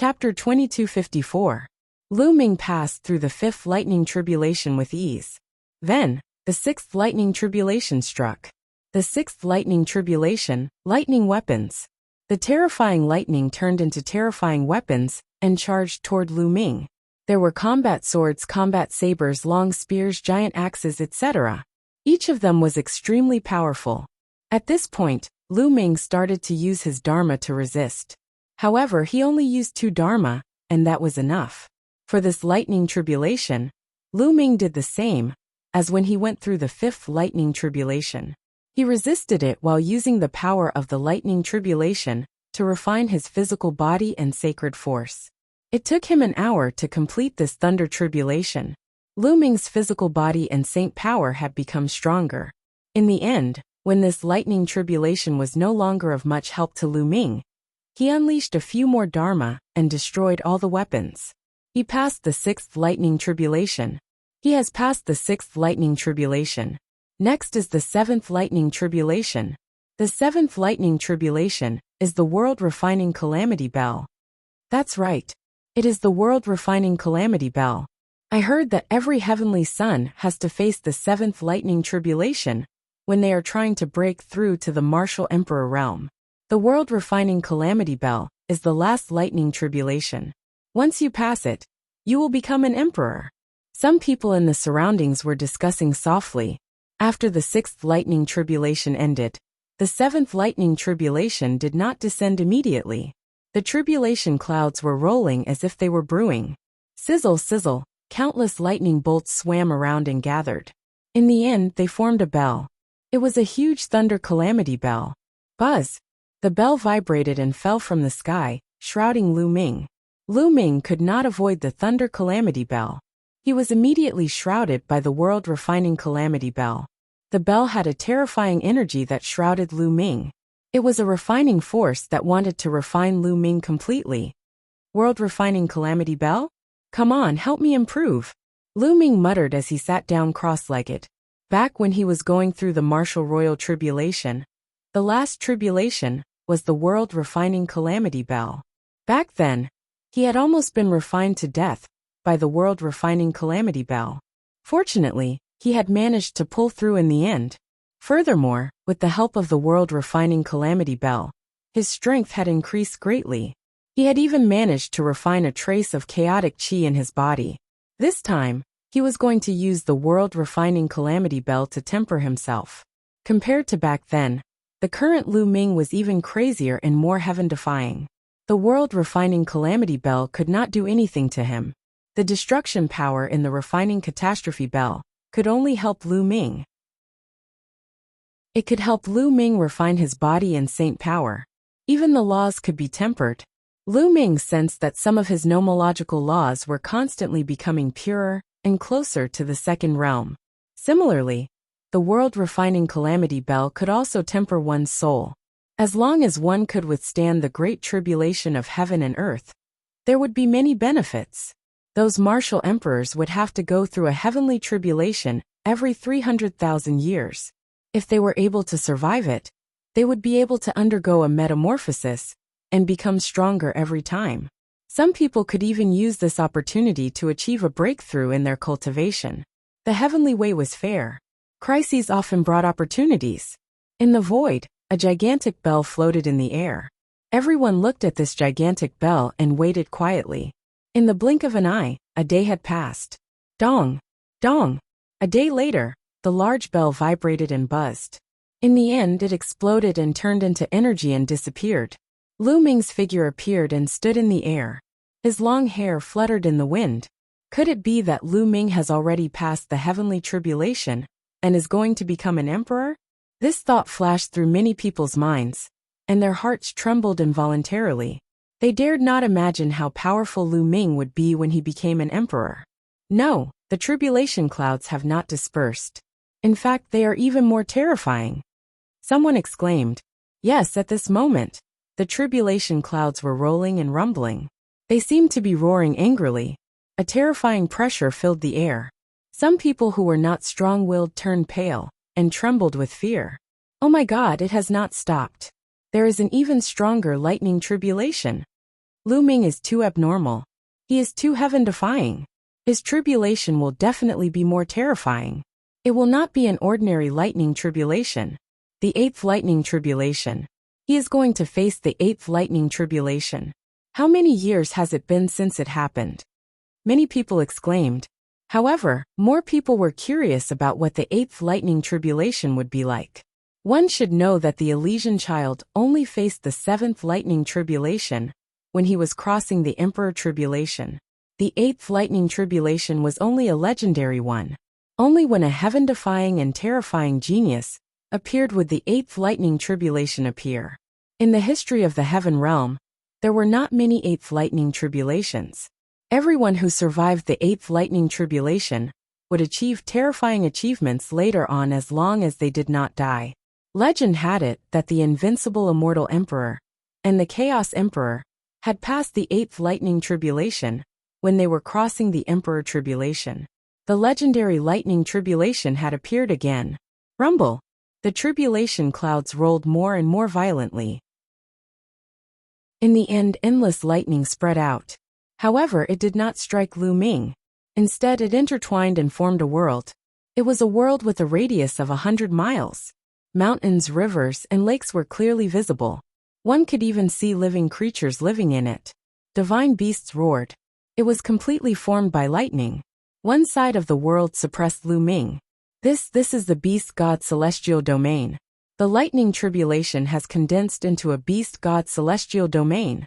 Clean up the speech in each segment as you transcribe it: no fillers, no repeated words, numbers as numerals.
Chapter 2254. Lu Ming passed through the fifth lightning tribulation with ease. Then, the sixth lightning tribulation struck. The sixth lightning tribulation, lightning weapons. The terrifying lightning turned into terrifying weapons and charged toward Lu Ming. There were combat swords, combat sabers, long spears, giant axes, etc. Each of them was extremely powerful. At this point, Lu Ming started to use his dharma to resist. However, he only used 2 dharma, and that was enough. For this lightning tribulation, Lu Ming did the same as when he went through the fifth lightning tribulation. He resisted it while using the power of the lightning tribulation to refine his physical body and sacred force. It took him an hour to complete this thunder tribulation. Lu Ming's physical body and saint power had become stronger. In the end, when this lightning tribulation was no longer of much help to Lu Ming, he unleashed a few more dharma and destroyed all the weapons. He passed the sixth lightning tribulation. He has passed the sixth lightning tribulation. Next is the seventh lightning tribulation. The seventh lightning tribulation is the world refining calamity bell. That's right. It is the world refining calamity bell. I heard that every heavenly son has to face the seventh lightning tribulation when they are trying to break through to the martial emperor realm. The world refining calamity bell is the last lightning tribulation. Once you pass it, you will become an emperor. Some people in the surroundings were discussing softly. After the sixth lightning tribulation ended, the seventh lightning tribulation did not descend immediately. The tribulation clouds were rolling as if they were brewing. Sizzle, sizzle, countless lightning bolts swam around and gathered. In the end, they formed a bell. It was a huge thunder calamity bell. Buzz! The bell vibrated and fell from the sky, shrouding Lu Ming. Lu Ming could not avoid the thunder calamity bell. He was immediately shrouded by the world refining calamity bell. The bell had a terrifying energy that shrouded Lu Ming. It was a refining force that wanted to refine Lu Ming completely. World refining calamity bell? Come on, help me improve. Lu Ming muttered as he sat down cross-legged. Back when he was going through the martial royal tribulation, the last tribulation was the world refining calamity bell. Back then, he had almost been refined to death by the world refining calamity bell. Fortunately, he had managed to pull through in the end. Furthermore, with the help of the world refining calamity bell, his strength had increased greatly. He had even managed to refine a trace of chaotic qi in his body. This time, he was going to use the world refining calamity bell to temper himself. Compared to back then, the current Lu Ming was even crazier and more heaven-defying. The world refining calamity bell could not do anything to him. The destruction power in the refining catastrophe bell could only help Lu Ming. It could help Lu Ming refine his body and saint power. Even the laws could be tempered. Lu Ming sensed that some of his nomological laws were constantly becoming purer and closer to the second realm. Similarly, the world refining calamity bell could also temper one's soul. As long as one could withstand the great tribulation of heaven and earth, there would be many benefits. Those martial emperors would have to go through a heavenly tribulation every 300,000 years. If they were able to survive it, they would be able to undergo a metamorphosis and become stronger every time. Some people could even use this opportunity to achieve a breakthrough in their cultivation. The heavenly way was fair. Crises often brought opportunities. In the void, a gigantic bell floated in the air. Everyone looked at this gigantic bell and waited quietly. In the blink of an eye, a day had passed. Dong! Dong! A day later, the large bell vibrated and buzzed. In the end, it exploded and turned into energy and disappeared. Lu Ming's figure appeared and stood in the air. His long hair fluttered in the wind. Could it be that Lu Ming has already passed the heavenly tribulation and is going to become an emperor? This thought flashed through many people's minds, and their hearts trembled involuntarily. They dared not imagine how powerful Lu Ming would be when he became an emperor. No, the tribulation clouds have not dispersed. In fact, they are even more terrifying. Someone exclaimed. Yes, at this moment, the tribulation clouds were rolling and rumbling. They seemed to be roaring angrily. A terrifying pressure filled the air. Some people who were not strong-willed turned pale and trembled with fear. Oh my God, it has not stopped. There is an even stronger lightning tribulation. Lu Ming is too abnormal. He is too heaven-defying. His tribulation will definitely be more terrifying. It will not be an ordinary lightning tribulation. The 8th lightning tribulation. He is going to face the 8th lightning tribulation. How many years has it been since it happened? Many people exclaimed. However, more people were curious about what the 8th lightning tribulation would be like. One should know that the Elysian child only faced the 7th lightning tribulation when he was crossing the Emperor tribulation. The 8th lightning tribulation was only a legendary one. Only when a heaven-defying and terrifying genius appeared would the 8th lightning tribulation appear. In the history of the heaven realm, there were not many 8th lightning tribulations. Everyone who survived the 8th lightning tribulation would achieve terrifying achievements later on as long as they did not die. Legend had it that the invincible immortal emperor and the chaos emperor had passed the 8th lightning tribulation when they were crossing the emperor tribulation. The legendary lightning tribulation had appeared again. Rumble. The tribulation clouds rolled more and more violently. In the end, endless lightning spread out. However, it did not strike Lu Ming. Instead, it intertwined and formed a world. It was a world with a radius of 100 miles. Mountains, rivers, and lakes were clearly visible. One could even see living creatures living in it. Divine beasts roared. It was completely formed by lightning. One side of the world suppressed Lu Ming. This is the beast god celestial domain. The lightning tribulation has condensed into a beast god celestial domain.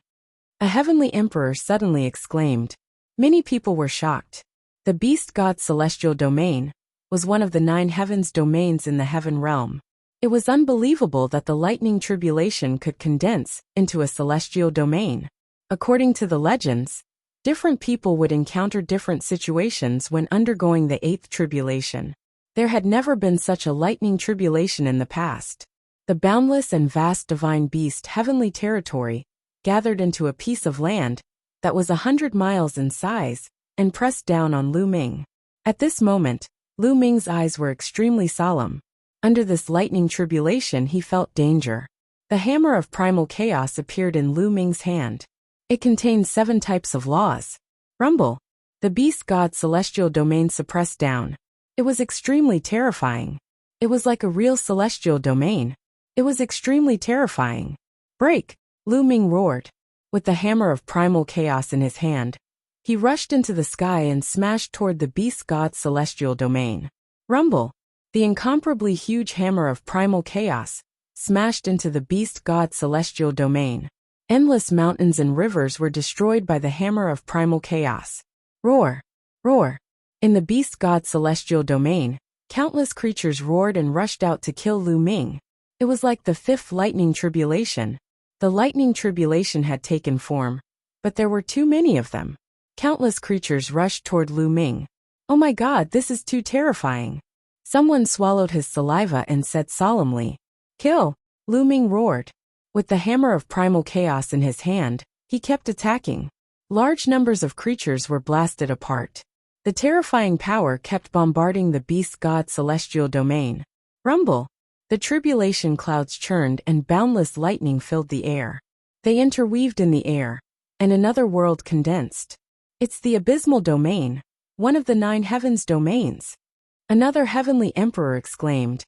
A heavenly emperor suddenly exclaimed. Many people were shocked. The beast god celestial domain was one of the 9 heavens domains in the heaven realm. It was unbelievable that the lightning tribulation could condense into a celestial domain. According to the legends, different people would encounter different situations when undergoing the 8th tribulation. There had never been such a lightning tribulation in the past. The boundless and vast divine beast heavenly territory gathered into a piece of land that was 100 miles in size and pressed down on Lu Ming. At this moment, Lu Ming's eyes were extremely solemn. Under this lightning tribulation he felt danger. The hammer of primal chaos appeared in Lu Ming's hand. It contained 7 types of laws. Rumble. The beast god celestial domain suppressed down. It was extremely terrifying. It was like a real celestial domain. It was extremely terrifying. Break! Lu Ming roared. With the hammer of primal chaos in his hand, he rushed into the sky and smashed toward the beast god celestial domain. Rumble. The incomparably huge hammer of primal chaos smashed into the beast god celestial domain. Endless mountains and rivers were destroyed by the hammer of primal chaos. Roar! Roar! In the beast god celestial domain, countless creatures roared and rushed out to kill Lu Ming. It was like the 5th lightning tribulation. The lightning tribulation had taken form, but there were too many of them. Countless creatures rushed toward Lu Ming. Oh my God, this is too terrifying. Someone swallowed his saliva and said solemnly, "Kill!" Lu Ming roared. With the hammer of primal chaos in his hand, he kept attacking. Large numbers of creatures were blasted apart. The terrifying power kept bombarding the beast god celestial domain. Rumble! The tribulation clouds churned and boundless lightning filled the air. They interweaved in the air, and another world condensed. It's the abysmal domain, one of the 9 heavens domains. Another heavenly emperor exclaimed.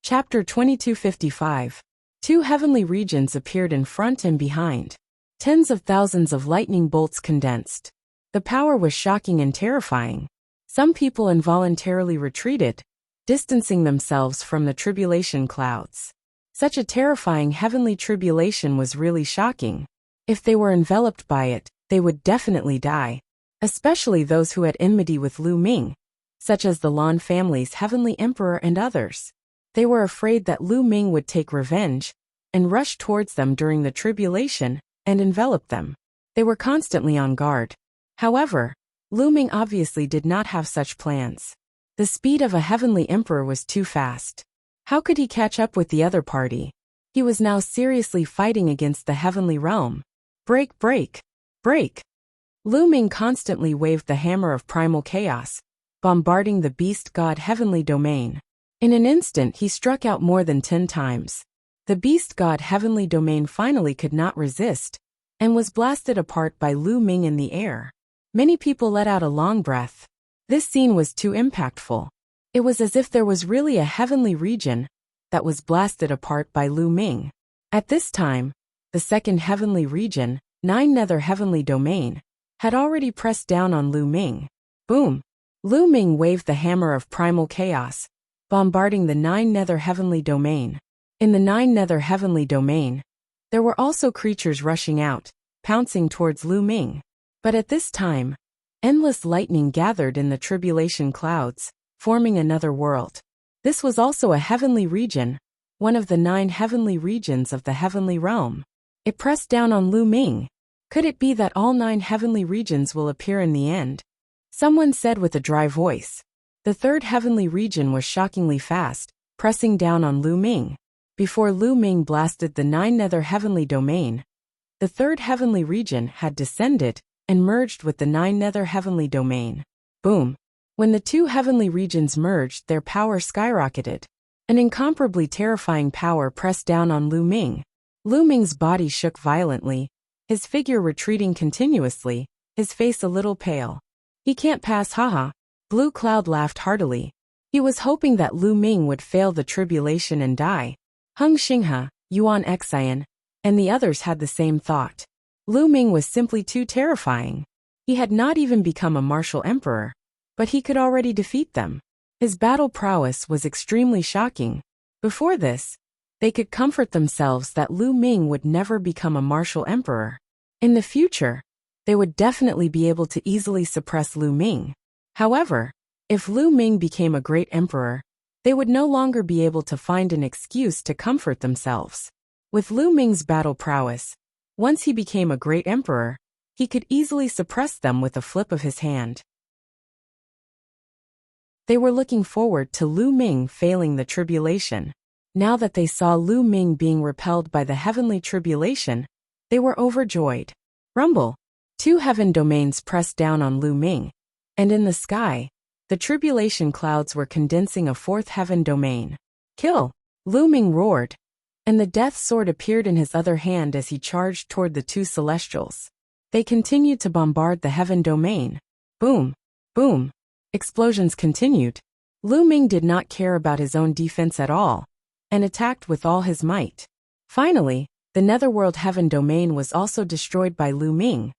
Chapter 2255. 2 heavenly regions appeared in front and behind. Tens of thousands of lightning bolts condensed. The power was shocking and terrifying. Some people involuntarily retreated, distancing themselves from the tribulation clouds. Such a terrifying heavenly tribulation was really shocking. If they were enveloped by it, they would definitely die. Especially those who had enmity with Lu Ming, such as the Lan family's heavenly emperor and others. They were afraid that Lu Ming would take revenge and rush towards them during the tribulation and envelop them. They were constantly on guard. However, Lu Ming obviously did not have such plans. The speed of a heavenly emperor was too fast. How could he catch up with the other party? He was now seriously fighting against the heavenly realm. Break, break, break! Lu Ming constantly waved the hammer of primal chaos, bombarding the beast god heavenly domain. In an instant he struck out more than 10 times. The beast god heavenly domain finally could not resist and was blasted apart by Lu Ming in the air. Many people let out a long breath. This scene was too impactful. It was as if there was really a heavenly region that was blasted apart by Lu Ming. At this time, the second heavenly region, 9 Nether Heavenly Domain, had already pressed down on Lu Ming. Boom! Lu Ming waved the hammer of primal chaos, bombarding the 9 Nether Heavenly Domain. In the 9 Nether Heavenly Domain, there were also creatures rushing out, pouncing towards Lu Ming. But at this time, endless lightning gathered in the tribulation clouds, forming another world. This was also a heavenly region, one of the 9 heavenly regions of the heavenly realm. It pressed down on Lu Ming. Could it be that all 9 heavenly regions will appear in the end? Someone said with a dry voice. The third heavenly region was shockingly fast, pressing down on Lu Ming. Before Lu Ming blasted the 9 Nether Heavenly Domain, the third heavenly region had descended and merged with the 9 Nether Heavenly Domain. Boom! When the 2 heavenly regions merged, their power skyrocketed. An incomparably terrifying power pressed down on Lu Ming. Lu Ming's body shook violently, his figure retreating continuously, his face a little pale. He can't pass, haha. Blue Cloud laughed heartily. He was hoping that Lu Ming would fail the tribulation and die. Hung Xinghe, Yuan Xian, and the others had the same thought. Lu Ming was simply too terrifying. He had not even become a martial emperor, but he could already defeat them. His battle prowess was extremely shocking. Before this, they could comfort themselves that Lu Ming would never become a martial emperor. In the future, they would definitely be able to easily suppress Lu Ming. However, if Lu Ming became a great emperor, they would no longer be able to find an excuse to comfort themselves. With Lu Ming's battle prowess, once he became a great emperor, he could easily suppress them with a flip of his hand. They were looking forward to Lu Ming failing the tribulation. Now that they saw Lu Ming being repelled by the heavenly tribulation, they were overjoyed. Rumble! 2 heaven domains pressed down on Lu Ming, and in the sky, the tribulation clouds were condensing a 4th heaven domain. Kill! Lu Ming roared, and the death sword appeared in his other hand as he charged toward the 2 celestials. They continued to bombard the heaven domain. Boom! Boom! Explosions continued. Lu Ming did not care about his own defense at all, and attacked with all his might. Finally, the Netherworld Heaven Domain was also destroyed by Lu Ming.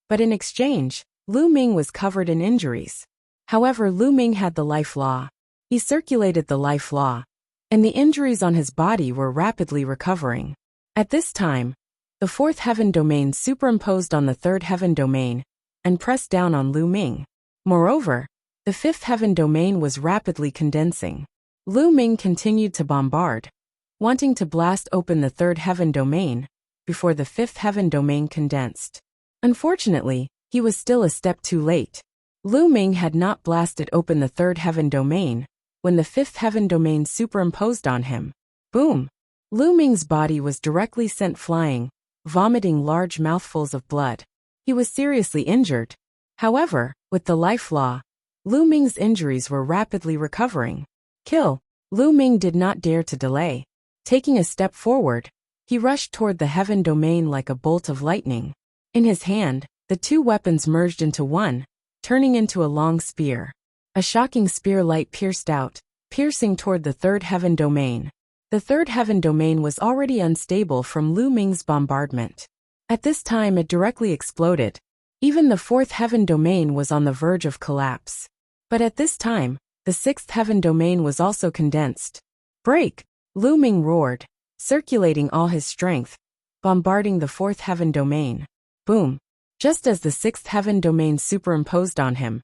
But in exchange, Lu Ming was covered in injuries. However, Lu Ming had the life law. He circulated the life law, and the injuries on his body were rapidly recovering. At this time, the 4th heaven domain superimposed on the 3rd heaven domain and pressed down on Lu Ming. Moreover, the 5th heaven domain was rapidly condensing. Lu Ming continued to bombard, wanting to blast open the 3rd heaven domain before the 5th heaven domain condensed. Unfortunately, he was still a step too late. Lu Ming had not blasted open the 3rd heaven domain when the 5th heaven domain superimposed on him. Boom! Lu Ming's body was directly sent flying, vomiting large mouthfuls of blood. He was seriously injured. However, with the life law, Lu Ming's injuries were rapidly recovering. Kill! Lu Ming did not dare to delay. Taking a step forward, he rushed toward the heaven domain like a bolt of lightning. In his hand, the 2 weapons merged into one, turning into a long spear. A shocking spear light pierced out, piercing toward the 3rd heaven domain. The 3rd heaven domain was already unstable from Lu Ming's bombardment. At this time it directly exploded. Even the 4th heaven domain was on the verge of collapse. But at this time, the 6th heaven domain was also condensed. Break! Lu Ming roared, circulating all his strength, bombarding the 4th heaven domain. Boom! Just as the 6th heaven domain superimposed on him,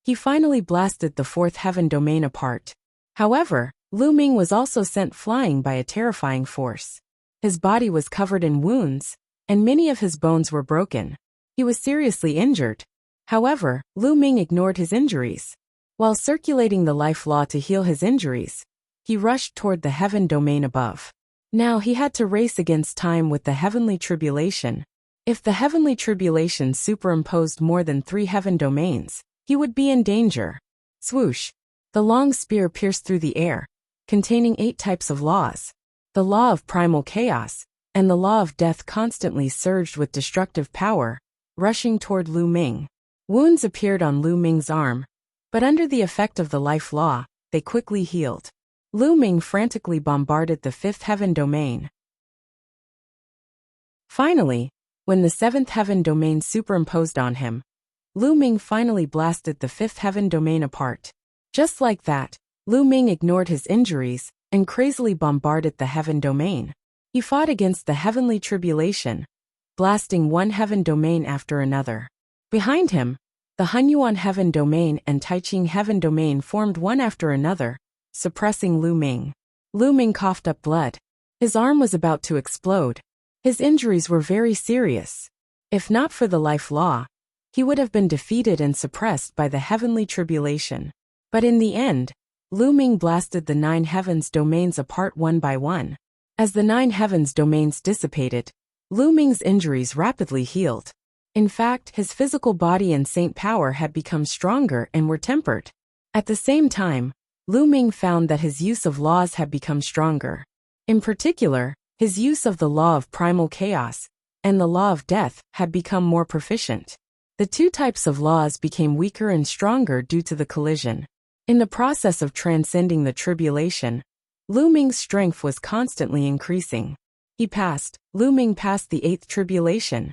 he finally blasted the 4th heaven domain apart. However, Lu Ming was also sent flying by a terrifying force. His body was covered in wounds, and many of his bones were broken. He was seriously injured. However, Lu Ming ignored his injuries. While circulating the life law to heal his injuries, he rushed toward the heaven domain above. Now he had to race against time with the heavenly tribulation. If the heavenly tribulation superimposed more than 3 heaven domains, he would be in danger. Swoosh! The long spear pierced through the air, containing 8 types of laws. the law of primal chaos, and the law of death constantly surged with destructive power, rushing toward Lu Ming. Wounds appeared on Lu Ming's arm, but under the effect of the life law, they quickly healed. Lu Ming frantically bombarded the fifth heaven domain. Finally, when the seventh heaven domain superimposed on him, Lu Ming finally blasted the fifth heaven domain apart. Just like that, Lu Ming ignored his injuries and crazily bombarded the heaven domain. He fought against the heavenly tribulation, blasting one heaven domain after another. Behind him, the Hunyuan heaven domain and Taiqing heaven domain formed one after another, suppressing Lu Ming. Lu Ming coughed up blood. His arm was about to explode. His injuries were very serious. If not for the life law, he would have been defeated and suppressed by the heavenly tribulation. But in the end, Lu Ming blasted the 9 heavens domains apart one by one. As the 9 heavens domains dissipated, Lu Ming's injuries rapidly healed. In fact, his physical body and saint power had become stronger and were tempered. At the same time, Lu Ming found that his use of laws had become stronger. In particular, his use of the law of primal chaos and the law of death had become more proficient. The two types of laws became weaker and stronger due to the collision. In the process of transcending the tribulation, Lu Ming's strength was constantly increasing. Lu Ming passed the 8th tribulation.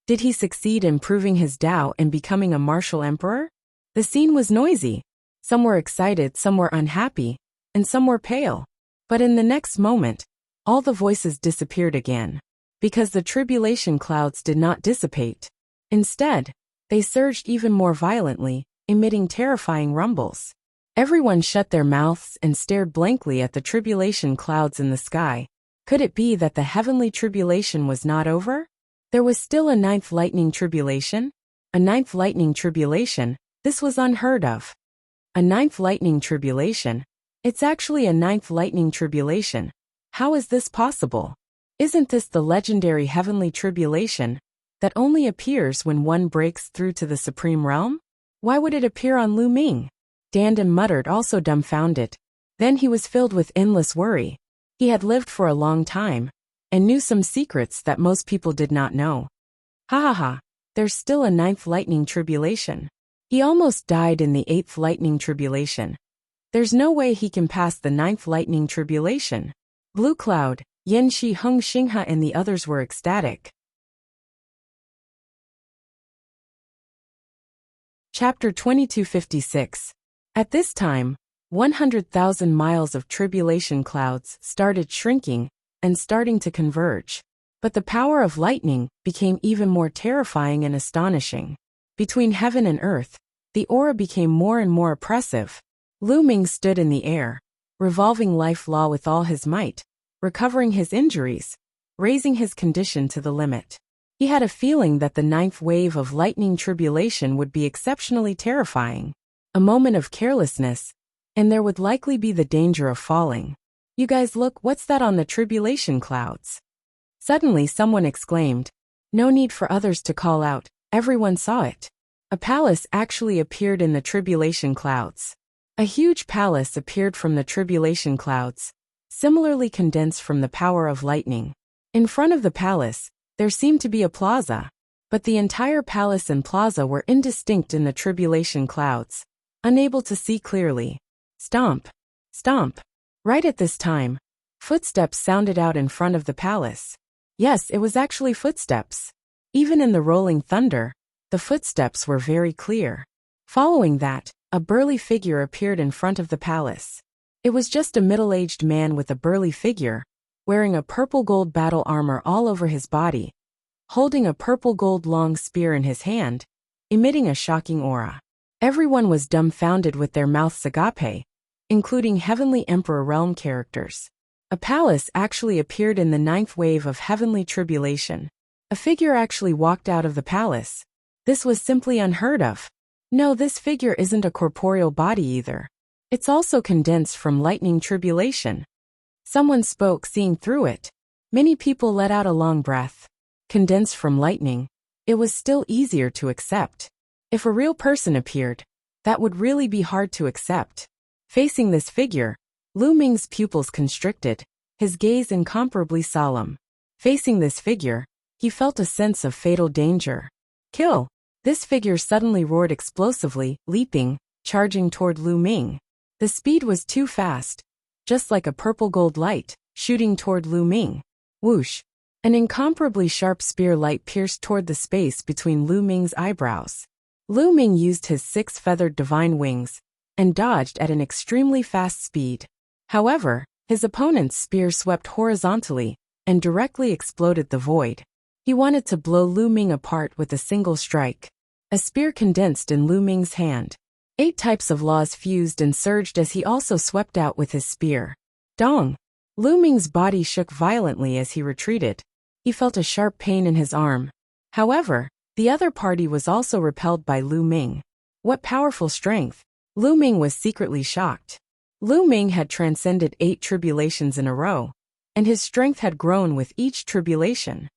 Did he succeed in proving his Tao and becoming a martial emperor? The scene was noisy. Some were excited, some were unhappy, and some were pale. But in the next moment, all the voices disappeared again. Because the tribulation clouds did not dissipate. Instead, they surged even more violently, emitting terrifying rumbles. Everyone shut their mouths and stared blankly at the tribulation clouds in the sky. Could it be that the heavenly tribulation was not over? There was still a 9th lightning tribulation? A 9th lightning tribulation? This was unheard of. A 9th lightning tribulation? It's actually a 9th lightning tribulation. How is this possible? Isn't this the legendary heavenly tribulation that only appears when one breaks through to the supreme realm? Why would it appear on Lu Ming? Dandan muttered, also dumbfounded. Then he was filled with endless worry. He had lived for a long time and knew some secrets that most people did not know. Ha ha ha, there's still a 9th lightning tribulation. He almost died in the 8th lightning tribulation. There's no way he can pass the 9th lightning tribulation. Blue Cloud, Yen Shi Hung Xingha and the others were ecstatic. Chapter 2256. At this time, 100,000 miles of tribulation clouds started shrinking and starting to converge. But the power of lightning became even more terrifying and astonishing. Between heaven and earth, the aura became more and more oppressive. Lu Ming stood in the air, revolving life law with all his might, recovering his injuries, raising his condition to the limit. He had a feeling that the 9th wave of lightning tribulation would be exceptionally terrifying. A moment of carelessness, and there would likely be the danger of falling. You guys look, what's that on the tribulation clouds? Suddenly someone exclaimed. No need for others to call out, everyone saw it. A palace actually appeared in the tribulation clouds. A huge palace appeared from the tribulation clouds, similarly condensed from the power of lightning. In front of the palace, there seemed to be a plaza, but the entire palace and plaza were indistinct in the tribulation clouds, unable to see clearly. Stomp! Stomp! Right at this time, footsteps sounded out in front of the palace. Yes, it was actually footsteps. Even in the rolling thunder, the footsteps were very clear. Following that, a burly figure appeared in front of the palace. It was just a middle-aged man with a burly figure, wearing a purple gold battle armor all over his body, holding a purple gold long spear in his hand, emitting a shocking aura. Everyone was dumbfounded with their mouths agape, including Heavenly Emperor realm characters. A palace actually appeared in the 9th wave of heavenly tribulation. A figure actually walked out of the palace. This was simply unheard of. No, this figure isn't a corporeal body either. It's also condensed from lightning tribulation. Someone spoke, seeing through it. Many people let out a long breath. Condensed from lightning, it was still easier to accept. If a real person appeared, that would really be hard to accept. Facing this figure, Lu Ming's pupils constricted. his gaze incomparably solemn. Facing this figure, he felt a sense of fatal danger. Kill! This figure suddenly roared explosively, leaping, charging toward Lu Ming. The speed was too fast, just like a purple gold light, shooting toward Lu Ming. Whoosh! An incomparably sharp spear light pierced toward the space between Lu Ming's eyebrows. Lu Ming used his 6 feathered divine wings and dodged at an extremely fast speed. However, his opponent's spear swept horizontally and directly exploded the void. He wanted to blow Lu Ming apart with a single strike. A spear condensed in Lu Ming's hand. 8 types of laws fused and surged as he also swept out with his spear. Dong! Lu Ming's body shook violently as he retreated. He felt a sharp pain in his arm. However, the other party was also repelled by Lu Ming. What powerful strength! Lu Ming was secretly shocked. Lu Ming had transcended 8 tribulations in a row, and his strength had grown with each tribulation.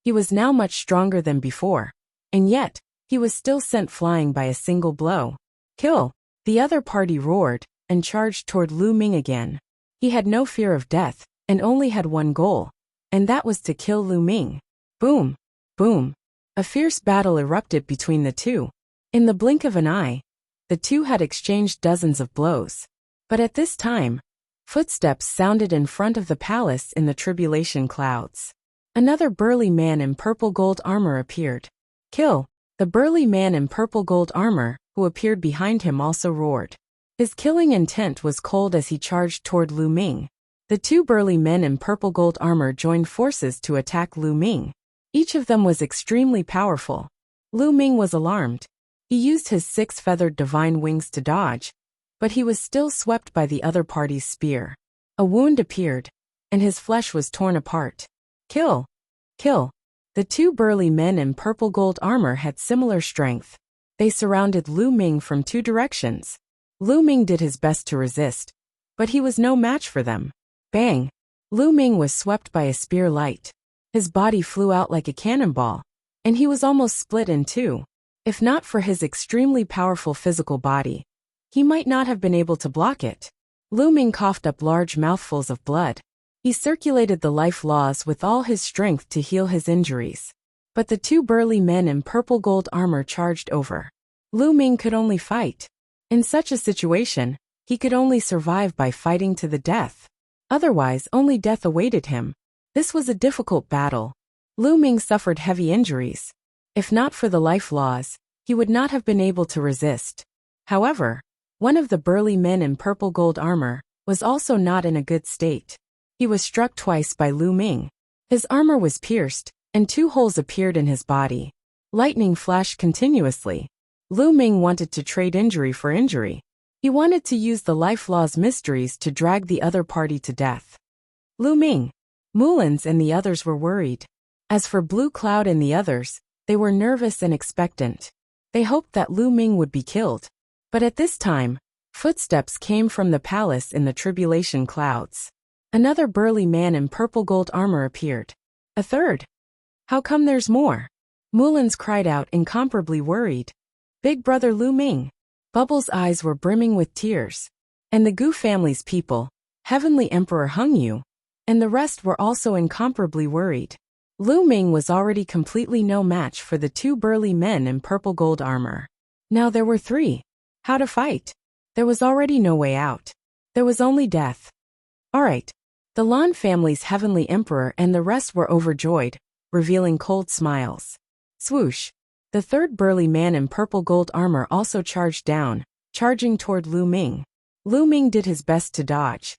He was now much stronger than before, and yet, he was still sent flying by a single blow. Kill! The other party roared and charged toward Lu Ming again. He had no fear of death and only had one goal, and that was to kill Lu Ming. Boom! Boom! A fierce battle erupted between the two. In the blink of an eye, the two had exchanged dozens of blows. But at this time, footsteps sounded in front of the palace in the tribulation clouds. Another burly man in purple gold armor appeared. Kill! The burly man in purple gold armor, who appeared behind him, also roared. His killing intent was cold as he charged toward Lu Ming. The 2 burly men in purple gold armor joined forces to attack Lu Ming. Each of them was extremely powerful. Lu Ming was alarmed. He used his 6 feathered divine wings to dodge, but he was still swept by the other party's spear. A wound appeared, and his flesh was torn apart. Kill! Kill! The 2 burly men in purple gold armor had similar strength. They surrounded Lu Ming from 2 directions. Lu Ming did his best to resist, but he was no match for them. Bang! Lu Ming was swept by a spear light. His body flew out like a cannonball, and he was almost split in 2. If not for his extremely powerful physical body, he might not have been able to block it. Lu Ming coughed up large mouthfuls of blood. He circulated the life laws with all his strength to heal his injuries. But the 2 burly men in purple gold armor charged over. Lu Ming could only fight. In such a situation, he could only survive by fighting to the death. Otherwise, only death awaited him. This was a difficult battle. Lu Ming suffered heavy injuries. If not for the life laws, he would not have been able to resist. However, one of the burly men in purple gold armor was also not in a good state. He was struck twice by Lu Ming. His armor was pierced, and 2 holes appeared in his body. Lightning flashed continuously. Lu Ming wanted to trade injury for injury. He wanted to use the life law's mysteries to drag the other party to death. Lu Ming, Mullins and the others were worried. As for Blue Cloud and the others, they were nervous and expectant. They hoped that Lu Ming would be killed. But at this time, footsteps came from the palace in the tribulation clouds. Another burly man in purple gold armor appeared. A third. How come there's more? Mullins cried out, incomparably worried. Big brother Lu Ming. Bubbles' eyes were brimming with tears. And the Gu family's people, Heavenly Emperor Hung Yu, and the rest were also incomparably worried. Lu Ming was already completely no match for the 2 burly men in purple gold armor. Now there were 3. How to fight? There was already no way out. There was only death. Alright. The Lan family's Heavenly Emperor and the rest were overjoyed, revealing cold smiles. Swoosh! The 3rd burly man in purple gold armor also charged down, charging toward Lu Ming. Lu Ming did his best to dodge.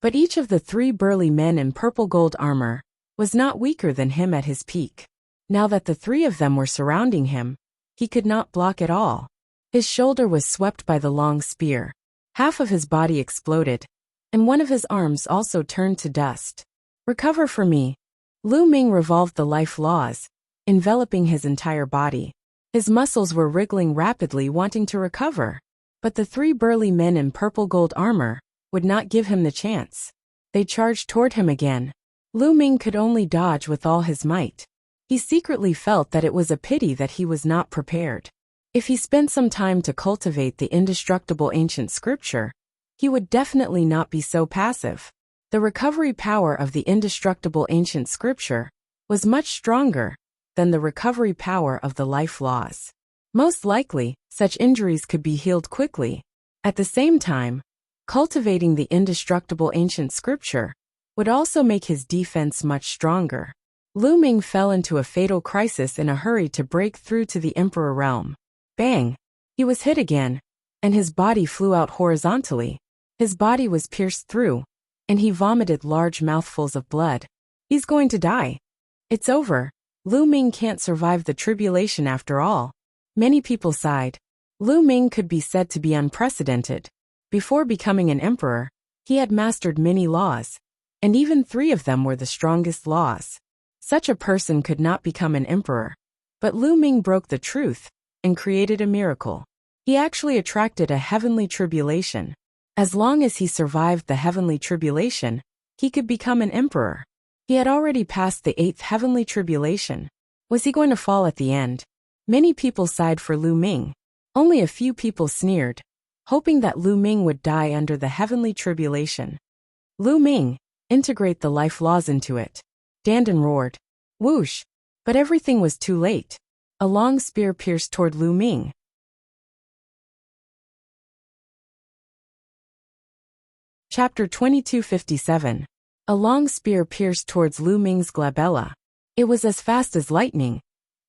But each of the 3 burly men in purple gold armor was not weaker than him at his peak. Now that the 3 of them were surrounding him, he could not block at all. His shoulder was swept by the long spear. Half of his body exploded, and one of his arms also turned to dust. Recover for me. Lu Ming revolved the life laws, enveloping his entire body. His muscles were wriggling rapidly, wanting to recover. But the 3 burly men in purple gold armor would not give him the chance. They charged toward him again. Lu Ming could only dodge with all his might. He secretly felt that it was a pity that he was not prepared. If he spent some time to cultivate the indestructible ancient scripture, he would definitely not be so passive. The recovery power of the indestructible ancient scripture was much stronger than the recovery power of the life laws. Most likely, such injuries could be healed quickly. At the same time, cultivating the indestructible ancient scripture would also make his defense much stronger. Lu Ming fell into a fatal crisis in a hurry to break through to the Emperor realm. Bang! He was hit again, and his body flew out horizontally. His body was pierced through, and he vomited large mouthfuls of blood. He's going to die. It's over. Lu Ming can't survive the tribulation after all. Many people sighed. Lu Ming could be said to be unprecedented. Before becoming an emperor, he had mastered many laws, and even 3 of them were the strongest laws. Such a person could not become an emperor. But Lu Ming broke the truth and created a miracle. He actually attracted a heavenly tribulation. As long as he survived the heavenly tribulation, he could become an emperor. He had already passed the 8th heavenly tribulation. Was he going to fall at the end? Many people sighed for Lu Ming. Only a few people sneered, hoping that Lu Ming would die under the heavenly tribulation. Lu Ming, integrate the life laws into it. Dandan roared. Whoosh! But everything was too late. A long spear pierced toward Lu Ming. Chapter 2257. A long spear pierced towards Lu Ming's glabella. It was as fast as lightning,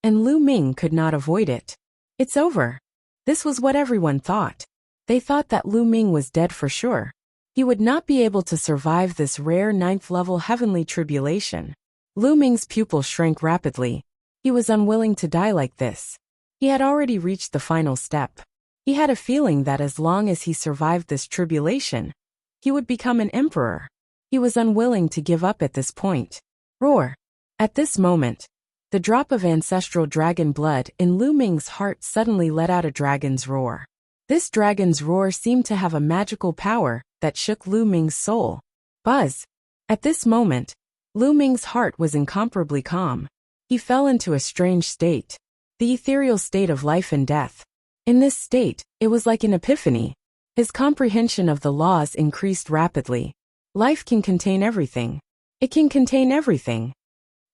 and Lu Ming could not avoid it. It's over. This was what everyone thought. They thought that Lu Ming was dead for sure. He would not be able to survive this rare 9th-level heavenly tribulation. Lu Ming's pupil shrank rapidly. He was unwilling to die like this. He had already reached the final step. He had a feeling that as long as he survived this tribulation, he would become an emperor. He was unwilling to give up at this point. Roar! At this moment, the drop of ancestral dragon blood in Lu Ming's heart suddenly let out a dragon's roar. This dragon's roar seemed to have a magical power that shook Lu Ming's soul. Buzz! At this moment, Lu Ming's heart was incomparably calm. He fell into a strange state, the ethereal state of life and death. In this state, it was like an epiphany. His comprehension of the laws increased rapidly. Life can contain everything. It can contain everything.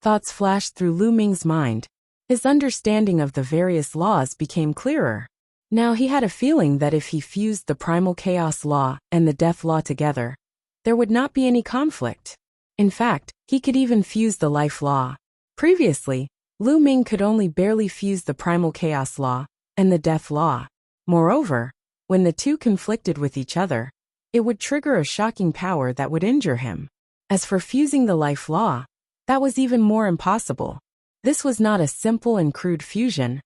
Thoughts flashed through Lu Ming's mind. His understanding of the various laws became clearer. Now he had a feeling that if he fused the primal chaos law and the death law together, there would not be any conflict. In fact, he could even fuse the life law. Previously, Lu Ming could only barely fuse the primal chaos law and the death law. Moreover, when the two conflicted with each other, it would trigger a shocking power that would injure him. As for fusing the life law, that was even more impossible. This was not a simple and crude fusion,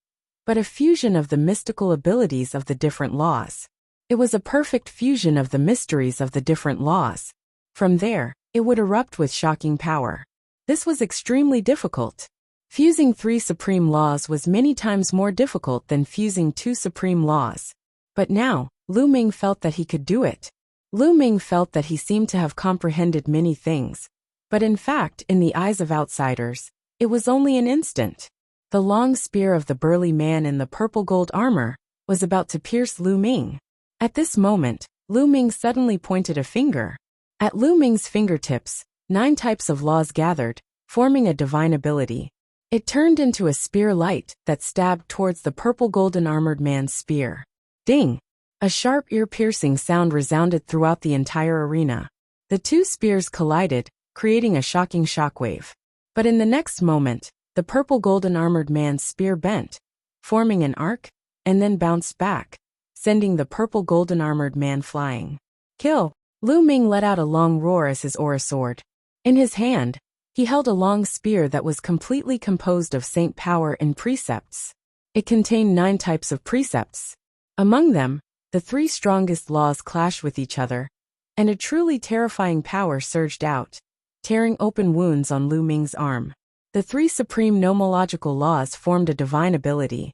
but a fusion of the mystical abilities of the different laws. It was a perfect fusion of the mysteries of the different laws. From there, it would erupt with shocking power. This was extremely difficult. Fusing 3 supreme laws was many times more difficult than fusing 2 supreme laws. But now, Lu Ming felt that he could do it. Lu Ming felt that he seemed to have comprehended many things. But in fact, in the eyes of outsiders, it was only an instant. The long spear of the burly man in the purple gold armor was about to pierce Lu Ming. At this moment, Lu Ming suddenly pointed a finger. At Lu Ming's fingertips, 9 types of laws gathered, forming a divine ability. It turned into a spear light that stabbed towards the purple golden armored man's spear. Ding! A sharp ear-piercing sound resounded throughout the entire arena. The 2 spears collided, creating a shocking shockwave. But in the next moment, the purple golden armored man's spear bent, forming an arc, and then bounced back, sending the purple golden armored man flying. Kill! Lu Ming let out a long roar as his aura soared. In his hand, he held a long spear that was completely composed of saint power and precepts. It contained 9 types of precepts. Among them, the 3 strongest laws clashed with each other, and a truly terrifying power surged out, tearing open wounds on Lu Ming's arm. The 3 supreme nomological laws formed a divine ability.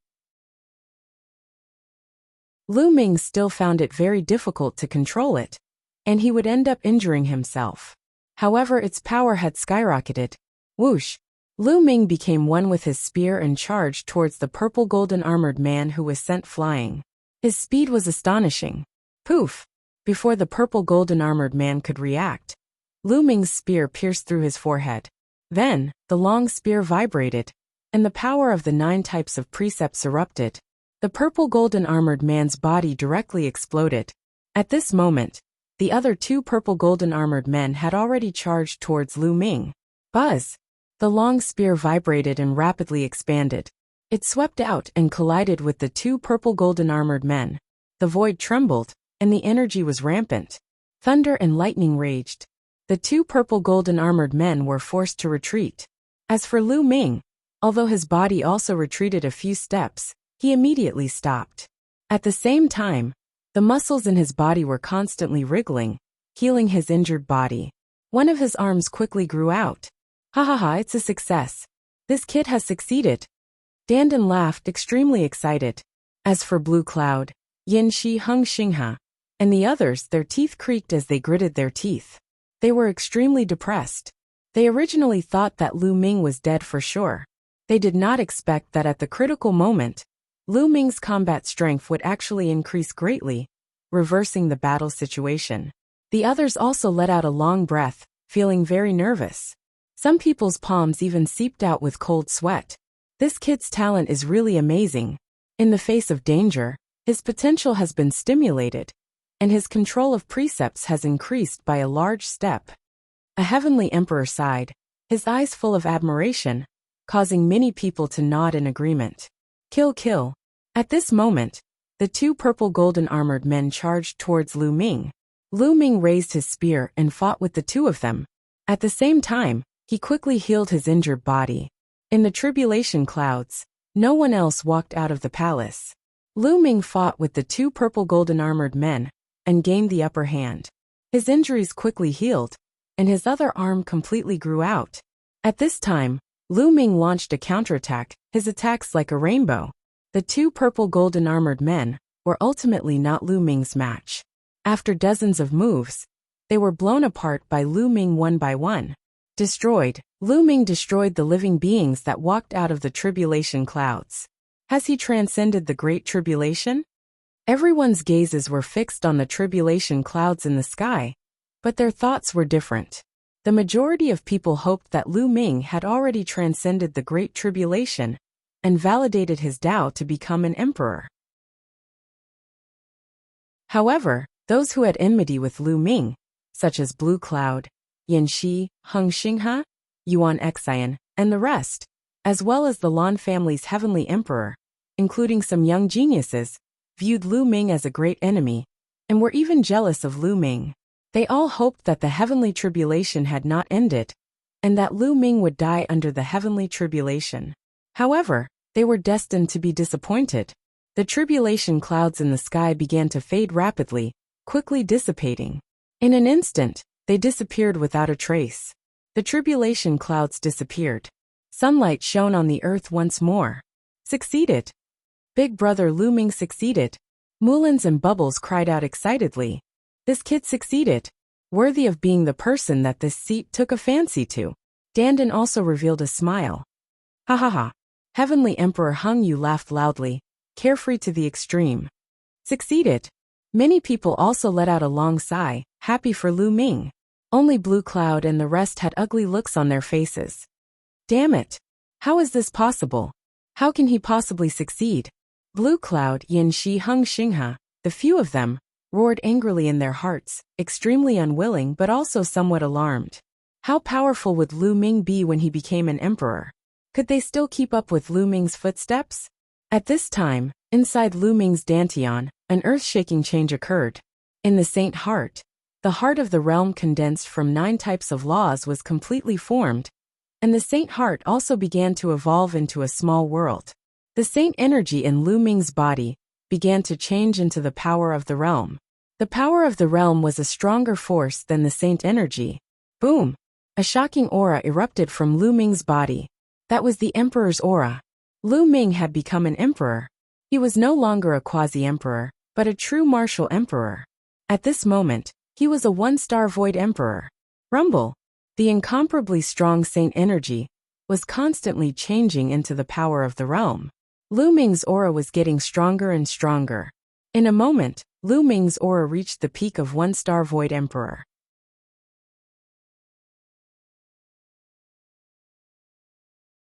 Lu Ming still found it very difficult to control it, and he would end up injuring himself. However, its power had skyrocketed. Whoosh! Lu Ming became one with his spear and charged towards the purple golden armored man who was sent flying. His speed was astonishing. Poof! Before the purple golden armored man could react, Lu Ming's spear pierced through his forehead. Then, the long spear vibrated, and the power of the 9 types of precepts erupted. The purple golden armored man's body directly exploded. At this moment, the other 2 purple golden armored men had already charged towards Lu Ming. Buzz! The long spear vibrated and rapidly expanded. It swept out and collided with the 2 purple golden armored men. The void trembled, and the energy was rampant. Thunder and lightning raged. The 2 purple golden armored men were forced to retreat. As for Lu Ming, although his body also retreated a few steps, he immediately stopped. At the same time, the muscles in his body were constantly wriggling, healing his injured body. One of his arms quickly grew out. Ha ha ha, it's a success. This kid has succeeded. Dandan laughed, extremely excited. As for Blue Cloud, Yin Shi Hung Xingha, and the others, their teeth creaked as they gritted their teeth. They were extremely depressed. They originally thought that Lu Ming was dead for sure. They did not expect that at the critical moment, Lu Ming's combat strength would actually increase greatly, reversing the battle situation. The others also let out a long breath, feeling very nervous. Some people's palms even seeped out with cold sweat. This kid's talent is really amazing. In the face of danger, his potential has been stimulated, and his control of precepts has increased by a large step. A heavenly emperor sighed, his eyes full of admiration, causing many people to nod in agreement. Kill, kill. At this moment, the 2 purple golden armored men charged towards Lu Ming. Lu Ming raised his spear and fought with the 2 of them. At the same time, he quickly healed his injured body. In the tribulation clouds, no one else walked out of the palace. Lu Ming fought with the 2 purple golden armored men and gained the upper hand. His injuries quickly healed, and his other arm completely grew out. At this time, Lu Ming launched a counterattack, his attacks like a rainbow. The 2 purple golden armored men were ultimately not Lu Ming's match. After dozens of moves, they were blown apart by Lu Ming one by one. Destroyed, Lu Ming destroyed the living beings that walked out of the tribulation clouds. Has he transcended the Great Tribulation? Everyone's gazes were fixed on the tribulation clouds in the sky, but their thoughts were different. The majority of people hoped that Lu Ming had already transcended the Great Tribulation and validated his Tao to become an emperor. However, those who had enmity with Lu Ming, such as Blue Cloud, Yin Shi, Hung Xingha, Yuan Xian, and the rest, as well as the Lan family's heavenly emperor, including some young geniuses, viewed Lu Ming as a great enemy, and were even jealous of Lu Ming. They all hoped that the heavenly tribulation had not ended, and that Lu Ming would die under the heavenly tribulation. However, they were destined to be disappointed. The tribulation clouds in the sky began to fade rapidly, quickly dissipating. In an instant, they disappeared without a trace. The tribulation clouds disappeared. Sunlight shone on the earth once more. Succeeded. Big brother Lu Ming succeeded. Mulans and Bubbles cried out excitedly. This kid succeeded. Worthy of being the person that this seat took a fancy to. Dandan also revealed a smile. Ha ha ha. Heavenly Emperor Hung Yu laughed loudly, carefree to the extreme. Succeeded. Many people also let out a long sigh, happy for Lu Ming. Only Blue Cloud and the rest had ugly looks on their faces. Damn it! How is this possible? How can he possibly succeed? Blue Cloud, Yin Shi Hung Xingha, the few of them, roared angrily in their hearts, extremely unwilling but also somewhat alarmed. How powerful would Lu Ming be when he became an emperor? Could they still keep up with Lu Ming's footsteps? At this time, inside Lu Ming's dantian, an earth-shaking change occurred. In the Saint Heart, the heart of the realm condensed from 9 types of laws was completely formed, and the Saint Heart also began to evolve into a small world. The Saint energy in Lu Ming's body began to change into the power of the realm. The power of the realm was a stronger force than the Saint energy. Boom! A shocking aura erupted from Lu Ming's body. That was the Emperor's aura. Lu Ming had become an emperor. He was no longer a quasi-emperor, but a true martial emperor. At this moment, he was a 1-star void emperor. Rumble! The incomparably strong Saint energy was constantly changing into the power of the realm. Lu Ming's aura was getting stronger and stronger. In a moment, Lu Ming's aura reached the peak of 1-star Void Emperor.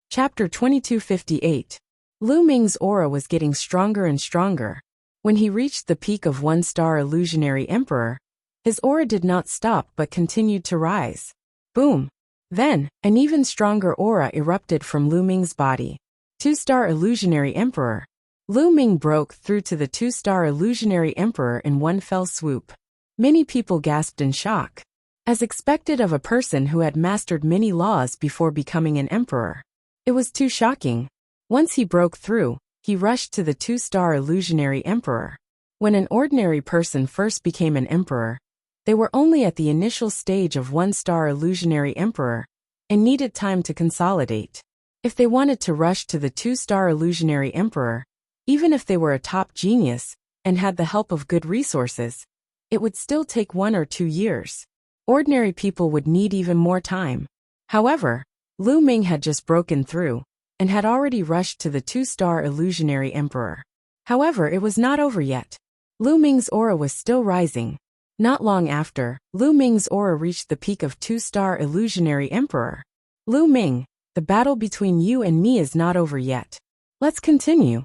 Chapter 2258. Lu Ming's aura was getting stronger and stronger. When he reached the peak of 1-star Illusionary Emperor, his aura did not stop but continued to rise. Boom! Then, an even stronger aura erupted from Lu Ming's body. 2-star Illusionary Emperor. Lu Ming broke through to the 2-star Illusionary Emperor in one fell swoop. Many people gasped in shock. As expected of a person who had mastered many laws before becoming an emperor. It was too shocking. Once he broke through, he rushed to the 2-star Illusionary Emperor. When an ordinary person first became an emperor, they were only at the initial stage of 1-star Illusionary Emperor, and needed time to consolidate. If they wanted to rush to the 2-star Illusionary Emperor, even if they were a top genius, and had the help of good resources, it would still take 1 or 2 years. Ordinary people would need even more time. However, Lu Ming had just broken through, and had already rushed to the 2-star Illusionary Emperor. However, it was not over yet. Lu Ming's aura was still rising. Not long after, Lu Ming's aura reached the peak of 2-star Illusionary Emperor. Lu Ming, the battle between you and me is not over yet. Let's continue.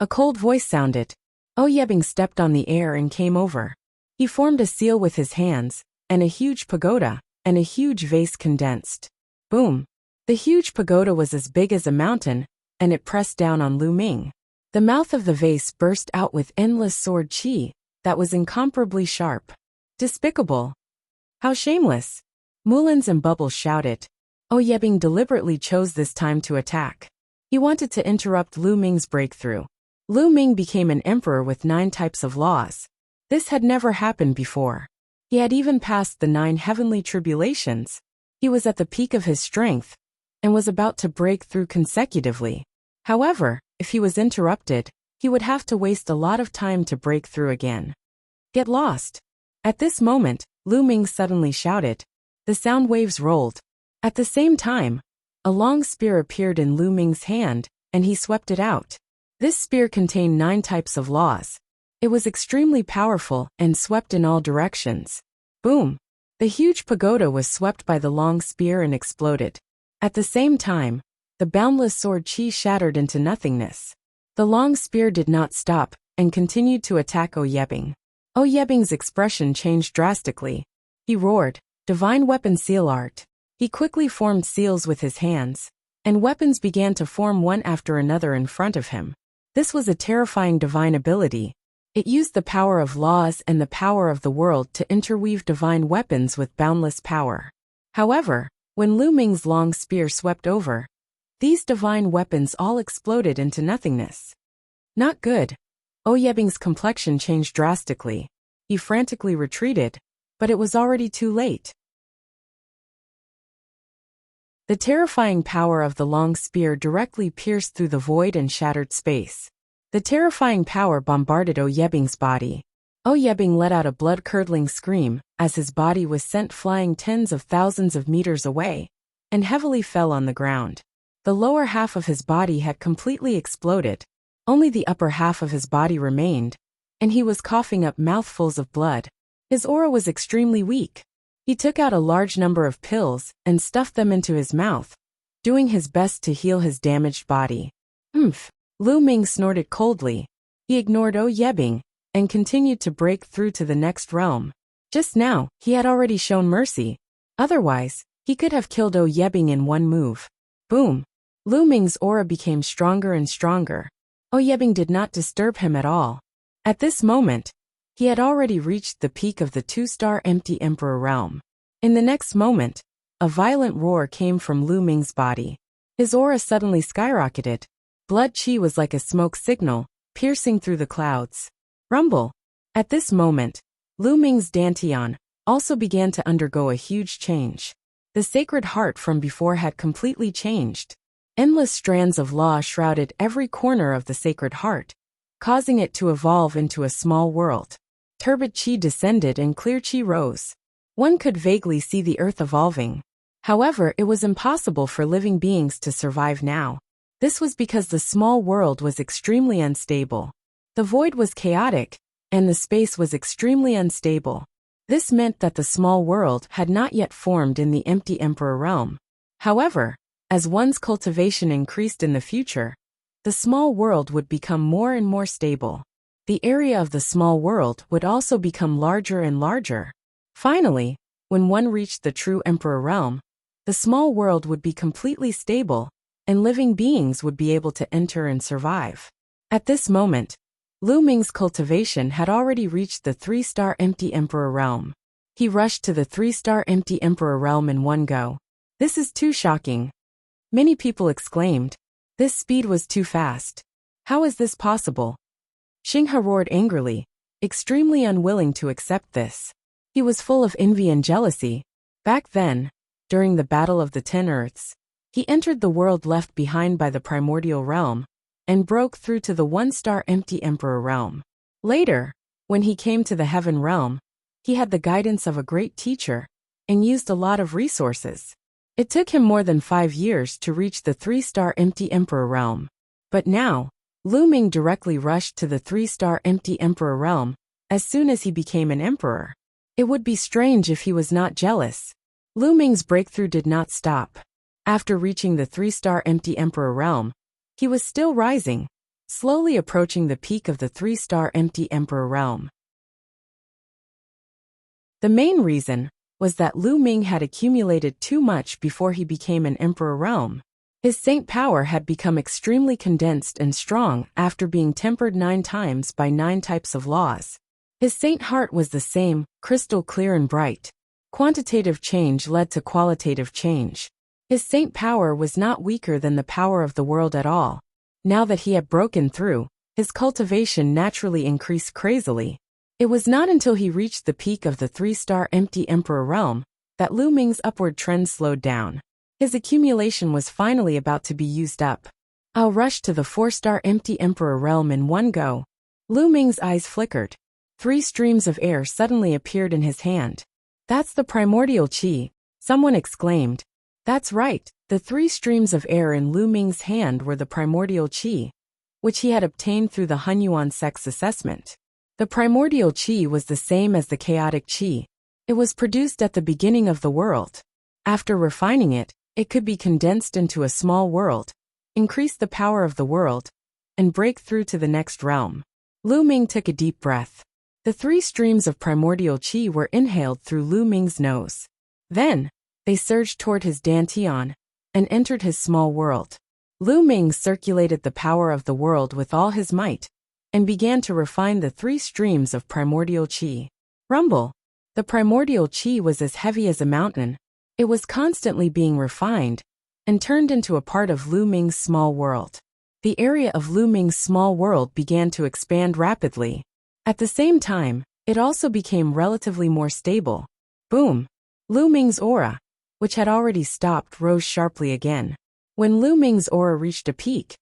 A cold voice sounded. Yebing stepped on the air and came over. He formed a seal with his hands, and a huge pagoda, and a huge vase condensed. Boom! The huge pagoda was as big as a mountain, and it pressed down on Lu Ming. The mouth of the vase burst out with endless sword qi that was incomparably sharp. Despicable! How shameless! Mulins and Bubbles shouted. Yebing deliberately chose this time to attack. He wanted to interrupt Lu Ming's breakthrough. Lu Ming became an emperor with 9 types of laws. This had never happened before. He had even passed the 9 heavenly tribulations. He was at the peak of his strength, and was about to break through consecutively. However, if he was interrupted, he would have to waste a lot of time to break through again. Get lost! At this moment, Lu Ming suddenly shouted. The sound waves rolled. At the same time, a long spear appeared in Lu Ming's hand, and he swept it out. This spear contained 9 types of laws. It was extremely powerful and swept in all directions. Boom! The huge pagoda was swept by the long spear and exploded. At the same time, the boundless sword qi shattered into nothingness. The long spear did not stop, and continued to attack Yebing. Yebing's expression changed drastically. He roared, Divine Weapon Seal Art. He quickly formed seals with his hands, and weapons began to form one after another in front of him. This was a terrifying divine ability. It used the power of laws and the power of the world to interweave divine weapons with boundless power. However, when Lu Ming's long spear swept over, these divine weapons all exploded into nothingness. Not good. Yebing's complexion changed drastically. He frantically retreated, but it was already too late. The terrifying power of the long spear directly pierced through the void and shattered space. The terrifying power bombarded Yebing's body. Yebing let out a blood-curdling scream as his body was sent flying tens of thousands of meters away, and heavily fell on the ground. The lower half of his body had completely exploded. Only the upper half of his body remained, and he was coughing up mouthfuls of blood. His aura was extremely weak. He took out a large number of pills and stuffed them into his mouth, doing his best to heal his damaged body. Lu Ming snorted coldly. He ignored Yebing and continued to break through to the next realm. Just now, he had already shown mercy. Otherwise, he could have killed Yebing in one move. Boom! Lu Ming's aura became stronger and stronger. Yebing did not disturb him at all. At this moment, he had already reached the peak of the 2-star Empty Emperor realm. In the next moment, a violent roar came from Lu Ming's body. His aura suddenly skyrocketed. Blood qi was like a smoke signal, piercing through the clouds. Rumble! At this moment, Lu Ming's Dantian also began to undergo a huge change. The Sacred Heart from before had completely changed. Endless strands of law shrouded every corner of the Sacred Heart, causing it to evolve into a small world. Turbid qi descended and clear qi rose. One could vaguely see the earth evolving. However, it was impossible for living beings to survive now. This was because the small world was extremely unstable. The void was chaotic, and the space was extremely unstable. This meant that the small world had not yet formed in the empty emperor realm. However, as one's cultivation increased in the future, the small world would become more and more stable. The area of the small world would also become larger and larger. Finally, when one reached the true emperor realm, the small world would be completely stable, and living beings would be able to enter and survive. At this moment, Lu Ming's cultivation had already reached the 3-star empty emperor realm. He rushed to the 3-star empty emperor realm in one go. This is too shocking. Many people exclaimed. This speed was too fast. How is this possible? Xinghe roared angrily, extremely unwilling to accept this. He was full of envy and jealousy. Back then, during the Battle of the 10 Earths, he entered the world left behind by the primordial realm, and broke through to the 1-star empty emperor realm. Later, when he came to the heaven realm, he had the guidance of a great teacher, and used a lot of resources. It took him more than 5 years to reach the 3-star empty emperor realm. But now, Lu Ming directly rushed to the 3-star empty emperor realm, as soon as he became an emperor. It would be strange if he was not jealous. Lu Ming's breakthrough did not stop. After reaching the 3-star empty emperor realm, he was still rising, slowly approaching the peak of the 3-star empty emperor realm. The main reason was that Lu Ming had accumulated too much before he became an emperor realm. His saint power had become extremely condensed and strong after being tempered 9 times by 9 types of laws. His saint heart was the same, crystal clear and bright. Quantitative change led to qualitative change. His saint power was not weaker than the power of the world at all. Now that he had broken through, his cultivation naturally increased crazily. It was not until he reached the peak of the 3-star empty emperor realm that Lu Ming's upward trend slowed down. His accumulation was finally about to be used up. I'll rush to the 4-star empty emperor realm in one go. Lu Ming's eyes flickered. 3 streams of air suddenly appeared in his hand. That's the primordial qi, someone exclaimed. That's right, the 3 streams of air in Lu Ming's hand were the primordial qi, which he had obtained through the Hunyuan sex assessment. The primordial qi was the same as the chaotic qi. It was produced at the beginning of the world. After refining it, it could be condensed into a small world, increase the power of the world, and break through to the next realm. Lu Ming took a deep breath. The 3 streams of primordial qi were inhaled through Lu Ming's nose. Then, they surged toward his dantian, and entered his small world. Lu Ming circulated the power of the world with all his might, and began to refine the 3 streams of primordial qi. Rumble! The primordial qi was as heavy as a mountain. It was constantly being refined, and turned into a part of Lu Ming's small world. The area of Lu Ming's small world began to expand rapidly. At the same time, it also became relatively more stable. Boom! Lu Ming's aura, which had already stopped, rose sharply again. When Lu Ming's aura reached a peak,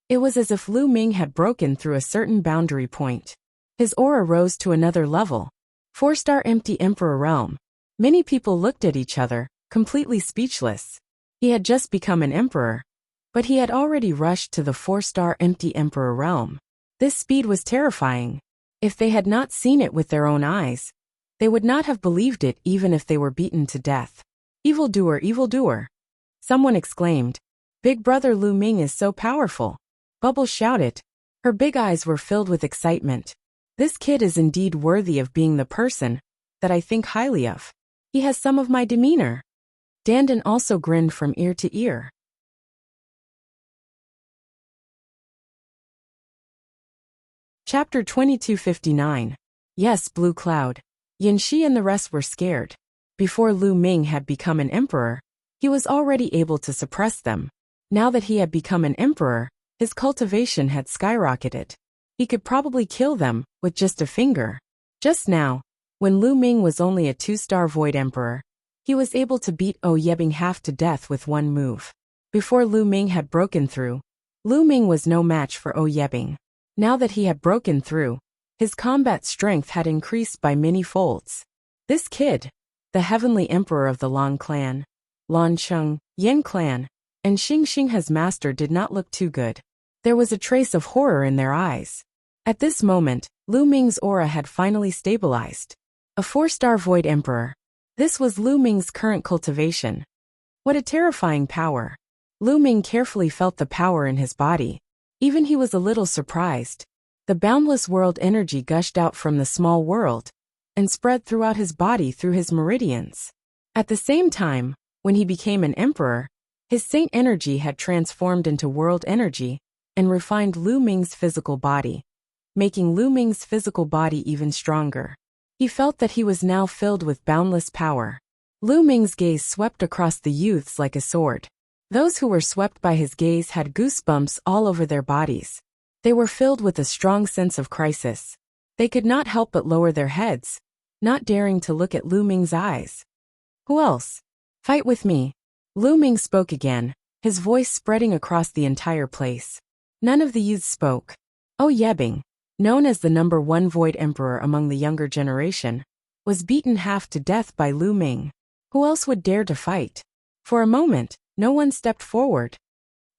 it was as if Lu Ming had broken through a certain boundary point. His aura rose to another level. 4-star empty emperor realm. Many people looked at each other, completely speechless. He had just become an emperor, but he had already rushed to the 4-star empty emperor realm. This speed was terrifying. If they had not seen it with their own eyes, they would not have believed it even if they were beaten to death. Evildoer, evildoer! Someone exclaimed. Big brother Lu Ming is so powerful. Bubbles shouted. Her big eyes were filled with excitement. This kid is indeed worthy of being the person that I think highly of. He has some of my demeanor. Dandan also grinned from ear to ear. Chapter 2259. Yes, Blue Cloud. Yanxi and the rest were scared. Before Lu Ming had become an emperor, he was already able to suppress them. Now that he had become an emperor, his cultivation had skyrocketed. He could probably kill them with just a finger. Just now, when Lu Ming was only a 2-star void emperor, he was able to beat Yebing half to death with one move. Before Lu Ming had broken through, Lu Ming was no match for Yebing. Now that he had broken through, his combat strength had increased by many folds. This kid, the heavenly emperor of the Long clan, Lan Cheng, Yin clan, and Xingxinghe's master did not look too good. There was a trace of horror in their eyes. At this moment, Lu Ming's aura had finally stabilized. A 4-star Void Emperor. This was Lu Ming's current cultivation. What a terrifying power. Lu Ming carefully felt the power in his body. Even he was a little surprised. The boundless world energy gushed out from the small world and spread throughout his body through his meridians. At the same time, when he became an emperor, his saint energy had transformed into world energy and refined Lu Ming's physical body, making Lu Ming's physical body even stronger. He felt that he was now filled with boundless power. Lu Ming's gaze swept across the youths like a sword. Those who were swept by his gaze had goosebumps all over their bodies. They were filled with a strong sense of crisis. They could not help but lower their heads, not daring to look at Lu Ming's eyes. Who else? Fight with me. Lu Ming spoke again, his voice spreading across the entire place. None of the youths spoke. Oh Yebing, known as the #1 Void Emperor among the younger generation, was beaten half to death by Lu Ming. Who else would dare to fight? For a moment, no one stepped forward.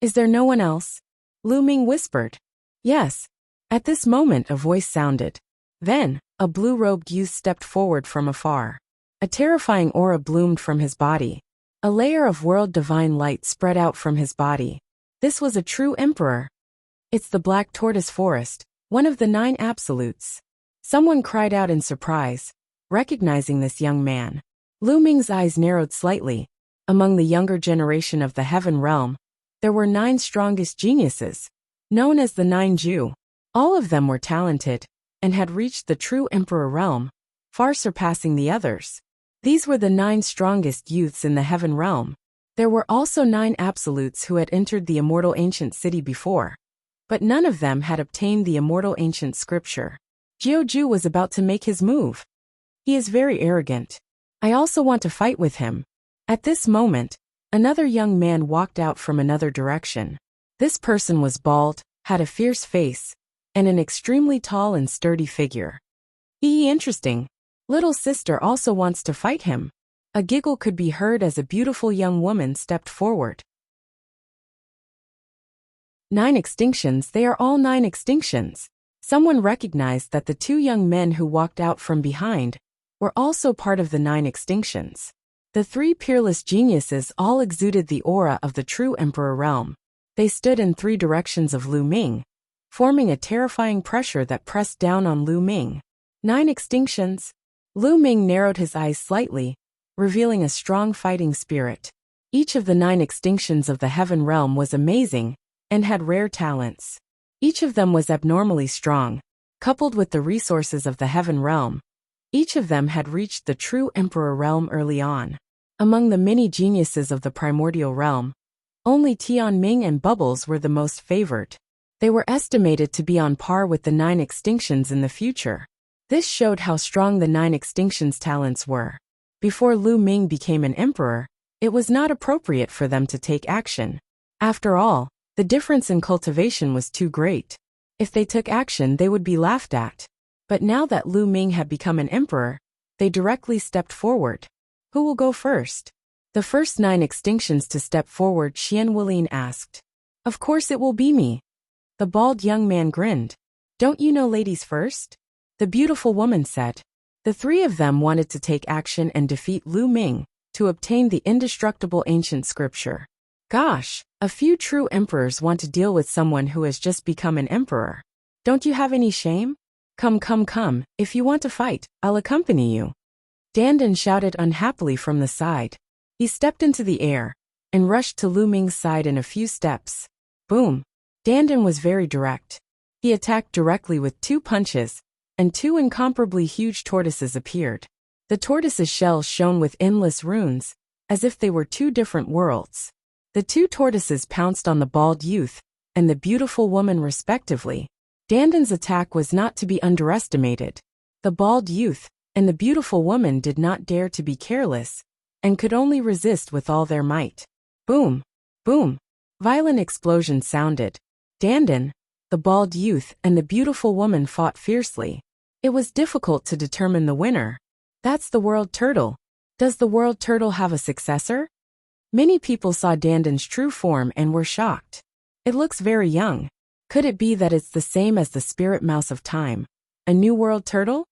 Is there no one else? Lu Ming whispered. Yes. At this moment a voice sounded. Then, a blue-robed youth stepped forward from afar. A terrifying aura bloomed from his body. A layer of world divine light spread out from his body. This was a true emperor. It's the Black Tortoise Forest, one of the 9 absolutes. Someone cried out in surprise, recognizing this young man. Lu Ming's eyes narrowed slightly. Among the younger generation of the Heaven Realm, there were 9 strongest geniuses, known as the 9 Ju. All of them were talented, and had reached the true Emperor realm, far surpassing the others. These were the 9 strongest youths in the Heaven Realm. There were also 9 absolutes who had entered the immortal ancient city before, but none of them had obtained the immortal ancient scripture. Jiuju was about to make his move. He is very arrogant. I also want to fight with him. At this moment, another young man walked out from another direction. This person was bald, had a fierce face, and an extremely tall and sturdy figure. Interesting. Little sister also wants to fight him. A giggle could be heard as a beautiful young woman stepped forward. 9 extinctions, they are all 9 extinctions. Someone recognized that the 2 young men who walked out from behind were also part of the 9 extinctions. The 3 peerless geniuses all exuded the aura of the true Emperor realm. They stood in 3 directions of Lu Ming, forming a terrifying pressure that pressed down on Lu Ming. 9 extinctions. Lu Ming narrowed his eyes slightly, revealing a strong fighting spirit. Each of the 9 extinctions of the Heaven Realm was amazing and had rare talents. Each of them was abnormally strong, coupled with the resources of the Heaven Realm. Each of them had reached the true Emperor realm early on. Among the many geniuses of the Primordial Realm, only Tian Ming and Bubbles were the most favored. They were estimated to be on par with the 9 extinctions in the future. This showed how strong the 9 extinctions' talents were. Before Lu Ming became an emperor, it was not appropriate for them to take action. After all, the difference in cultivation was too great. If they took action, they would be laughed at. But now that Lu Ming had become an emperor, they directly stepped forward. Who will go first? The first 9 extinctions to step forward, Xian Wulian asked. Of course it will be me. The bald young man grinned. Don't you know ladies first? The beautiful woman said. The 3 of them wanted to take action and defeat Lu Ming to obtain the indestructible ancient scripture. Gosh, a few true emperors want to deal with someone who has just become an emperor. Don't you have any shame? Come, if you want to fight, I'll accompany you. Dandan shouted unhappily from the side. He stepped into the air and rushed to Lu Ming's side in a few steps. Boom. Dandan was very direct. He attacked directly with 2 punches, and 2 incomparably huge tortoises appeared. The tortoises' shells shone with endless runes, as if they were 2 different worlds. The 2 tortoises pounced on the bald youth and the beautiful woman respectively. Dandan's attack was not to be underestimated. The bald youth and the beautiful woman did not dare to be careless, and could only resist with all their might. Boom! Boom! Violent explosions sounded. Dandan, the bald youth, and the beautiful woman fought fiercely. It was difficult to determine the winner. That's the world turtle. Does the world turtle have a successor? Many people saw Dandan's true form and were shocked. It looks very young. Could it be that it's the same as the spirit mouse of time, A new world turtle?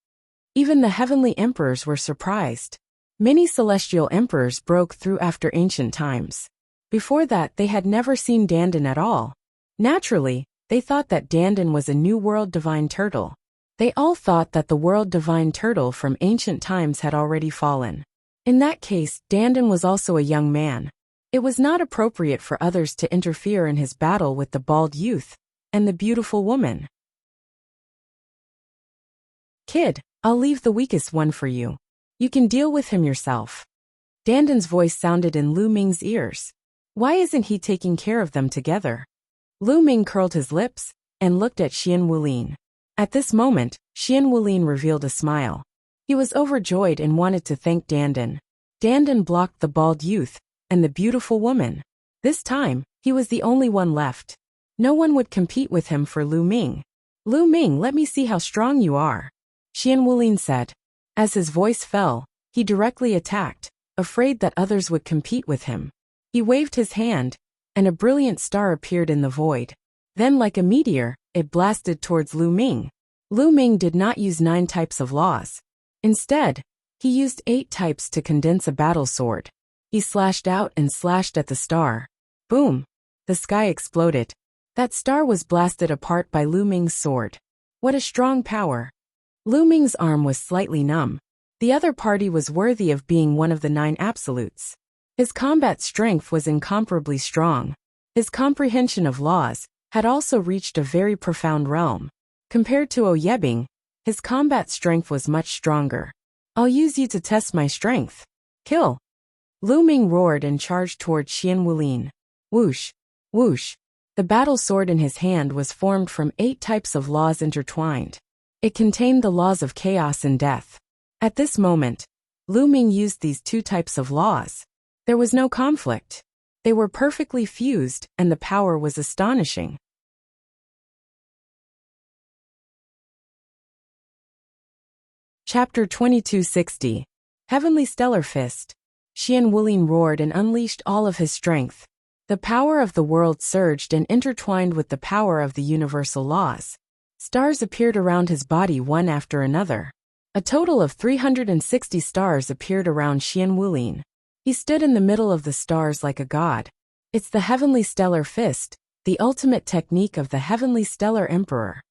Even the heavenly emperors were surprised. Many celestial emperors broke through after ancient times. Before that, they had never seen Dandan at all. Naturally, they thought that Dandan was a new world divine turtle. They all thought that the world divine turtle from ancient times had already fallen. In that case, Dandan was also a young man. It was not appropriate for others to interfere in his battle with the bald youth and the beautiful woman. Kid, I'll leave the weakest one for you. You can deal with him yourself. Dandan's voice sounded in Lu Ming's ears. Why isn't he taking care of them together? Lu Ming curled his lips and looked at Xian Wulin. At this moment, Xian Wulin revealed a smile. He was overjoyed and wanted to thank Dandan. Dandan blocked the bald youth and the beautiful woman. This time, he was the only one left. No one would compete with him for Lu Ming. Lu Ming, let me see how strong you are, Xian Wulin said. As his voice fell, he directly attacked, afraid that others would compete with him. He waved his hand, and a brilliant star appeared in the void. Then, like a meteor, it blasted towards Lu Ming. Lu Ming did not use 9 types of laws. Instead, he used 8 types to condense a battle sword. He slashed out and slashed at the star. Boom! The sky exploded. That star was blasted apart by Lu Ming's sword. What a strong power! Lu Ming's arm was slightly numb. The other party was worthy of being one of the 9 absolutes. His combat strength was incomparably strong. His comprehension of laws had also reached a very profound realm. Compared to Oyebing, his combat strength was much stronger. I'll use you to test my strength. Kill! Lu Ming roared and charged toward Xian Wulin. Whoosh! Whoosh! The battle sword in his hand was formed from 8 types of laws intertwined. It contained the laws of chaos and death. At this moment, Lu Ming used these 2 types of laws. There was no conflict. They were perfectly fused, and the power was astonishing. Chapter 2260. Heavenly Stellar Fist. Xian Wulin roared and unleashed all of his strength. The power of the world surged and intertwined with the power of the universal laws. Stars appeared around his body one after another. A total of 360 stars appeared around Xian Wulin. He stood in the middle of the stars like a god. It's the Heavenly Stellar Fist, the ultimate technique of the Heavenly Stellar Emperor.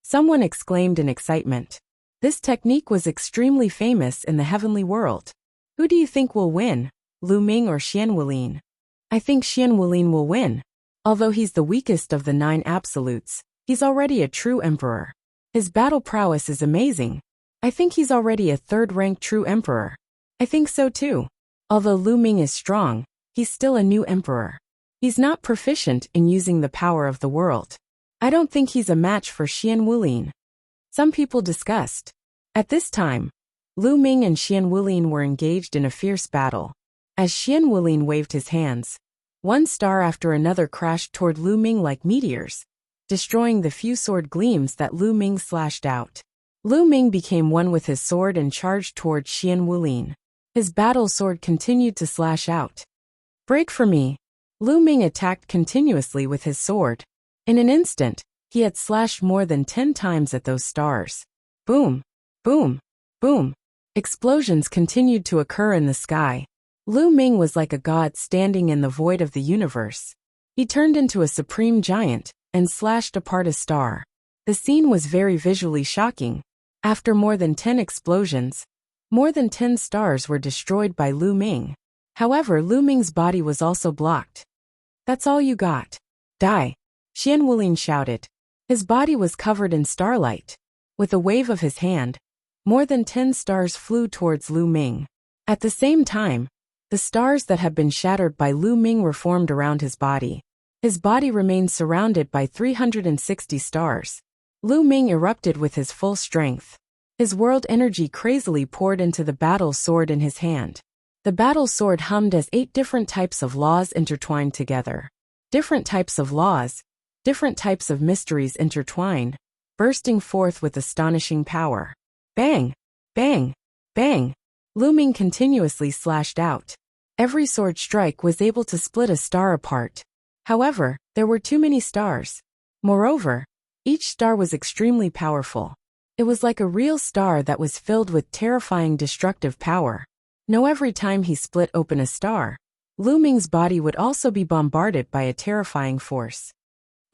Someone exclaimed in excitement. This technique was extremely famous in the heavenly world. Who do you think will win, Lu Ming or Xian Wulin? I think Xian Wulin will win. Although he's the weakest of the 9 absolutes, he's already a true emperor. His battle prowess is amazing. I think he's already a 3rd-ranked true emperor. I think so too. Although Lu Ming is strong, he's still a new emperor. He's not proficient in using the power of the world. I don't think he's a match for Xian Wulin. Some people discussed. At this time, Lu Ming and Xian Wulin were engaged in a fierce battle. As Xian Wulin waved his hands, one star after another crashed toward Lu Ming like meteors, destroying the few sword gleams that Lu Ming slashed out. Lu Ming became one with his sword and charged toward Xian Wulin. His battle sword continued to slash out. Break for me! Lu Ming attacked continuously with his sword. In an instant, he had slashed more than 10 times at those stars. Boom! Boom! Boom! Explosions continued to occur in the sky. Lu Ming was like a god standing in the void of the universe. He turned into a supreme giant and slashed apart a star. The scene was very visually shocking. After more than 10 explosions, more than 10 stars were destroyed by Lu Ming. However, Lu Ming's body was also blocked. That's all you got. Die! Xian Wulin shouted. His body was covered in starlight. With a wave of his hand, more than 10 stars flew towards Lu Ming. At the same time, the stars that had been shattered by Lu Ming were formed around his body. His body remained surrounded by 360 stars. Lu Ming erupted with his full strength. His world energy crazily poured into the battle sword in his hand. The battle sword hummed as 8 different types of laws intertwined together. Different types of laws, different types of mysteries intertwined, bursting forth with astonishing power. Bang! Bang! Bang! Lu Ming continuously slashed out. Every sword strike was able to split a star apart. However, there were too many stars. Moreover, each star was extremely powerful. It was like a real star that was filled with terrifying destructive power. Now every time he split open a star, Lu Ming's body would also be bombarded by a terrifying force.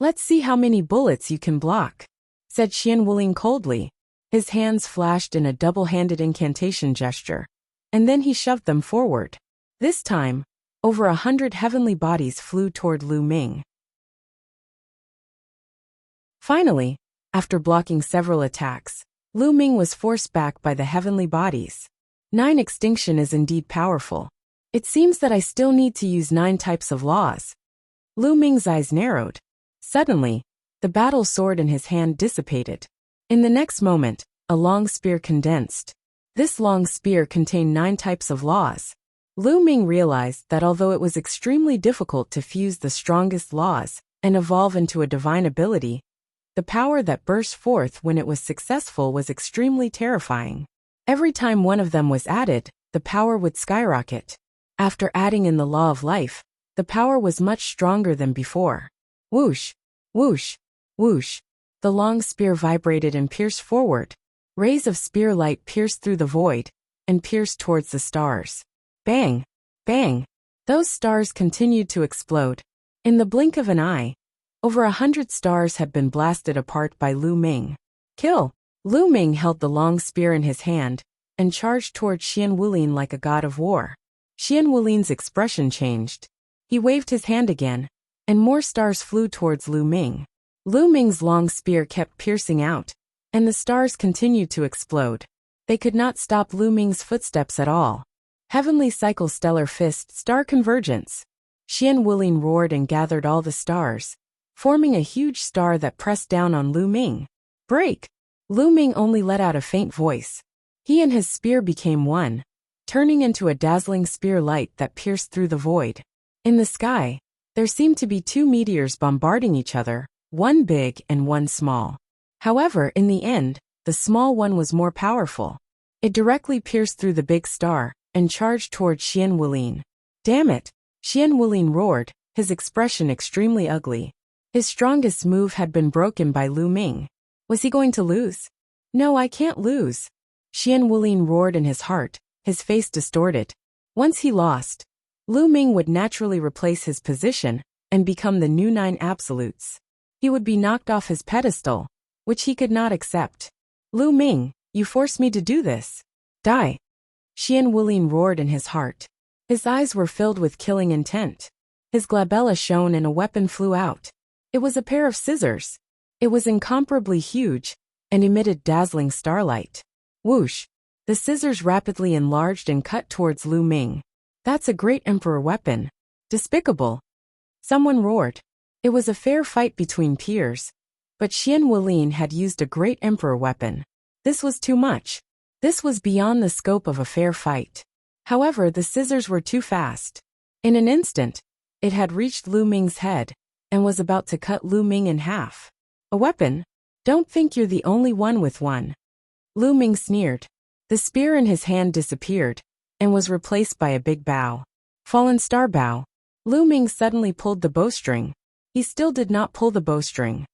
"Let's see how many bullets you can block," said Qian Wuling coldly. His hands flashed in a double-handed incantation gesture, and then he shoved them forward. This time, over 100 heavenly bodies flew toward Lu Ming. Finally, after blocking several attacks, Lu Ming was forced back by the heavenly bodies. 9 extinction is indeed powerful. It seems that I still need to use 9 types of laws. Lu Ming's eyes narrowed. Suddenly, the battle sword in his hand dissipated. In the next moment, a long spear condensed. This long spear contained 9 types of laws. Lu Ming realized that although it was extremely difficult to fuse the strongest laws and evolve into a divine ability, the power that burst forth when it was successful was extremely terrifying. Every time one of them was added, the power would skyrocket. After adding in the law of life, the power was much stronger than before. Whoosh, whoosh, whoosh. The long spear vibrated and pierced forward. Rays of spear light pierced through the void and pierced towards the stars. Bang, bang. Those stars continued to explode. In the blink of an eye, over 100 stars had been blasted apart by Lu Ming. Kill! Lu Ming held the long spear in his hand and charged toward Qian Wuling like a god of war. Qian Wuling's expression changed. He waved his hand again, and more stars flew towards Lu Ming. Lu Ming's long spear kept piercing out, and the stars continued to explode. They could not stop Lu Ming's footsteps at all. Heavenly Cycle Stellar Fist Star Convergence. Qian Wuling roared and gathered all the stars, forming a huge star that pressed down on Lu Ming. Break! Lu Ming only let out a faint voice. He and his spear became one, turning into a dazzling spear light that pierced through the void. In the sky, there seemed to be 2 meteors bombarding each other, one big and one small. However, in the end, the small one was more powerful. It directly pierced through the big star and charged toward Qian Wuling. Damn it! Qian Wuling roared, his expression extremely ugly. His strongest move had been broken by Lu Ming. Was he going to lose? No, I can't lose. Qian Wuling roared in his heart, his face distorted. Once he lost, Lu Ming would naturally replace his position and become the new 9 absolutes. He would be knocked off his pedestal, which he could not accept. Lu Ming, you forced me to do this. Die! Qian Wuling roared in his heart. His eyes were filled with killing intent. His glabella shone and a weapon flew out. It was a pair of scissors. It was incomparably huge and emitted dazzling starlight. Whoosh! The scissors rapidly enlarged and cut towards Lu Ming. That's a great emperor weapon. Despicable! Someone roared. It was a fair fight between peers, but Qian Wuling had used a great emperor weapon. This was too much. This was beyond the scope of a fair fight. However, the scissors were too fast. In an instant, it had reached Lu Ming's head and was about to cut Lu Ming in half. A weapon? Don't think you're the only one with one. Lu Ming sneered. The spear in his hand disappeared and was replaced by a big bow. Fallen star bow. Lu Ming suddenly pulled the bowstring. He still did not pull the bowstring.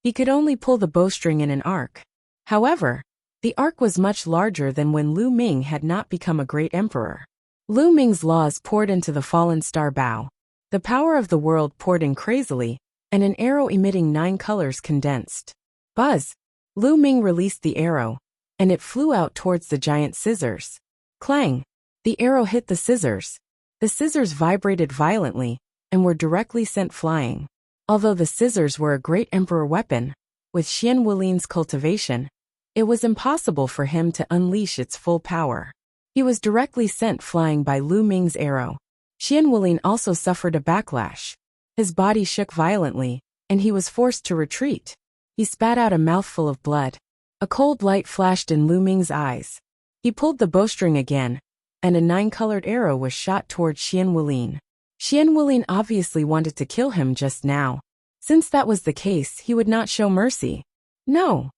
He could only pull the bowstring in an arc. However, the arc was much larger than when Lu Ming had not become a great emperor. Lu Ming's laws poured into the fallen star bow. The power of the world poured in crazily, and an arrow emitting 9 colors condensed. Buzz! Lu Ming released the arrow, and it flew out towards the giant scissors. Clang! The arrow hit the scissors. The scissors vibrated violently and were directly sent flying. Although the scissors were a great emperor weapon, with Qian Wuling's cultivation, it was impossible for him to unleash its full power. He was directly sent flying by Lu Ming's arrow. Qian Wuling also suffered a backlash. His body shook violently, and he was forced to retreat. He spat out a mouthful of blood. A cold light flashed in Lu Ming's eyes. He pulled the bowstring again, and a 9-colored arrow was shot toward Qian Wuling. Qian Wuling obviously wanted to kill him just now. Since that was the case, he would not show mercy. No!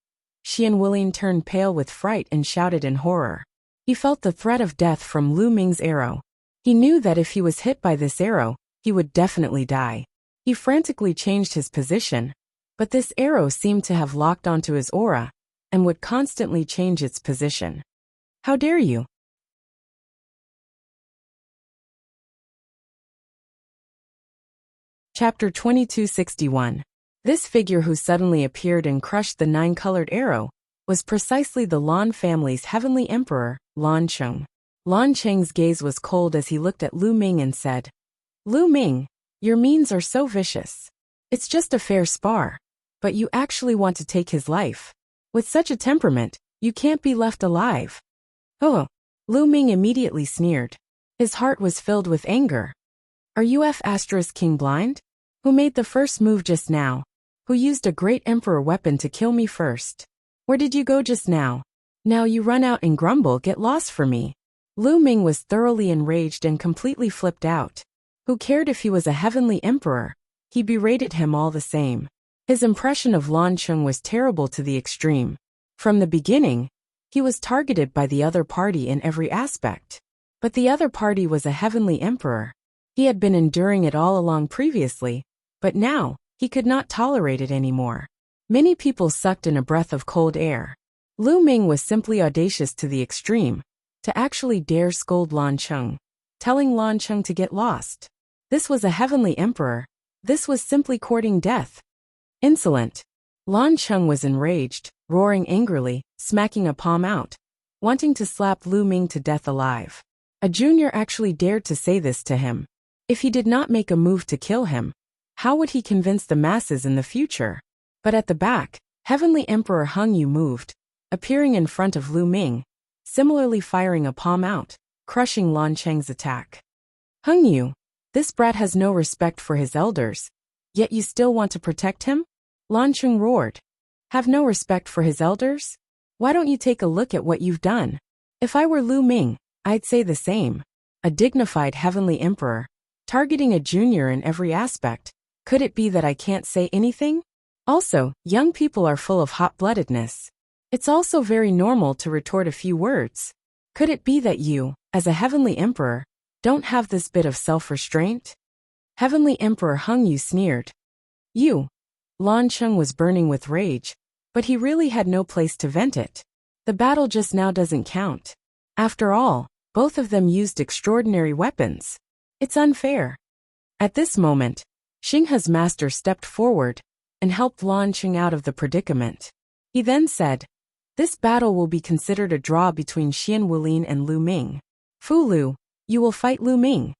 Qian Wuling turned pale with fright and shouted in horror. He felt the threat of death from Lu Ming's arrow. He knew that if he was hit by this arrow, he would definitely die. He frantically changed his position, But this arrow seemed to have locked onto his aura and would constantly change its position. How dare you? Chapter 2261. This figure who suddenly appeared and crushed the 9-colored arrow was precisely the Lan family's heavenly emperor, Lan Cheng. Lan Cheng's gaze was cold as he looked at Lu Ming and said, "Lu Ming, your means are so vicious. It's just a fair spar, but you actually want to take his life. With such a temperament, you can't be left alive." Oh, Lu Ming immediately sneered. His heart was filled with anger. Are you King blind? Who made the first move just now? Who used a great emperor weapon to kill me first? Where did you go just now? Now you run out and grumble, "Get lost for me." Lu Ming was thoroughly enraged and completely flipped out. Who cared if he was a heavenly emperor? He berated him all the same. His impression of Lan Cheng was terrible to the extreme. From the beginning, he was targeted by the other party in every aspect. But the other party was a heavenly emperor. He had been enduring it all along previously, but now, he could not tolerate it anymore. Many people sucked in a breath of cold air. Lu Ming was simply audacious to the extreme, to actually dare scold Lan Cheng, telling Lan Cheng to get lost. This was a heavenly emperor. This was simply courting death. Insolent. Lan Cheng was enraged, roaring angrily, smacking a palm out, wanting to slap Lu Ming to death alive. A junior actually dared to say this to him. If he did not make a move to kill him, how would he convince the masses in the future? But at the back, Heavenly Emperor Hung Yu moved, appearing in front of Lu Ming, similarly firing a palm out, crushing Lan Cheng's attack. Hung Yu, this brat has no respect for his elders, yet you still want to protect him? Lan Cheng roared. Have no respect for his elders? Why don't you take a look at what you've done? If I were Lu Ming, I'd say the same. A dignified heavenly emperor, targeting a junior in every aspect. Could it be that I can't say anything? Also, young people are full of hot-bloodedness. It's also very normal to retort a few words. Could it be that you, as a heavenly emperor, don't have this bit of self-restraint? Heavenly Emperor Hung Yu sneered. You. Lan Cheng was burning with rage, but he really had no place to vent it. The battle just now doesn't count. After all, both of them used extraordinary weapons. It's unfair. At this moment, Xinghe's master stepped forward and helped Lan Cheng out of the predicament. He then said, "This battle will be considered a draw between Xian Wulin and Lu Ming. Fu Lu, you will fight Lu Ming."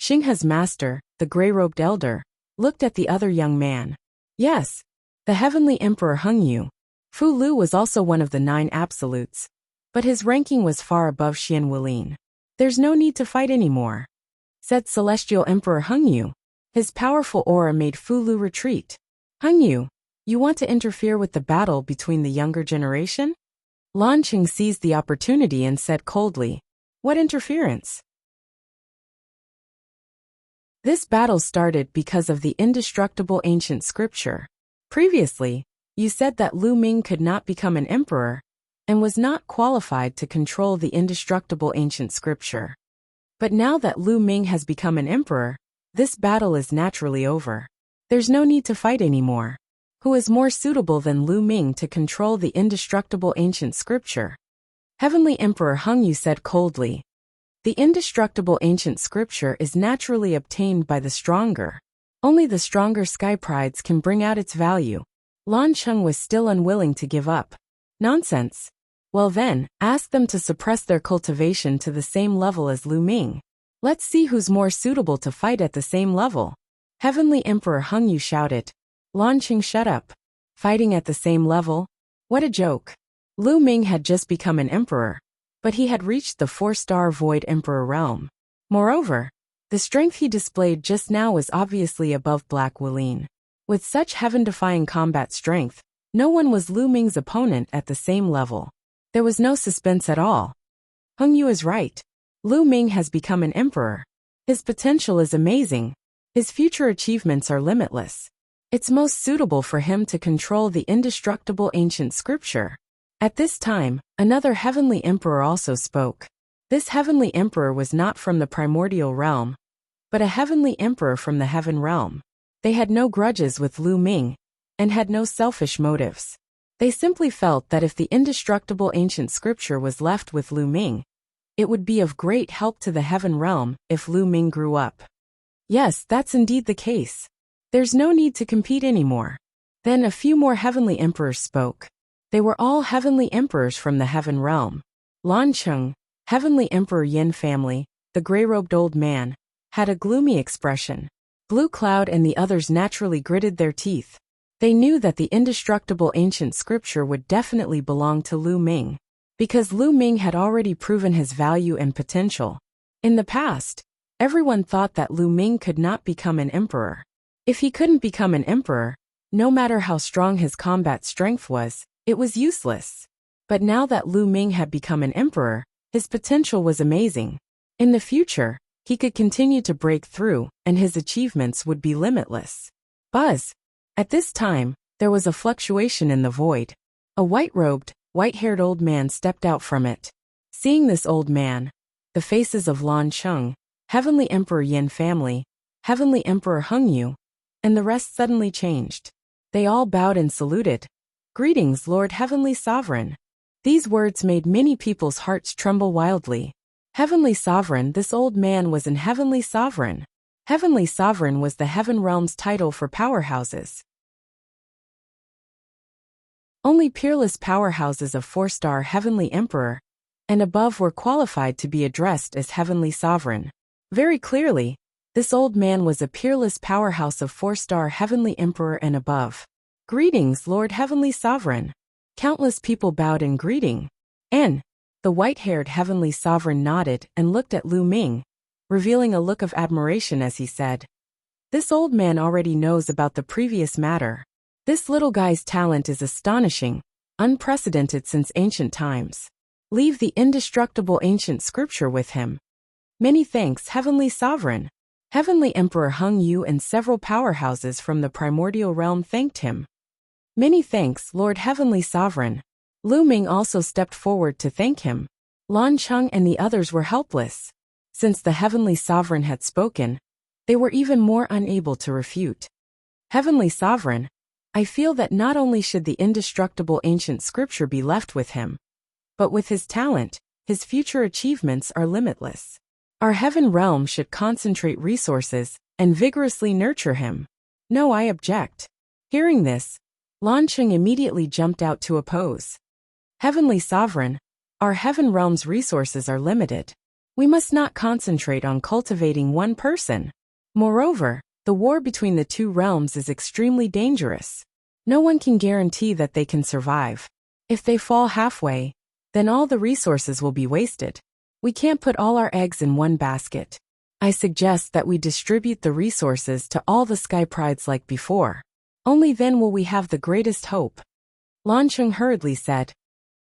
Xinghe's master, the gray-robed elder, looked at the other young man. Yes, the heavenly emperor Hung Yu. Fu Lu was also one of the 9 absolutes, but his ranking was far above Xian Wulin. There's no need to fight anymore, said celestial emperor Hung Yu. His powerful aura made Fu Lu retreat. Hung Yu, you want to interfere with the battle between the younger generation? Lan Cheng seized the opportunity and said coldly, "What interference?" This battle started because of the indestructible ancient scripture. Previously, you said that Lu Ming could not become an emperor and was not qualified to control the indestructible ancient scripture. But now that Lu Ming has become an emperor, this battle is naturally over. There's no need to fight anymore. Who is more suitable than Lu Ming to control the indestructible ancient scripture? Heavenly Emperor Hung Yu said coldly. The indestructible ancient scripture is naturally obtained by the stronger. Only the stronger sky prides can bring out its value. Lan Cheng was still unwilling to give up. Nonsense. Well then, ask them to suppress their cultivation to the same level as Lu Ming. Let's see who's more suitable to fight at the same level. Heavenly Emperor Hung Yu shouted. Lan Cheng, shut up. Fighting at the same level? What a joke. Lu Ming had just become an emperor, but he had reached the 4-star Void Emperor realm. Moreover, the strength he displayed just now was obviously above Black Wulin. With such heaven-defying combat strength, no one was Lu Ming's opponent at the same level. There was no suspense at all. Hung Yu is right. Lu Ming has become an emperor. His potential is amazing. His future achievements are limitless. It's most suitable for him to control the indestructible ancient scripture. At this time, another heavenly emperor also spoke. This heavenly emperor was not from the primordial realm, but a heavenly emperor from the heaven realm. They had no grudges with Lu Ming, and had no selfish motives. They simply felt that if the indestructible ancient scripture was left with Lu Ming, it would be of great help to the heaven realm if Lu Ming grew up. Yes, that's indeed the case. There's no need to compete anymore. Then a few more heavenly emperors spoke. They were all heavenly emperors from the heaven realm. Lan Cheng, heavenly emperor Yin family, the gray-robed old man, had a gloomy expression. Blue Cloud and the others naturally gritted their teeth. They knew that the indestructible ancient scripture would definitely belong to Lu Ming, because Lu Ming had already proven his value and potential. In the past, everyone thought that Lu Ming could not become an emperor. If he couldn't become an emperor, no matter how strong his combat strength was, it was useless. But now that Lu Ming had become an emperor, his potential was amazing. In the future, he could continue to break through, and his achievements would be limitless. Buzz! At this time, there was a fluctuation in the void. A white-robed, white-haired old man stepped out from it. Seeing this old man, the faces of Lan Cheng, Heavenly Emperor Yin family, Heavenly Emperor Hung Yu, and the rest suddenly changed. They all bowed and saluted. "Greetings, Lord Heavenly Sovereign." These words made many people's hearts tremble wildly. Heavenly Sovereign, this old man was an Heavenly Sovereign. Heavenly Sovereign was the Heaven Realm's title for powerhouses. Only peerless powerhouses of 4-star Heavenly Emperor and above were qualified to be addressed as Heavenly Sovereign. Very clearly, this old man was a peerless powerhouse of 4-star Heavenly Emperor and above. "Greetings, Lord Heavenly Sovereign." Countless people bowed in greeting. The white-haired Heavenly Sovereign nodded and looked at Lu Ming, revealing a look of admiration as he said, "This old man already knows about the previous matter. This little guy's talent is astonishing, unprecedented since ancient times. Leave the indestructible ancient scripture with him." Many thanks, Heavenly Sovereign. Heavenly Emperor Hung Yu and several powerhouses from the primordial realm thanked him. Many thanks, Lord Heavenly Sovereign. Lu Ming also stepped forward to thank him. Lan Cheng and the others were helpless. Since the Heavenly Sovereign had spoken, they were even more unable to refute. "Heavenly Sovereign, I feel that not only should the indestructible ancient scripture be left with him, but with his talent, his future achievements are limitless. Our heaven realm should concentrate resources and vigorously nurture him. No, I object." Hearing this, Lan Cheng immediately jumped out to oppose. "Heavenly Sovereign, our heaven realm's resources are limited. We must not concentrate on cultivating one person. Moreover, the war between the two realms is extremely dangerous. No one can guarantee that they can survive. If they fall halfway, then all the resources will be wasted. We can't put all our eggs in one basket. I suggest that we distribute the resources to all the sky prides like before. Only then will we have the greatest hope." Lan Cheng hurriedly said.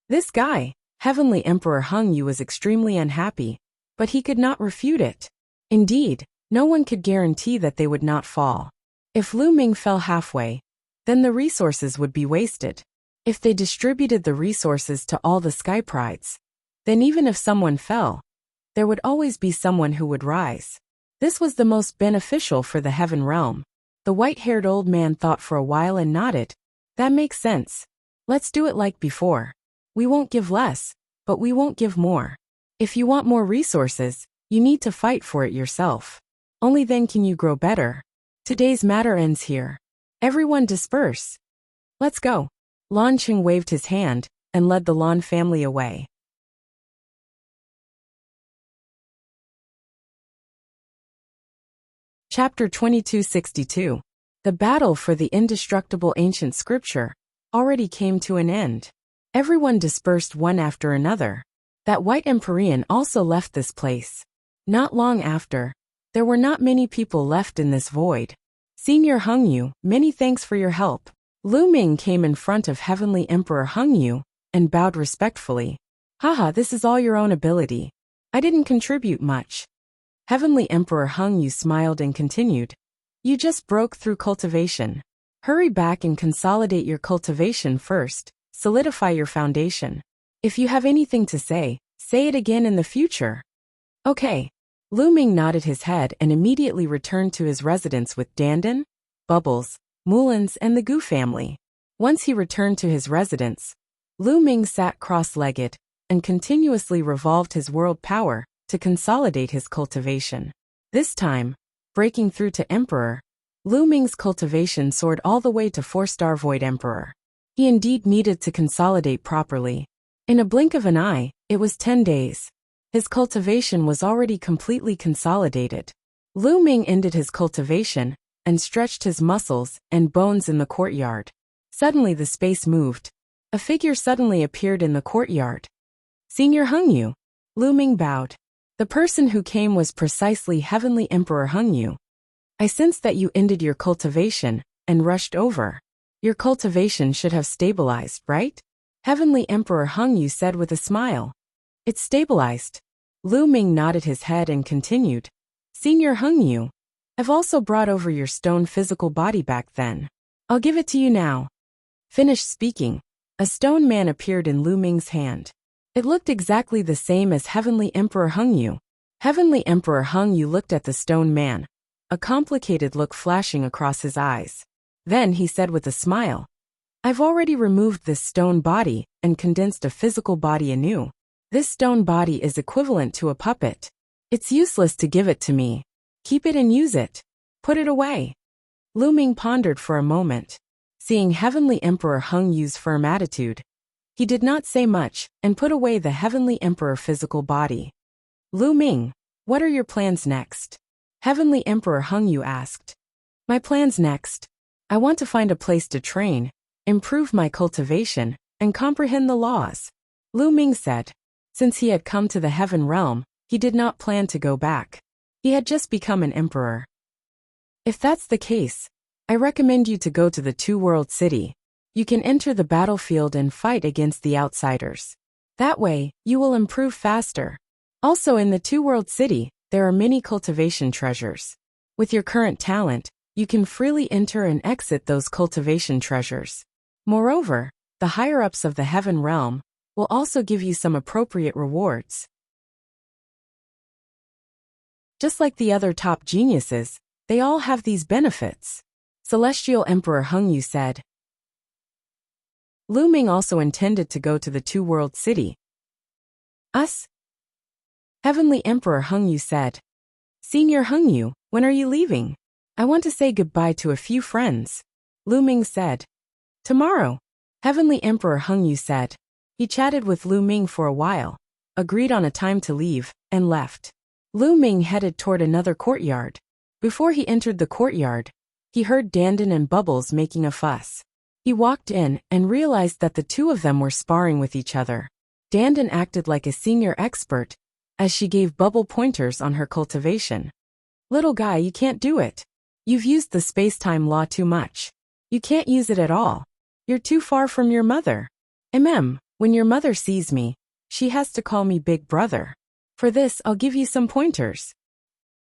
This guy, Heavenly Emperor Hung Yu, was extremely unhappy, but he could not refute it. Indeed, no one could guarantee that they would not fall. If Lu Ming fell halfway, then the resources would be wasted. If they distributed the resources to all the sky prides, then even if someone fell, there would always be someone who would rise. This was the most beneficial for the heaven realm. The white-haired old man thought for a while and nodded. "That makes sense. Let's do it like before. We won't give less, but we won't give more. If you want more resources, you need to fight for it yourself. Only then can you grow better. Today's matter ends here. Everyone disperse. Let's go." Lan Cheng waved his hand and led the Lan family away. Chapter 2262. The battle for the indestructible ancient scripture already came to an end. Everyone dispersed one after another. That white Empyrean also left this place. Not long after, there were not many people left in this void. "Senior Hung Yu, many thanks for your help." Lu Ming came in front of Heavenly Emperor Hung Yu and bowed respectfully. "Haha, this is all your own ability. I didn't contribute much." Heavenly Emperor Hung Yu smiled and continued. "You just broke through cultivation. Hurry back and consolidate your cultivation first. Solidify your foundation. If you have anything to say it again in the future." "Okay." Lu Ming nodded his head and immediately returned to his residence with Dandan, Bubbles, Mulans, and the Gu family. Once he returned to his residence, Lu Ming sat cross-legged and continuously revolved his world power to consolidate his cultivation. This time, breaking through to Emperor, Lu Ming's cultivation soared all the way to 4-star Void Emperor. He indeed needed to consolidate properly. In a blink of an eye, it was 10 days. His cultivation was already completely consolidated. Lu Ming ended his cultivation and stretched his muscles and bones in the courtyard. Suddenly the space moved. A figure suddenly appeared in the courtyard. Senior Hengyu. Lu Ming bowed. The person who came was precisely Heavenly Emperor Hengyu. I sensed that you ended your cultivation and rushed over. Your cultivation should have stabilized, right? Heavenly Emperor Hengyu said with a smile. It's stabilized. Lu Ming nodded his head and continued. Senior Hengyu, I've also brought over your stone physical body back then. I'll give it to you now. Finished speaking, a stone man appeared in Lu Ming's hand. It looked exactly the same as Heavenly Emperor Hengyu. Heavenly Emperor Hengyu looked at the stone man, a complicated look flashing across his eyes. Then he said with a smile, I've already removed this stone body and condensed a physical body anew. This stone body is equivalent to a puppet. It's useless to give it to me. Keep it and use it. Put it away. Lu Ming pondered for a moment. Seeing Heavenly Emperor Hengyu's firm attitude, he did not say much and put away the Heavenly Emperor physical body. Lu Ming, what are your plans next? Heavenly Emperor Hengyu asked. My plans next? I want to find a place to train, improve my cultivation, and comprehend the laws. Lu Ming said. Since he had come to the Heaven Realm, he did not plan to go back. He had just become an emperor. If that's the case, I recommend you to go to the Two-World City. You can enter the battlefield and fight against the outsiders. That way, you will improve faster. Also in the Two-World City, there are many cultivation treasures. With your current talent, you can freely enter and exit those cultivation treasures. Moreover, the higher-ups of the Heaven Realm will also give you some appropriate rewards. Just like the other top geniuses, they all have these benefits. Celestial Emperor Hengyu said. Lu Ming also intended to go to the Two-World City. Us? Heavenly Emperor Hengyu said. Senior Hengyu, when are you leaving? I want to say goodbye to a few friends. Lu Ming said. Tomorrow. Heavenly Emperor Hengyu said. He chatted with Lu Ming for a while, agreed on a time to leave, and left. Lu Ming headed toward another courtyard. Before he entered the courtyard, he heard Dandan and Bubbles making a fuss. He walked in and realized that the two of them were sparring with each other. Dandan acted like a senior expert, as she gave Bubble pointers on her cultivation. Little guy, you can't do it. You've used the space-time law too much. You can't use it at all. You're too far from your mother. When your mother sees me, she has to call me Big Brother. For this, I'll give you some pointers.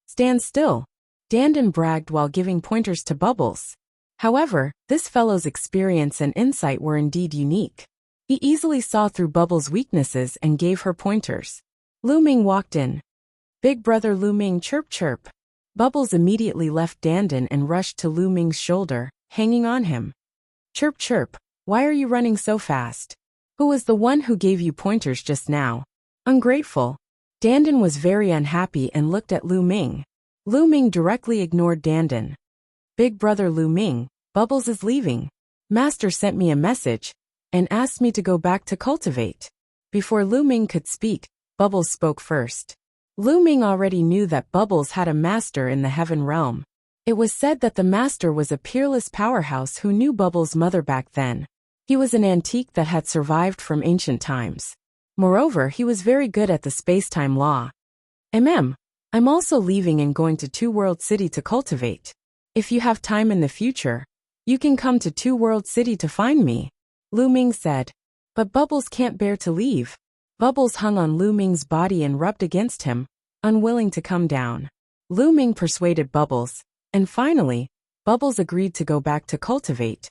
Stand still. Dandan bragged while giving pointers to Bubbles. However, this fellow's experience and insight were indeed unique. He easily saw through Bubbles' weaknesses and gave her pointers. Lu Ming walked in. Big Brother Lu Ming, chirp chirp. Bubbles immediately left Dandan and rushed to Lu Ming's shoulder, hanging on him. Chirp chirp, why are you running so fast? Who was the one who gave you pointers just now? Ungrateful. Dandan was very unhappy and looked at Lu Ming. Lu Ming directly ignored Dandan. Big Brother Lu Ming, Bubbles is leaving. Master sent me a message and asked me to go back to cultivate. Before Lu Ming could speak, Bubbles spoke first. Lu Ming already knew that Bubbles had a master in the Heaven Realm. It was said that the master was a peerless powerhouse who knew Bubbles' mother back then. He was an antique that had survived from ancient times. Moreover, he was very good at the space-time law. I'm also leaving and going to Two-World City to cultivate. If you have time in the future, you can come to Two-World City to find me, Lu Ming said. But Bubbles can't bear to leave. Bubbles hung on Lu Ming's body and rubbed against him, unwilling to come down. Lu Ming persuaded Bubbles, and finally, Bubbles agreed to go back to cultivate.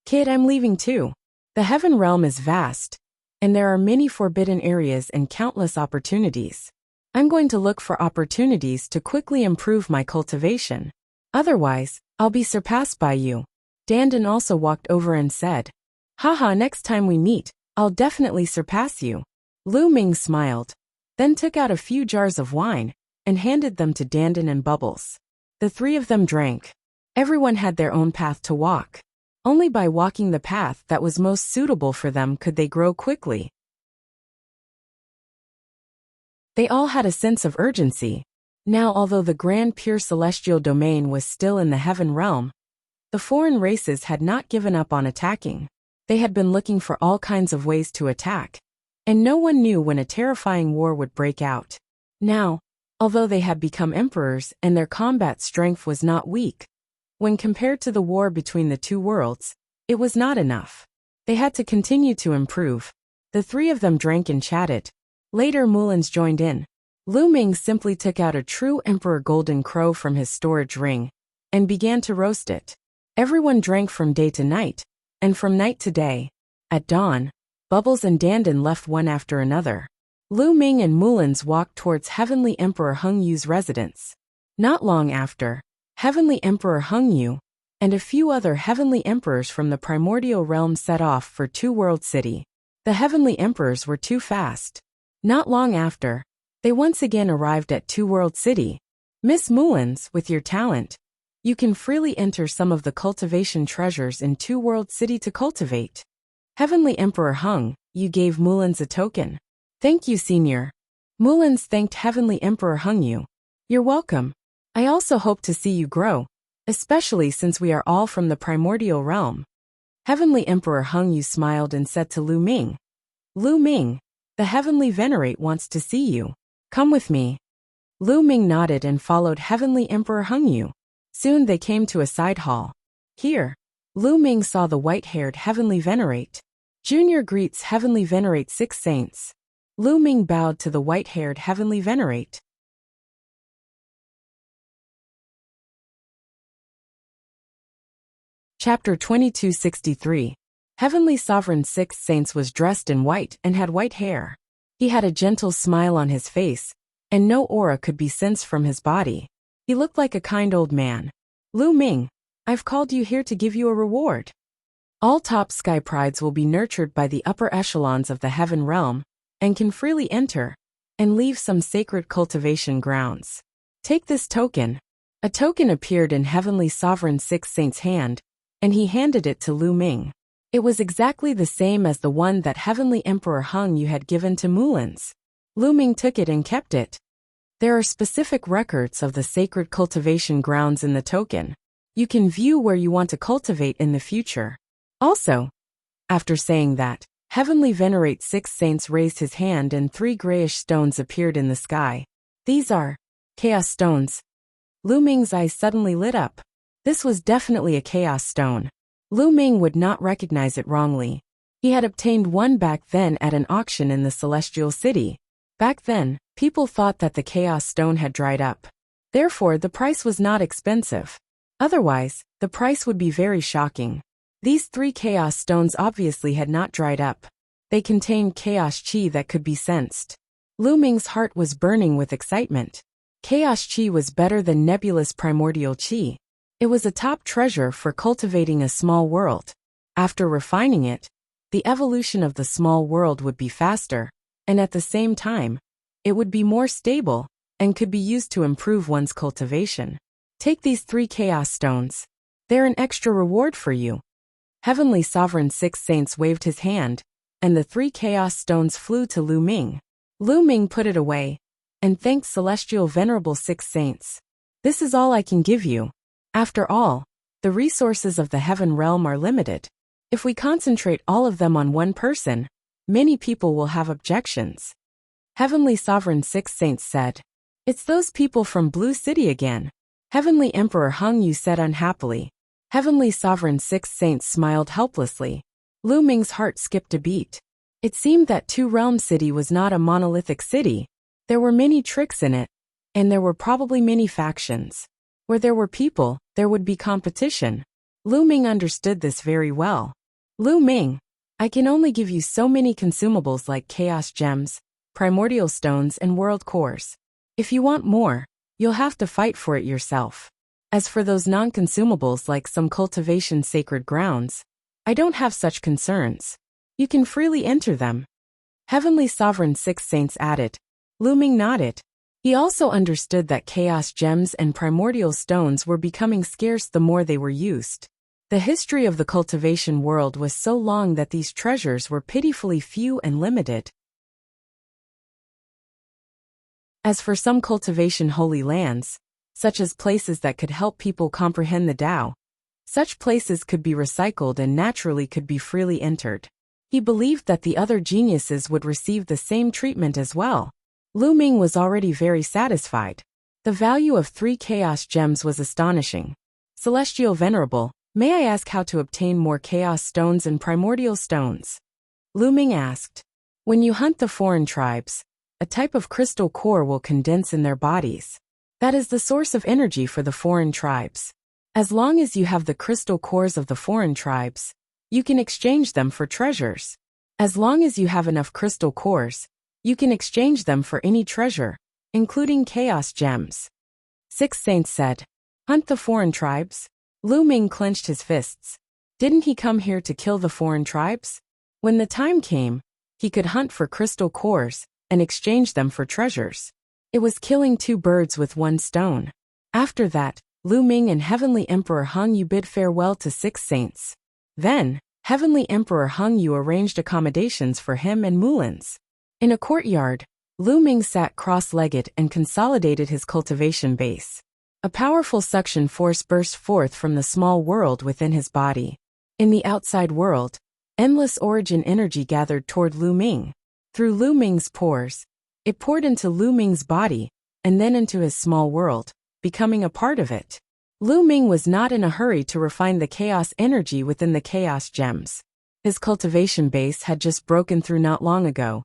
Kid, I'm leaving too. The Heaven Realm is vast, and there are many forbidden areas and countless opportunities. I'm going to look for opportunities to quickly improve my cultivation. Otherwise, I'll be surpassed by you. Dandan also walked over and said, "Haha, next time we meet, I'll definitely surpass you." Lu Ming smiled, then took out a few jars of wine and handed them to Dandan and Bubbles. The three of them drank. Everyone had their own path to walk. Only by walking the path that was most suitable for them could they grow quickly. They all had a sense of urgency. Now, although the grand pure celestial domain was still in the heaven realm, the foreign races had not given up on attacking. They had been looking for all kinds of ways to attack, and no one knew when a terrifying war would break out. Now, although they had become emperors and their combat strength was not weak, when compared to the war between the two worlds, it was not enough. They had to continue to improve. The three of them drank and chatted. Later, Mullins joined in. Lu Ming simply took out a true emperor golden crow from his storage ring and began to roast it. Everyone drank from day to night, and from night to day. At dawn, Bubbles and Dandan left one after another. Lu Ming and Mullins walked towards Heavenly Emperor Hung Yu's residence. Not long after, Heavenly Emperor Hung Yu and a few other heavenly emperors from the primordial realm set off for Two World City. The heavenly emperors were too fast. Not long after, they once again arrived at Two World City. "Miss Mullins, with your talent, you can freely enter some of the cultivation treasures in Two World City to cultivate." Heavenly Emperor Hung Yu gave Mullins a token. "Thank you, Senior." Mullins thanked Heavenly Emperor Hung Yu. "You're welcome. I also hope to see you grow, especially since we are all from the primordial realm." Heavenly Emperor Hung Yu smiled and said to Lu Ming, "Lu Ming, the Heavenly Venerate wants to see you. Come with me." Lu Ming nodded and followed Heavenly Emperor Hung Yu. Soon they came to a side hall. Here, Lu Ming saw the white-haired Heavenly Venerate. "Junior greets Heavenly Venerate 6 Saints." Lu Ming bowed to the white-haired Heavenly Venerate. Chapter 2263. Heavenly Sovereign 6 Saints was dressed in white and had white hair. He had a gentle smile on his face, and no aura could be sensed from his body. He looked like a kind old man. "Lu Ming, I've called you here to give you a reward. All top sky prides will be nurtured by the upper echelons of the heaven realm, and can freely enter and leave some sacred cultivation grounds. Take this token." A token appeared in Heavenly Sovereign 6 Saint's hand, and he handed it to Lu Ming. It was exactly the same as the one that Heavenly Emperor Hung Yu had given to Mullins. Lu Ming took it and kept it. There are specific records of the sacred cultivation grounds in the token. You can view where you want to cultivate in the future. Also, after saying that, Heavenly Venerate 6 Saints raised his hand and 3 grayish stones appeared in the sky. "These are chaos stones." Lu Ming's eyes suddenly lit up. This was definitely a chaos stone. Lu Ming would not recognize it wrongly. He had obtained one back then at an auction in the Celestial City. Back then, people thought that the chaos stone had dried up. Therefore, the price was not expensive. Otherwise, the price would be very shocking. These 3 chaos stones obviously had not dried up. They contained chaos chi that could be sensed. Lu Ming's heart was burning with excitement. Chaos chi was better than nebulous primordial chi. It was a top treasure for cultivating a small world. After refining it, the evolution of the small world would be faster, and at the same time, it would be more stable and could be used to improve one's cultivation. "Take these 3 chaos stones. They're an extra reward for you." Heavenly Sovereign 6 Saints waved his hand, and the 3 chaos stones flew to Lu Ming. Lu Ming put it away and thanked Celestial Venerable 6 Saints. "This is all I can give you. After all, the resources of the heaven realm are limited. If we concentrate all of them on one person, many people will have objections." Heavenly Sovereign 6 Saints said, "It's those people from Blue City again." Heavenly Emperor Hung Yu said unhappily. Heavenly Sovereign 6 Saints smiled helplessly. Lu Ming's heart skipped a beat. It seemed that Two Realm City was not a monolithic city. There were many tricks in it, and there were probably many factions. Where there were people, there would be competition. Lu Ming understood this very well. "Lu Ming, I can only give you so many consumables like chaos gems, primordial stones and world cores. If you want more, you'll have to fight for it yourself." As for those non-consumables like some cultivation sacred grounds, I don't have such concerns. You can freely enter them. Heavenly Sovereign Six Saints added. Lu Ming nodded. He also understood that chaos gems and primordial stones were becoming scarce the more they were used. The history of the cultivation world was so long that these treasures were pitifully few and limited. As for some cultivation holy lands, such as places that could help people comprehend the Tao, such places could be recycled and naturally could be freely entered. He believed that the other geniuses would receive the same treatment as well. Lu Ming was already very satisfied. The value of 3 chaos gems was astonishing. Celestial Venerable, may I ask how to obtain more chaos stones and primordial stones? Lu Ming asked. When you hunt the foreign tribes, a type of crystal core will condense in their bodies. That is the source of energy for the foreign tribes. As long as you have the crystal cores of the foreign tribes, you can exchange them for treasures. As long as you have enough crystal cores, you can exchange them for any treasure, including chaos gems. Six Saints said. Hunt the foreign tribes? Lu Ming clenched his fists. Didn't he come here to kill the foreign tribes? When the time came, he could hunt for crystal cores and exchange them for treasures. It was killing 2 birds with 1 stone. After that, Lu Ming and Heavenly Emperor Hung Yu bid farewell to Six Saints. Then, Heavenly Emperor Hung Yu arranged accommodations for him and Mulans. In a courtyard, Lu Ming sat cross-legged and consolidated his cultivation base. A powerful suction force burst forth from the small world within his body. In the outside world, endless origin energy gathered toward Lu Ming. Through Lu Ming's pores, it poured into Lu Ming's body, and then into his small world, becoming a part of it. Lu Ming was not in a hurry to refine the chaos energy within the chaos gems. His cultivation base had just broken through not long ago,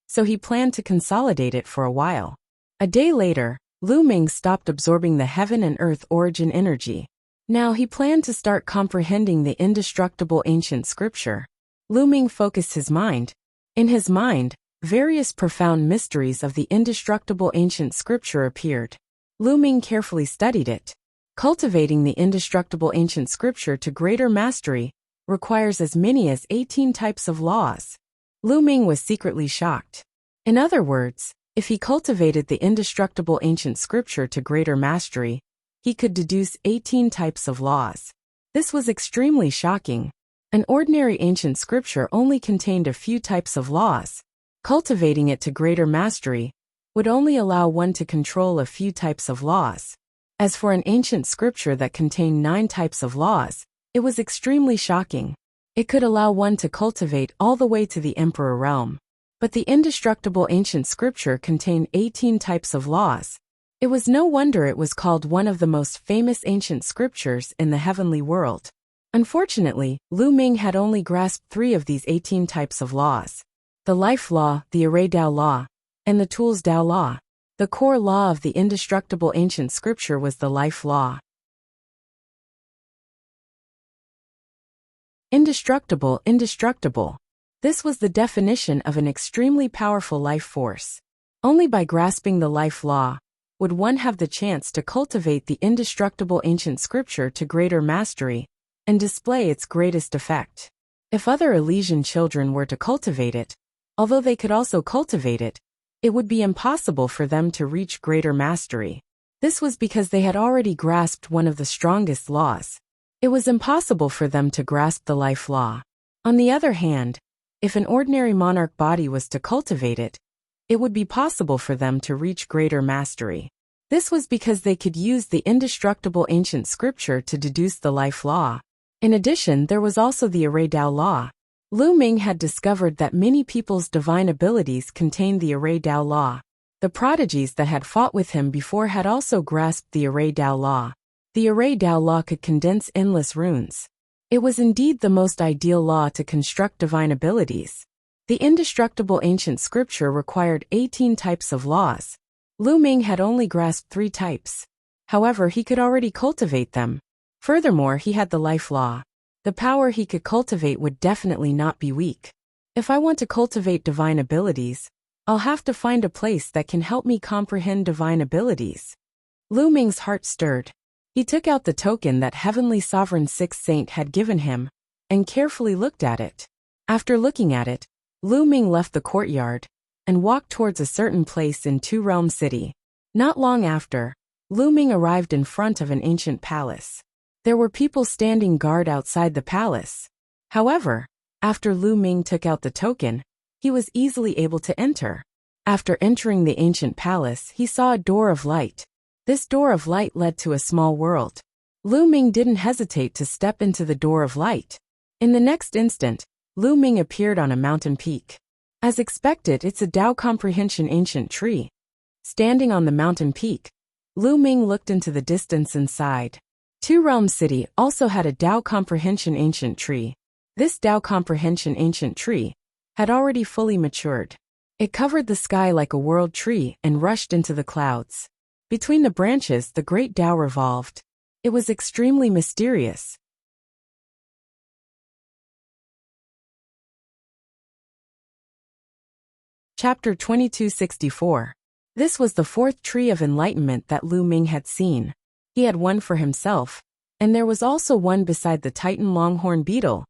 so he planned to consolidate it for a while. A day later, Lu Ming stopped absorbing the heaven and earth origin energy. Now he planned to start comprehending the indestructible ancient scripture. Lu Ming focused his mind. In his mind, various profound mysteries of the indestructible ancient scripture appeared. Lu Ming carefully studied it. Cultivating the indestructible ancient scripture to greater mastery requires as many as 18 types of laws. Lu Ming was secretly shocked. In other words, if he cultivated the indestructible ancient scripture to greater mastery, he could deduce 18 types of laws. This was extremely shocking. An ordinary ancient scripture only contained a few types of laws. Cultivating it to greater mastery would only allow one to control a few types of laws. As for an ancient scripture that contained 9 types of laws, it was extremely shocking. It could allow one to cultivate all the way to the Emperor realm. But the indestructible ancient scripture contained 18 types of laws. It was no wonder it was called one of the most famous ancient scriptures in the heavenly world. Unfortunately, Lu Ming had only grasped 3 of these 18 types of laws. The life law, the array Tao law, and the tools Tao law. The core law of the indestructible ancient scripture was the life law. Indestructible, indestructible. This was the definition of an extremely powerful life force. Only by grasping the life law would one have the chance to cultivate the indestructible ancient scripture to greater mastery and display its greatest effect. If other Elysian children were to cultivate it, although they could also cultivate it, it would be impossible for them to reach greater mastery. This was because they had already grasped one of the strongest laws. It was impossible for them to grasp the life law. On the other hand, if an ordinary monarch body was to cultivate it, it would be possible for them to reach greater mastery. This was because they could use the indestructible ancient scripture to deduce the life law. In addition, there was also the array Tao law. Lu Ming had discovered that many people's divine abilities contained the array Tao law. The prodigies that had fought with him before had also grasped the array Tao law. The array Tao law could condense endless runes. It was indeed the most ideal law to construct divine abilities. The indestructible ancient scripture required 18 types of laws. Lu Ming had only grasped 3 types. However, he could already cultivate them. Furthermore, he had the life law. The power he could cultivate would definitely not be weak. If I want to cultivate divine abilities, I'll have to find a place that can help me comprehend divine abilities. Lu Ming's heart stirred. He took out the token that Heavenly Sovereign Sixth Saint had given him, and carefully looked at it. After looking at it, Lu Ming left the courtyard, and walked towards a certain place in Two Realm City. Not long after, Lu Ming arrived in front of an ancient palace. There were people standing guard outside the palace. However, after Lu Ming took out the token, he was easily able to enter. After entering the ancient palace, he saw a door of light. This door of light led to a small world. Lu Ming didn't hesitate to step into the door of light. In the next instant, Lu Ming appeared on a mountain peak. As expected, it's a Tao Comprehension ancient tree. Standing on the mountain peak, Lu Ming looked into the distance and sighed. Two Realm City also had a Tao Comprehension ancient tree. This Tao Comprehension ancient tree had already fully matured. It covered the sky like a world tree and rushed into the clouds. Between the branches, the great Tao revolved. It was extremely mysterious. Chapter 2264. This was the fourth tree of enlightenment that Lu Ming had seen. He had one for himself, and there was also one beside the Titan Longhorn Beetle,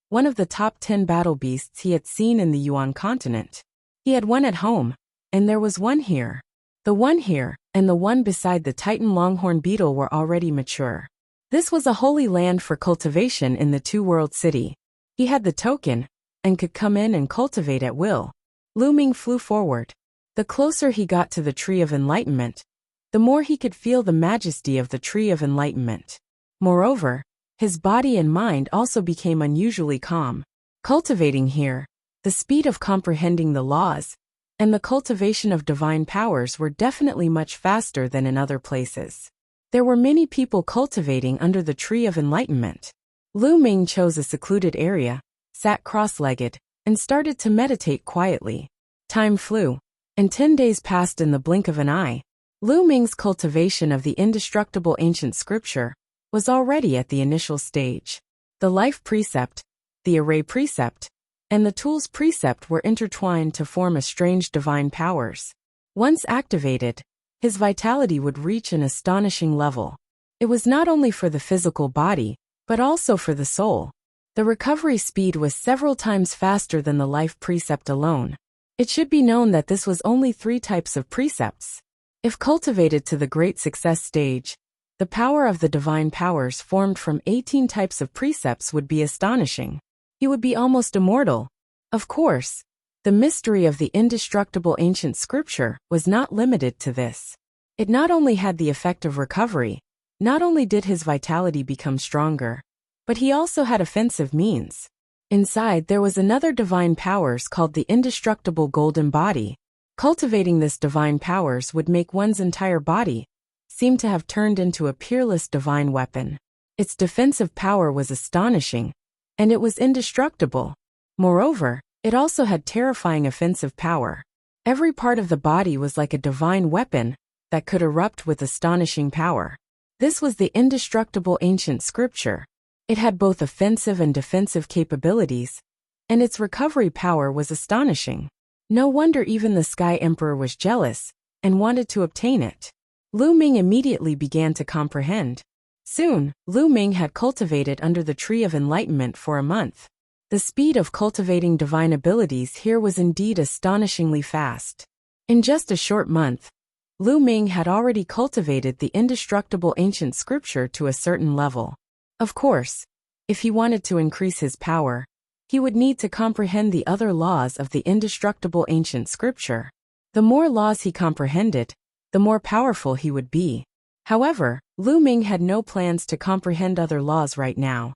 one of the top 10 battle beasts he had seen in the Yuan continent. He had one at home, and there was one here. The one here, and the one beside the Titan Longhorn Beetle were already mature. This was a holy land for cultivation in the Two-World City. He had the token, and could come in and cultivate at will. Lu Ming flew forward. The closer he got to the Tree of Enlightenment, the more he could feel the majesty of the Tree of Enlightenment. Moreover, his body and mind also became unusually calm. Cultivating here, the speed of comprehending the laws, and the cultivation of divine powers were definitely much faster than in other places. There were many people cultivating under the Tree of Enlightenment. Lu Ming chose a secluded area, sat cross-legged, and started to meditate quietly. Time flew, and 10 days passed in the blink of an eye. Lu Ming's cultivation of the indestructible ancient scripture was already at the initial stage. The life precept, the array precept, and the tools precept were intertwined to form a strange divine powers. Once activated, his vitality would reach an astonishing level. It was not only for the physical body, but also for the soul. The recovery speed was several times faster than the life precept alone. It should be known that this was only 3 types of precepts. If cultivated to the great success stage, the power of the divine powers formed from 18 types of precepts would be astonishing. He would be almost immortal. Of course, the mystery of the indestructible ancient scripture was not limited to this. It not only had the effect of recovery, not only did his vitality become stronger, but he also had offensive means. Inside there was another divine powers called the indestructible golden body. Cultivating this divine powers would make one's entire body seem to have turned into a peerless divine weapon. Its defensive power was astonishing, and it was indestructible. Moreover, it also had terrifying offensive power. Every part of the body was like a divine weapon that could erupt with astonishing power. This was the indestructible ancient scripture. It had both offensive and defensive capabilities, and its recovery power was astonishing. No wonder even the Sky Emperor was jealous and wanted to obtain it. Lu Ming immediately began to comprehend. Soon, Lu Ming had cultivated under the Tree of Enlightenment for a month. The speed of cultivating divine abilities here was indeed astonishingly fast. In just a short month, Lu Ming had already cultivated the indestructible ancient scripture to a certain level. Of course, if he wanted to increase his power, he would need to comprehend the other laws of the indestructible ancient scripture. The more laws he comprehended, the more powerful he would be. However, Lu Ming had no plans to comprehend other laws right now.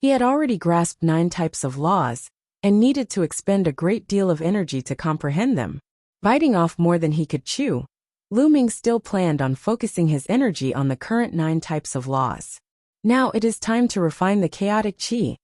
He had already grasped 9 types of laws, and needed to expend a great deal of energy to comprehend them. Biting off more than he could chew, Lu Ming still planned on focusing his energy on the current 9 types of laws. Now it is time to refine the chaotic qi.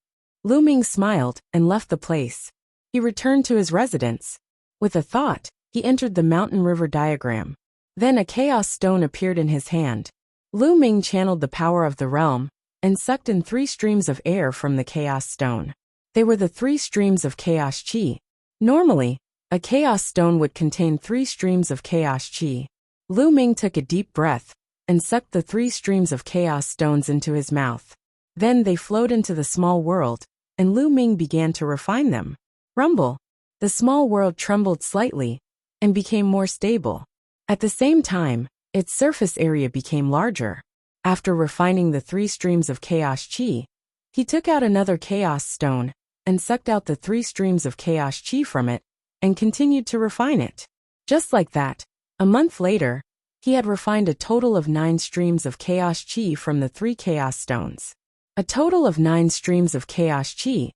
Lu Ming smiled and left the place. He returned to his residence. With a thought, he entered the mountain river diagram. Then a chaos stone appeared in his hand. Lu Ming channeled the power of the realm, and sucked in 3 streams of air from the chaos stone. They were the 3 streams of chaos qi. Normally, a chaos stone would contain 3 streams of chaos qi. Lu Ming took a deep breath and sucked the 3 streams of chaos stones into his mouth. Then they flowed into the small world, and Lu Ming began to refine them. Rumble. The small world trembled slightly and became more stable. At the same time, its surface area became larger. After refining the 3 streams of chaos chi, he took out another chaos stone and sucked out the 3 streams of chaos chi from it and continued to refine it. Just like that, a month later, he had refined a total of 9 streams of chaos chi from the 3 chaos stones. A total of 9 streams of chaos chi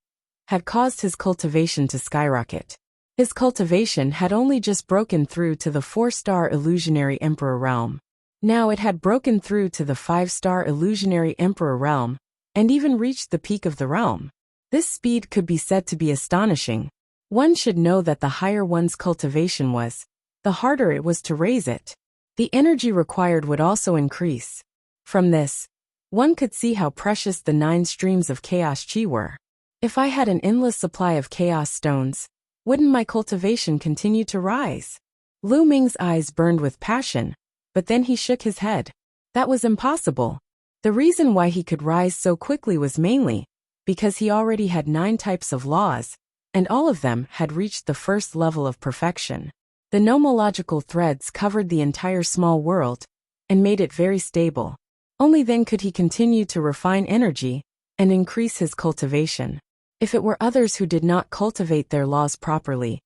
had caused his cultivation to skyrocket. His cultivation had only just broken through to the 4-star illusionary emperor realm. Now it had broken through to the 5-star illusionary emperor realm and even reached the peak of the realm. This speed could be said to be astonishing. One should know that the higher one's cultivation was, the harder it was to raise it. The energy required would also increase. From this, one could see how precious the 9 streams of chaos chi were. If I had an endless supply of chaos stones, wouldn't my cultivation continue to rise? Lu Ming's eyes burned with passion, but then he shook his head. That was impossible. The reason why he could rise so quickly was mainly because he already had 9 types of laws, and all of them had reached the first level of perfection. The nomological threads covered the entire small world and made it very stable. Only then could he continue to refine energy and increase his cultivation. If it were others who did not cultivate their laws properly,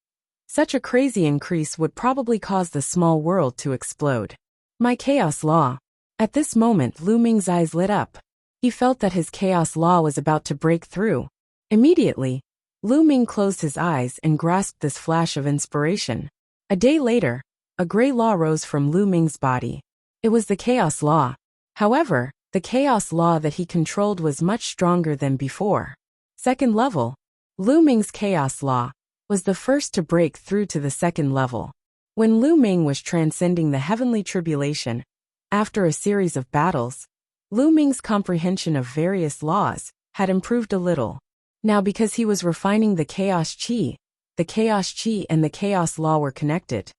such a crazy increase would probably cause the small world to explode. My chaos law. At this moment, Lu Ming's eyes lit up. He felt that his chaos law was about to break through. Immediately, Lu Ming closed his eyes and grasped this flash of inspiration. A day later, a gray law rose from Lu Ming's body. It was the chaos law. However, the chaos law that he controlled was much stronger than before. Second level. Lu Ming's chaos law was the first to break through to the second level. When Lu Ming was transcending the heavenly tribulation, after a series of battles, Lu Ming's comprehension of various laws had improved a little. Now because he was refining the chaos chi and the chaos law were connected.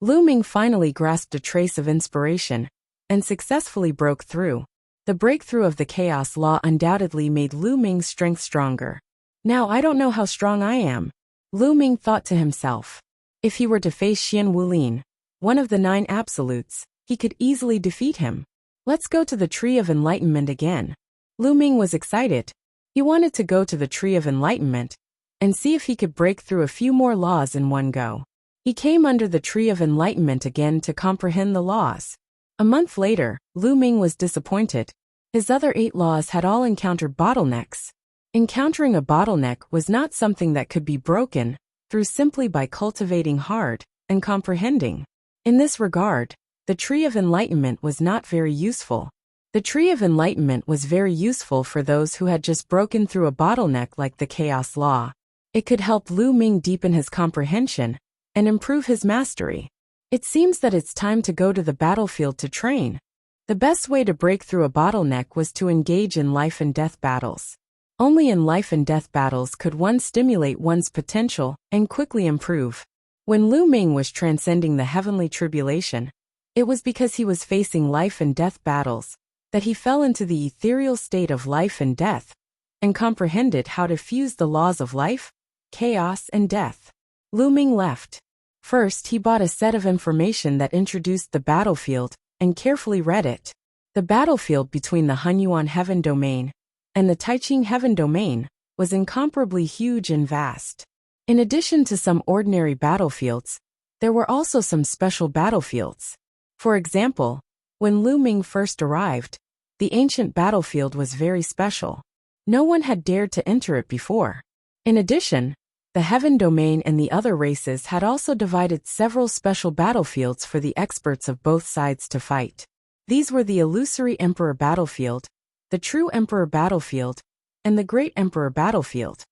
Lu Ming finally grasped a trace of inspiration and successfully broke through. The breakthrough of the chaos law undoubtedly made Lu Ming's strength stronger. Now I don't know how strong I am, Lu Ming thought to himself. If he were to face Xian Wulin, one of the 9 absolutes, he could easily defeat him. Let's go to the Tree of Enlightenment again. Lu Ming was excited. He wanted to go to the Tree of Enlightenment and see if he could break through a few more laws in one go. He came under the Tree of Enlightenment again to comprehend the laws. A month later, Lu Ming was disappointed. His other 8 laws had all encountered bottlenecks. Encountering a bottleneck was not something that could be broken through simply by cultivating hard and comprehending. In this regard, the Tree of Enlightenment was not very useful. The Tree of Enlightenment was very useful for those who had just broken through a bottleneck like the Chaos Law. It could help Lu Ming deepen his comprehension and improve his mastery. It seems that it's time to go to the battlefield to train. The best way to break through a bottleneck was to engage in life and death battles. Only in life and death battles could one stimulate one's potential and quickly improve. When Lu Ming was transcending the heavenly tribulation, it was because he was facing life and death battles that he fell into the ethereal state of life and death and comprehended how to fuse the laws of life, chaos, and death. Lu Ming left. First, he bought a set of information that introduced the battlefield and carefully read it. The battlefield between the Hunyuan Heaven Domain and the Taiqing Heaven Domain was incomparably huge and vast. In addition to some ordinary battlefields, there were also some special battlefields. For example, when Lu Ming first arrived, the ancient battlefield was very special. No one had dared to enter it before. In addition, the Heaven Domain and the other races had also divided several special battlefields for the experts of both sides to fight. These were the Illusory Emperor Battlefield, the True Emperor Battlefield, and the Great Emperor Battlefield.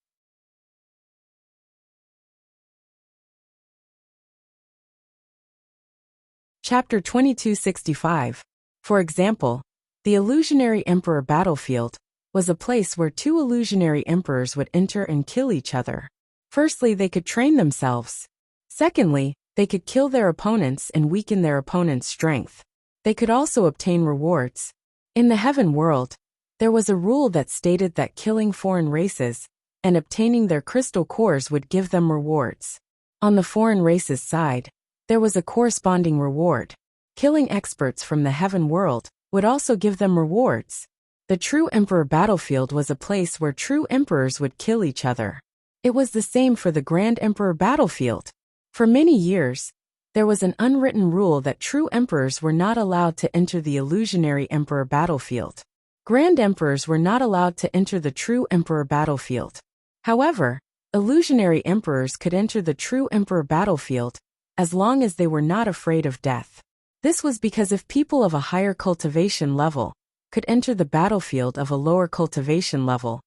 Chapter 2265. For example, the Illusionary Emperor Battlefield was a place where 2 illusionary emperors would enter and kill each other. Firstly, they could train themselves. Secondly, They could kill their opponents and weaken their opponent's strength. They could also obtain rewards. In the heaven world, there was a rule that stated that killing foreign races and obtaining their crystal cores would give them rewards. On the foreign races side, there was a corresponding reward. Killing experts from the heaven world would also give them rewards. The True Emperor battlefield was a place where true emperors would kill each other. It was the same for the Grand Emperor battlefield. For many years, there was an unwritten rule that true emperors were not allowed to enter the illusionary emperor battlefield. Grand emperors were not allowed to enter the true emperor battlefield. However, illusionary emperors could enter the true emperor battlefield as long as they were not afraid of death. This was because if people of a higher cultivation level could enter the battlefield of a lower cultivation level,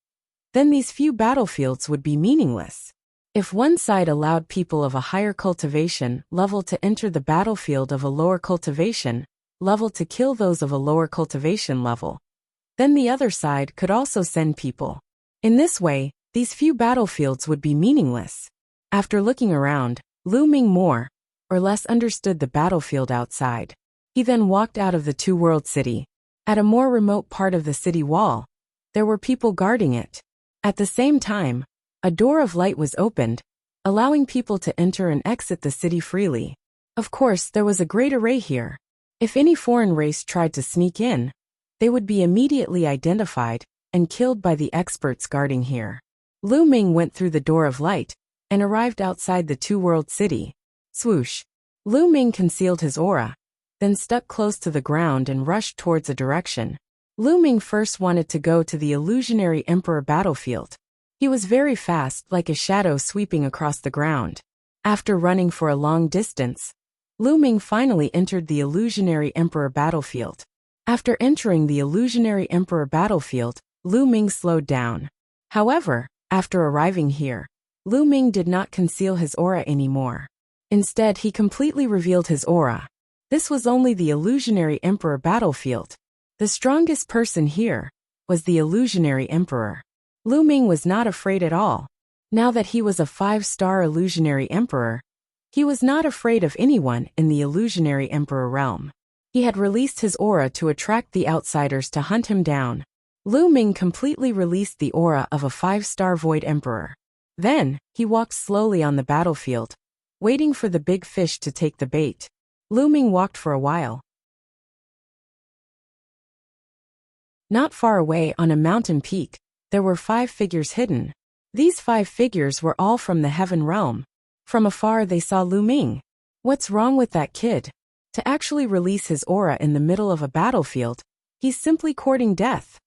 then these few battlefields would be meaningless. If one side allowed people of a higher cultivation level to enter the battlefield of a lower cultivation level to kill those of a lower cultivation level, then the other side could also send people. In this way, these few battlefields would be meaningless. After looking around, Lu Ming more or less understood the battlefield outside. He then walked out of the two-world city. At a more remote part of the city wall, there were people guarding it. At the same time, a door of light was opened, allowing people to enter and exit the city freely. Of course, there was a great array here. If any foreign race tried to sneak in, they would be immediately identified and killed by the experts guarding here. Lu Ming went through the door of light and arrived outside the two-world city. Swoosh! Lu Ming concealed his aura, then stuck close to the ground and rushed towards a direction. Lu Ming first wanted to go to the illusionary emperor battlefield. He was very fast, like a shadow sweeping across the ground. After running for a long distance, Lu Ming finally entered the illusionary emperor battlefield. After entering the illusionary emperor battlefield, Lu Ming slowed down. However, after arriving here, Lu Ming did not conceal his aura anymore. Instead, he completely revealed his aura. This was only the illusionary emperor battlefield. The strongest person here was the illusionary emperor. Lu Ming was not afraid at all. Now that he was a 5-star illusionary emperor, he was not afraid of anyone in the illusionary emperor realm. He had released his aura to attract the outsiders to hunt him down. Lu Ming completely released the aura of a 5-star void emperor. Then, he walked slowly on the battlefield, waiting for the big fish to take the bait. Lu Ming walked for a while. Not far away on a mountain peak, there were 5 figures hidden. These 5 figures were all from the heaven realm. From afar they saw Lu Ming. What's wrong with that kid? To actually release his aura in the middle of a battlefield, he's simply courting death.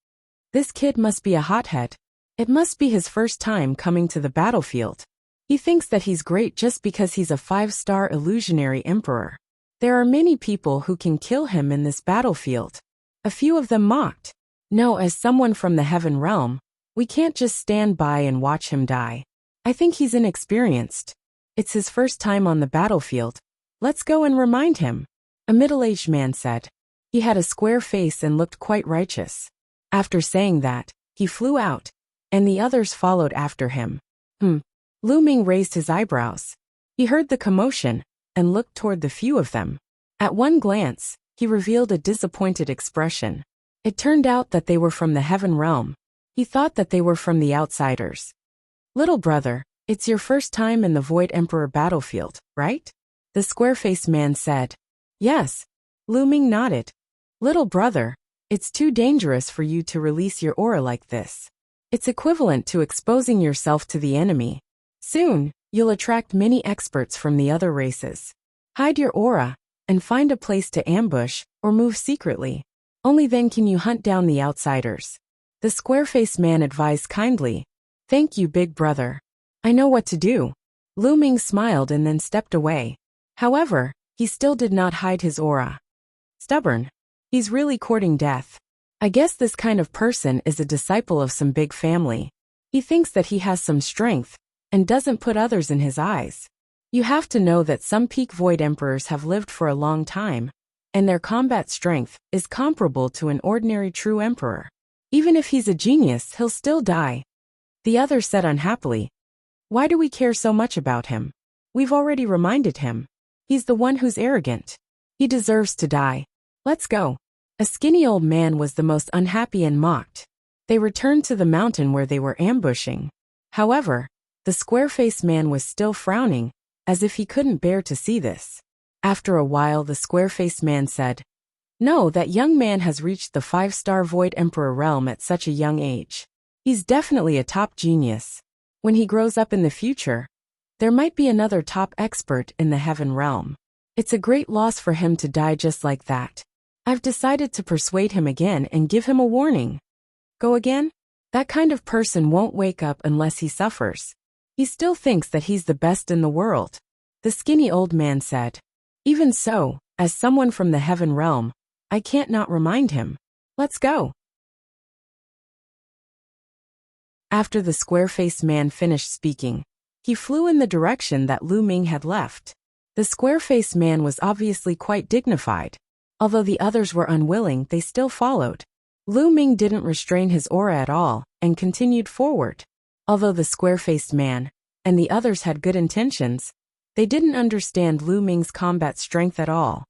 This kid must be a hothead. It must be his first time coming to the battlefield. He thinks that he's great just because he's a 5-star illusionary emperor. There are many people who can kill him in this battlefield. A few of them mocked. No, as someone from the heaven realm, we can't just stand by and watch him die. I think he's inexperienced. It's his first time on the battlefield. Let's go and remind him. A middle-aged man said. He had a square face and looked quite righteous. After saying that, he flew out, and the others followed after him. Lu Ming raised his eyebrows. He heard the commotion and looked toward the few of them. At one glance, he revealed a disappointed expression. It turned out that they were from the heaven realm. He thought that they were from the outsiders. Little brother, it's your first time in the Void Emperor battlefield, right? The square-faced man said. Yes. Lu Ming nodded. Little brother, it's too dangerous for you to release your aura like this. It's equivalent to exposing yourself to the enemy. Soon, you'll attract many experts from the other races. Hide your aura, and find a place to ambush or move secretly. Only then can you hunt down the outsiders. The square-faced man advised kindly. Thank you, big brother. I know what to do. Lu Ming smiled and then stepped away. However, he still did not hide his aura. Stubborn. He's really courting death. I guess this kind of person is a disciple of some big family. He thinks that he has some strength, and doesn't put others in his eyes. You have to know that some peak void emperors have lived for a long time, and their combat strength is comparable to an ordinary true emperor. Even if he's a genius, he'll still die. The other said unhappily. Why do we care so much about him? We've already reminded him. He's the one who's arrogant. He deserves to die. Let's go. A skinny old man was the most unhappy and mocked. They returned to the mountain where they were ambushing. However, the square-faced man was still frowning, as if he couldn't bear to see this. After a while, the square-faced man said, "No, that young man has reached the 5-star Void Emperor realm at such a young age. He's definitely a top genius. When he grows up in the future, there might be another top expert in the heaven realm. It's a great loss for him to die just like that. I've decided to persuade him again and give him a warning." Go again? That kind of person won't wake up unless he suffers. He still thinks that he's the best in the world. The skinny old man said. Even so, as someone from the heaven realm, I can't not remind him. Let's go. After the square-faced man finished speaking, he flew in the direction that Lu Ming had left. The square-faced man was obviously quite dignified. Although the others were unwilling, they still followed. Lu Ming didn't restrain his aura at all and continued forward. Although the square-faced man and the others had good intentions, they didn't understand Lu Ming's combat strength at all.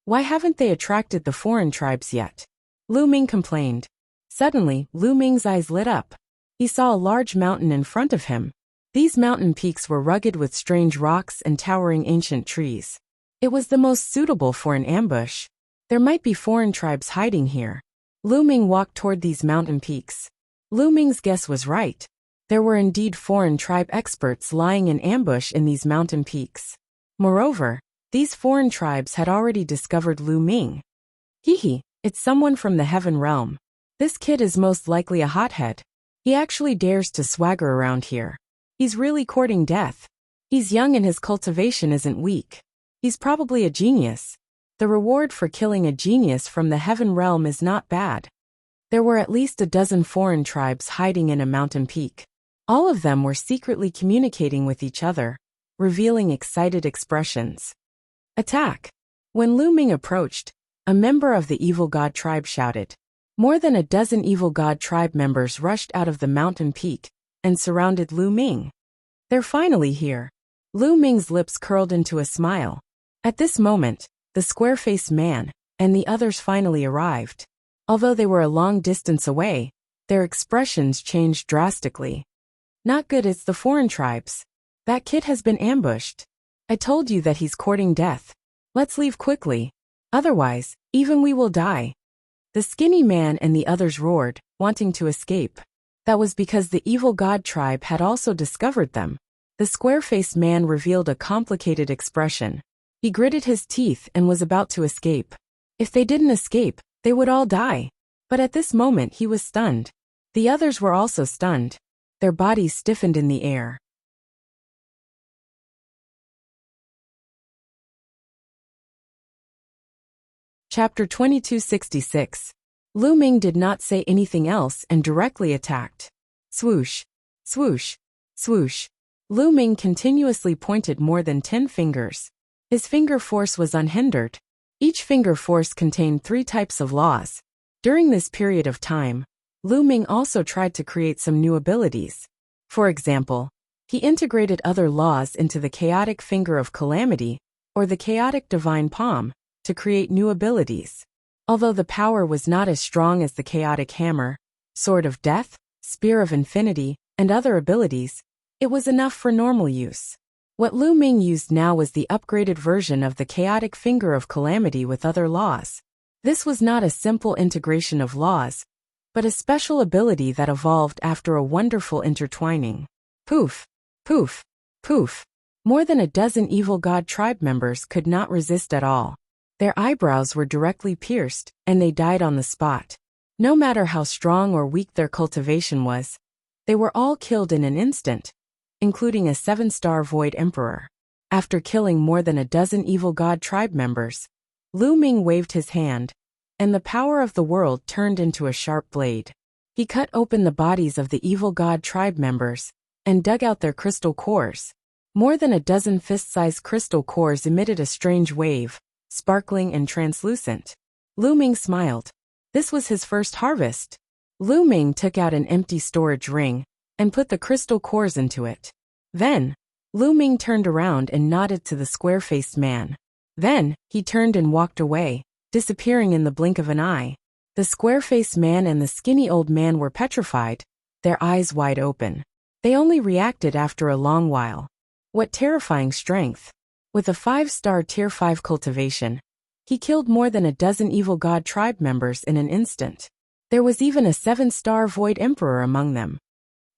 Why haven't they attracted the foreign tribes yet? Lu Ming complained. Suddenly, Lu Ming's eyes lit up. He saw a large mountain in front of him. These mountain peaks were rugged with strange rocks and towering ancient trees. It was the most suitable for an ambush. There might be foreign tribes hiding here. Lu Ming walked toward these mountain peaks. Lu Ming's guess was right. There were indeed foreign tribe experts lying in ambush in these mountain peaks. Moreover, these foreign tribes had already discovered Lu Ming. Hee, it's someone from the heaven realm. This kid is most likely a hothead. He actually dares to swagger around here. He's really courting death. He's young and his cultivation isn't weak. He's probably a genius. The reward for killing a genius from the heaven realm is not bad. There were at least a dozen foreign tribes hiding in a mountain peak. All of them were secretly communicating with each other, revealing excited expressions. Attack! When Lu Ming approached, a member of the evil god tribe shouted. More than a dozen evil god tribe members rushed out of the mountain peak and surrounded Lu Ming. They're finally here. Lu Ming's lips curled into a smile. At this moment, the square-faced man and the others finally arrived. Although they were a long distance away, their expressions changed drastically. Not good, it's the foreign tribes. That kid has been ambushed. I told you that he's courting death. Let's leave quickly. Otherwise, even we will die. The skinny man and the others roared, wanting to escape. That was because the evil god tribe had also discovered them. The square-faced man revealed a complicated expression. He gritted his teeth and was about to escape. If they didn't escape, they would all die. But at this moment he was stunned. The others were also stunned. Their bodies stiffened in the air. Chapter 2266. Lu Ming did not say anything else and directly attacked. Swoosh, swoosh, swoosh. Lu Ming continuously pointed more than 10 fingers. His finger force was unhindered. Each finger force contained 3 types of laws. During this period of time, Lu Ming also tried to create some new abilities. For example, he integrated other laws into the chaotic finger of calamity, or the chaotic divine palm, to create new abilities. Although the power was not as strong as the chaotic hammer, sword of death, spear of infinity, and other abilities, it was enough for normal use. What Lu Ming used now was the upgraded version of the chaotic finger of calamity with other laws. This was not a simple integration of laws, but a special ability that evolved after a wonderful intertwining. Poof, poof, poof. More than a dozen evil god tribe members could not resist at all. Their eyebrows were directly pierced, and they died on the spot. No matter how strong or weak their cultivation was, they were all killed in an instant, including a 7-star Void Emperor. After killing more than a dozen evil god tribe members, Lu Ming waved his hand, and the power of the world turned into a sharp blade. He cut open the bodies of the evil god tribe members and dug out their crystal cores. More than a dozen fist-sized crystal cores emitted a strange wave, sparkling and translucent. Lu Ming smiled. This was his first harvest. Lu Ming took out an empty storage ring and put the crystal cores into it. Then, Lu Ming turned around and nodded to the square-faced man. Then, he turned and walked away, disappearing in the blink of an eye. The square-faced man and the skinny old man were petrified, their eyes wide open. They only reacted after a long while. What terrifying strength! With a 5-star Tier 5 cultivation, he killed more than a dozen evil god tribe members in an instant. There was even a 7-star Void Emperor among them.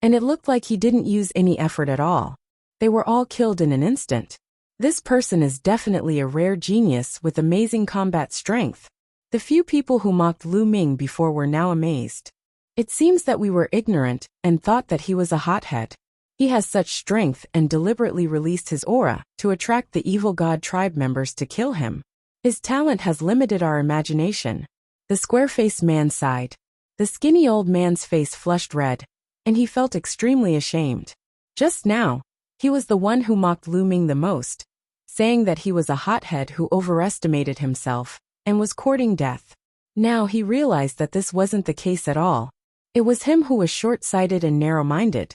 And it looked like he didn't use any effort at all. They were all killed in an instant. This person is definitely a rare genius with amazing combat strength. The few people who mocked Lu Ming before were now amazed. It seems that we were ignorant and thought that he was a hothead. He has such strength and deliberately released his aura to attract the evil god tribe members to kill him. His talent has limited our imagination. The square-faced man sighed. The skinny old man's face flushed red, and he felt extremely ashamed. Just now, he was the one who mocked Lu Ming the most, saying that he was a hothead who overestimated himself and was courting death. Now he realized that this wasn't the case at all. It was him who was short-sighted and narrow-minded.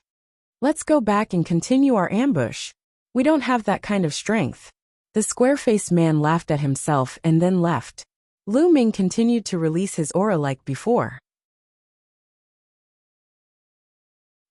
Let's go back and continue our ambush. We don't have that kind of strength. The square-faced man laughed at himself and then left. Lu Ming continued to release his aura like before.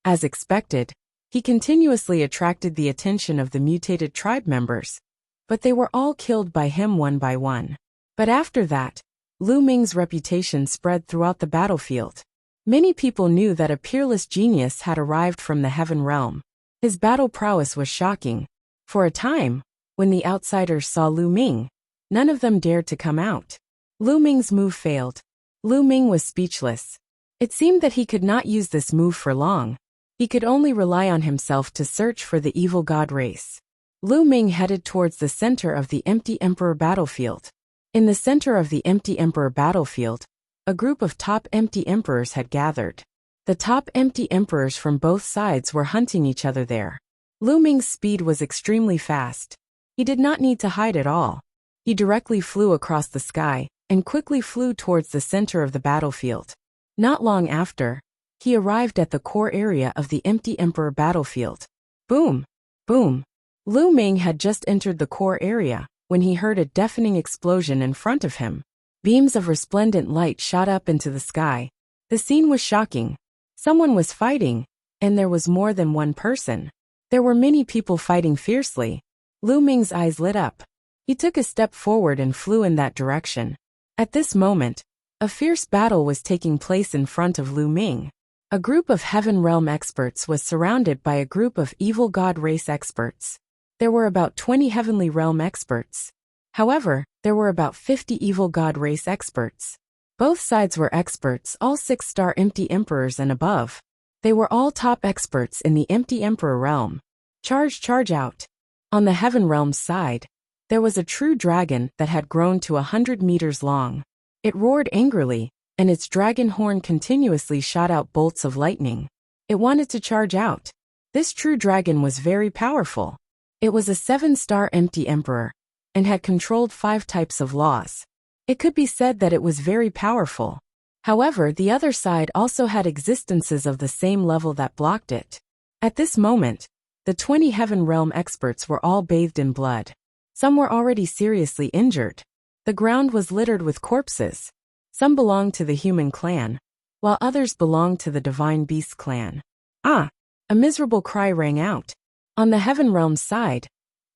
As expected, he continuously attracted the attention of the mutated tribe members, but they were all killed by him one by one. But after that, Lu Ming's reputation spread throughout the battlefield. Many people knew that a peerless genius had arrived from the heaven realm. His battle prowess was shocking. For a time, when the outsiders saw Lu Ming, none of them dared to come out. Lu Ming's move failed. Lu Ming was speechless. It seemed that he could not use this move for long. He could only rely on himself to search for the evil god race. Lu Ming headed towards the center of the Empty Emperor battlefield. In the center of the Empty Emperor battlefield, a group of top Empty Emperors had gathered. The top Empty Emperors from both sides were hunting each other there. Lu Ming's speed was extremely fast. He did not need to hide at all. He directly flew across the sky and quickly flew towards the center of the battlefield. Not long after, he arrived at the core area of the Empty Emperor battlefield. Boom! Boom! Lu Ming had just entered the core area when he heard a deafening explosion in front of him. Beams of resplendent light shot up into the sky. The scene was shocking. Someone was fighting, and there was more than one person. There were many people fighting fiercely. Lu Ming's eyes lit up. He took a step forward and flew in that direction. At this moment, a fierce battle was taking place in front of Lu Ming. A group of Heaven Realm experts was surrounded by a group of Evil God Race experts. There were about 20 Heavenly Realm experts. However, there were about 50 Evil God Race experts. Both sides were experts, all 6-star Empty Emperors and above. They were all top experts in the Empty Emperor realm. Charge out. On the Heaven Realm's side, there was a true dragon that had grown to 100 meters long. It roared angrily, and its dragon horn continuously shot out bolts of lightning. It wanted to charge out. This true dragon was very powerful. It was a 7-star Empty Emperor, and had controlled 5 types of laws. It could be said that it was very powerful. However, the other side also had existences of the same level that blocked it. At this moment, the 20 Heaven Realm experts were all bathed in blood. Some were already seriously injured. The ground was littered with corpses. Some belonged to the human clan, while others belonged to the divine beast clan. Ah! A miserable cry rang out. On the Heaven Realm's side,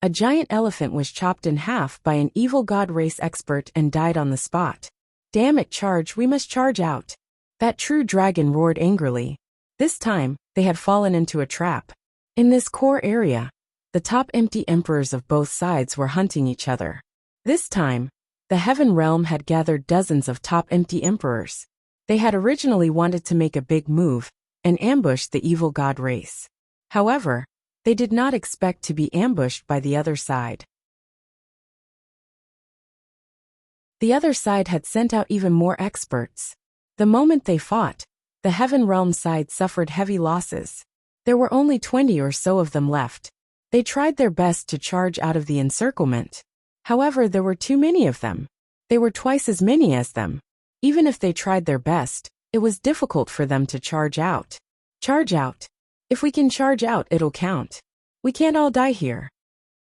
a giant elephant was chopped in half by an evil god race expert and died on the spot. Damn it, charge, we must charge out. That true dragon roared angrily. This time, they had fallen into a trap. In this core area, the top Empty Emperors of both sides were hunting each other. This time, the Heaven Realm had gathered dozens of top Empty Emperors. They had originally wanted to make a big move and ambush the evil god race. However, they did not expect to be ambushed by the other side. The other side had sent out even more experts. The moment they fought, the Heaven Realm side suffered heavy losses. There were only 20 or so of them left. They tried their best to charge out of the encirclement. However, there were too many of them. They were twice as many as them. Even if they tried their best, it was difficult for them to charge out. Charge out. If we can charge out, it'll count. We can't all die here.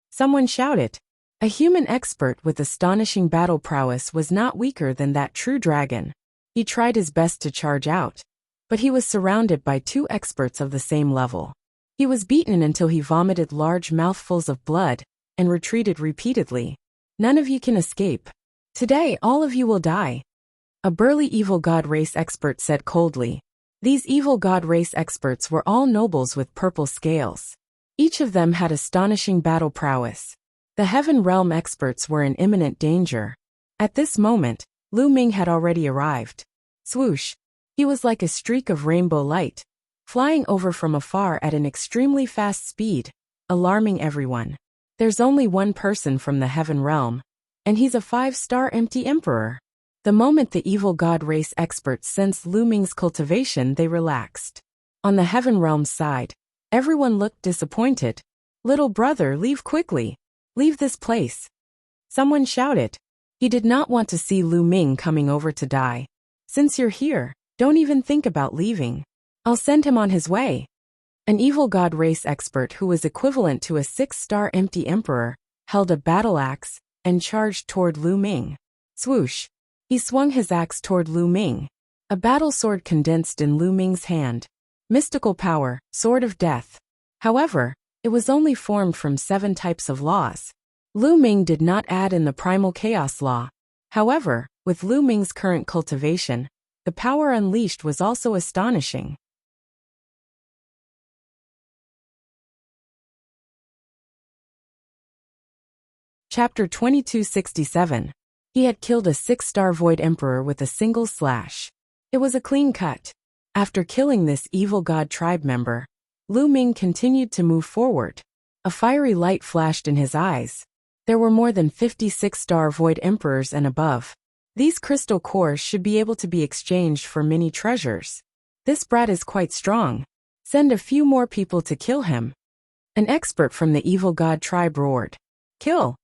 Someone shouted. A human expert with astonishing battle prowess was not weaker than that true dragon. He tried his best to charge out, but he was surrounded by two experts of the same level. He was beaten until he vomited large mouthfuls of blood and retreated repeatedly. None of you can escape. Today all of you will die. A burly evil god race expert said coldly. These evil god race experts were all nobles with purple scales. Each of them had astonishing battle prowess. The Heaven Realm experts were in imminent danger. At this moment, Lu Ming had already arrived. Swoosh! He was like a streak of rainbow light, flying over from afar at an extremely fast speed, alarming everyone. There's only one person from the Heaven Realm, and he's a 5-star empty emperor. The moment the evil god race experts sensed Lu Ming's cultivation, they relaxed. On the Heaven Realm side, everyone looked disappointed. Little brother, leave quickly. Leave this place. Someone shouted. He did not want to see Lu Ming coming over to die. Since you're here, don't even think about leaving. I'll send him on his way. An evil god race expert who was equivalent to a 6-star empty emperor held a battle axe and charged toward Lu Ming. Swoosh! He swung his axe toward Lu Ming. A battle sword condensed in Lu Ming's hand. Mystical power, sword of death. However, it was only formed from 7 types of laws. Lu Ming did not add in the primal chaos law. However, with Lu Ming's current cultivation, the power unleashed was also astonishing. Chapter 2267. He had killed a 6-star Void Emperor with a single slash. It was a clean cut. After killing this evil god tribe member, Lu Ming continued to move forward. A fiery light flashed in his eyes. There were more than 50 6-star Void Emperors and above. These crystal cores should be able to be exchanged for many treasures. This brat is quite strong. Send a few more people to kill him. An expert from the evil god tribe roared. Kill!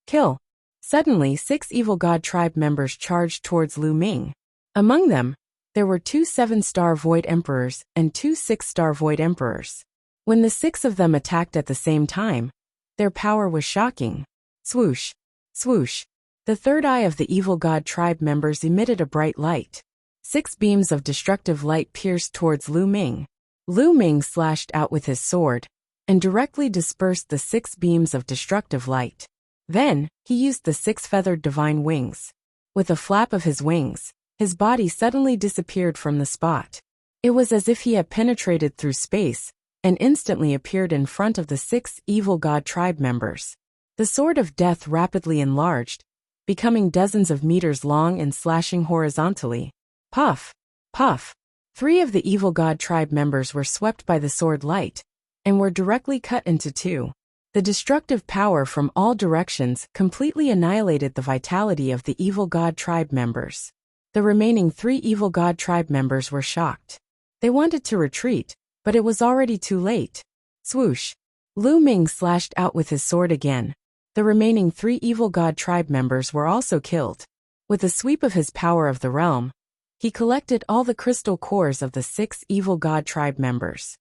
Kill! Suddenly 6 evil god tribe members charged towards Lu Ming. Among them, there were 2 7-star Void Emperors and 2 6-star Void Emperors. When the 6 of them attacked at the same time, their power was shocking. Swoosh! Swoosh! The third eye of the evil god tribe members emitted a bright light. 6 beams of destructive light pierced towards Lu Ming. Lu Ming slashed out with his sword and directly dispersed the 6 beams of destructive light. Then, he used the 6 feathered divine wings. With a flap of his wings, his body suddenly disappeared from the spot. It was as if he had penetrated through space and instantly appeared in front of the 6 evil god tribe members. The sword of death rapidly enlarged, becoming dozens of meters long and slashing horizontally. Puff! Puff! 3 of the evil god tribe members were swept by the sword light and were directly cut into 2. The destructive power from all directions completely annihilated the vitality of the evil god tribe members. The remaining 3 evil god tribe members were shocked. They wanted to retreat, but it was already too late. Swoosh! Lu Ming slashed out with his sword again. The remaining 3 evil god tribe members were also killed. With a sweep of his power of the realm, he collected all the crystal cores of the 6 evil god tribe members.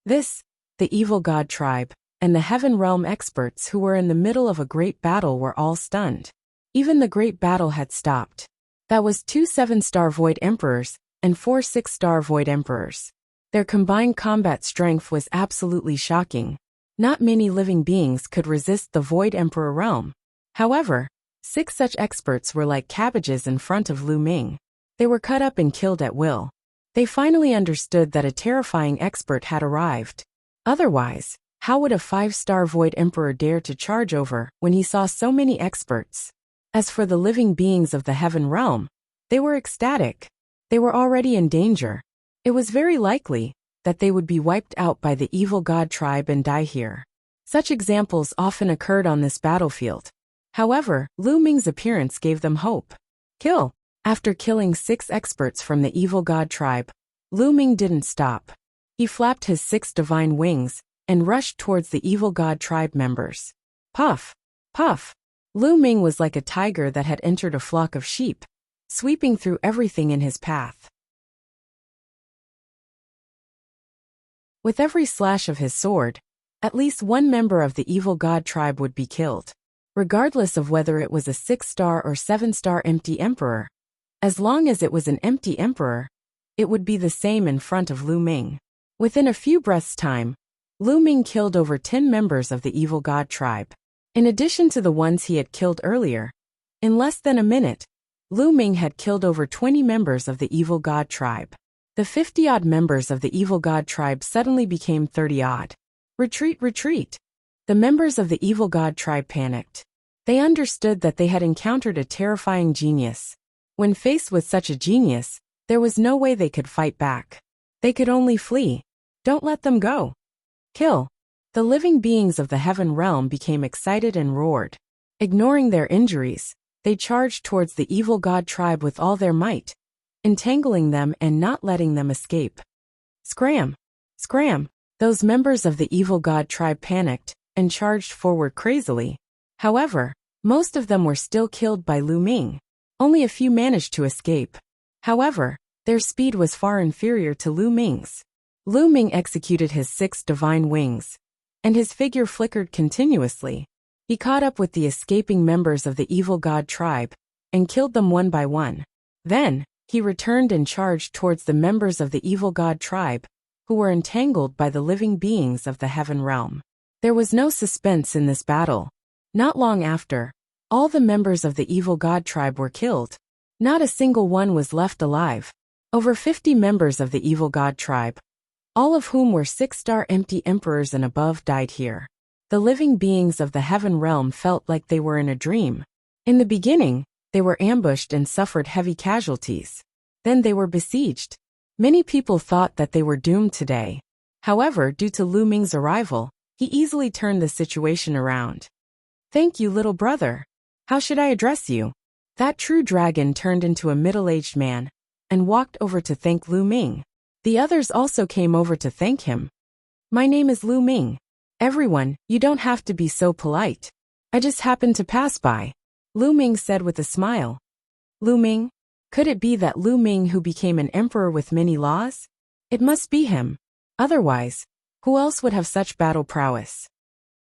This, the evil god tribe, and the Heaven Realm experts who were in the middle of a great battle were all stunned. Even the great battle had stopped. That was 2 7-star Void Emperors and 4 6-star Void Emperors. Their combined combat strength was absolutely shocking. Not many living beings could resist the Void Emperor realm. However, 6 such experts were like cabbages in front of Lu Ming. They were cut up and killed at will. They finally understood that a terrifying expert had arrived. Otherwise, how would a 5-star Void Emperor dare to charge over when he saw so many experts? As for the living beings of the Heaven Realm, they were ecstatic. They were already in danger. It was very likely that they would be wiped out by the evil god tribe and die here. Such examples often occurred on this battlefield. However, Lu Ming's appearance gave them hope. Kill! After killing 6 experts from the evil god tribe, Lu Ming didn't stop. He flapped his 6 divine wings and rushed towards the evil god tribe members. Puff! Puff! Lu Ming was like a tiger that had entered a flock of sheep, sweeping through everything in his path. With every slash of his sword, at least one member of the evil god tribe would be killed, regardless of whether it was a 6-star or 7-star empty emperor. As long as it was an empty emperor, it would be the same in front of Lu Ming. Within a few breaths' time, Lu Ming killed over 10 members of the evil god tribe. In addition to the ones he had killed earlier, in less than a minute, Lu Ming had killed over 20 members of the evil god tribe. The 50-odd members of the evil god tribe suddenly became 30-odd. Retreat, retreat! The members of the evil god tribe panicked. They understood that they had encountered a terrifying genius. When faced with such a genius, there was no way they could fight back. They could only flee. Don't let them go. Kill. The living beings of the heaven realm became excited and roared. Ignoring their injuries, they charged towards the evil god tribe with all their might, entangling them and not letting them escape. Scram! Scram! Those members of the evil god tribe panicked and charged forward crazily. However, most of them were still killed by Lu Ming. Only a few managed to escape. However, their speed was far inferior to Lu Ming's. Lu Ming executed his 6 divine wings, and his figure flickered continuously. He caught up with the escaping members of the evil god tribe and killed them one by one. Then, he returned and charged towards the members of the evil god tribe, who were entangled by the living beings of the heaven realm. There was no suspense in this battle. Not long after, all the members of the evil god tribe were killed. Not a single one was left alive. Over 50 members of the evil god tribe, all of whom were 6-star empty emperors and above, died here. The living beings of the heaven realm felt like they were in a dream. In the beginning, they were ambushed and suffered heavy casualties. Then they were besieged. Many people thought that they were doomed today. However, due to Lu Ming's arrival, he easily turned the situation around. Thank you, little brother. How should I address you? That true dragon turned into a middle-aged man and walked over to thank Lu Ming. The others also came over to thank him. My name is Lu Ming. Everyone, you don't have to be so polite. I just happened to pass by, Lu Ming said with a smile. Lu Ming? Could it be that Lu Ming who became an emperor with many laws? It must be him. Otherwise, who else would have such battle prowess?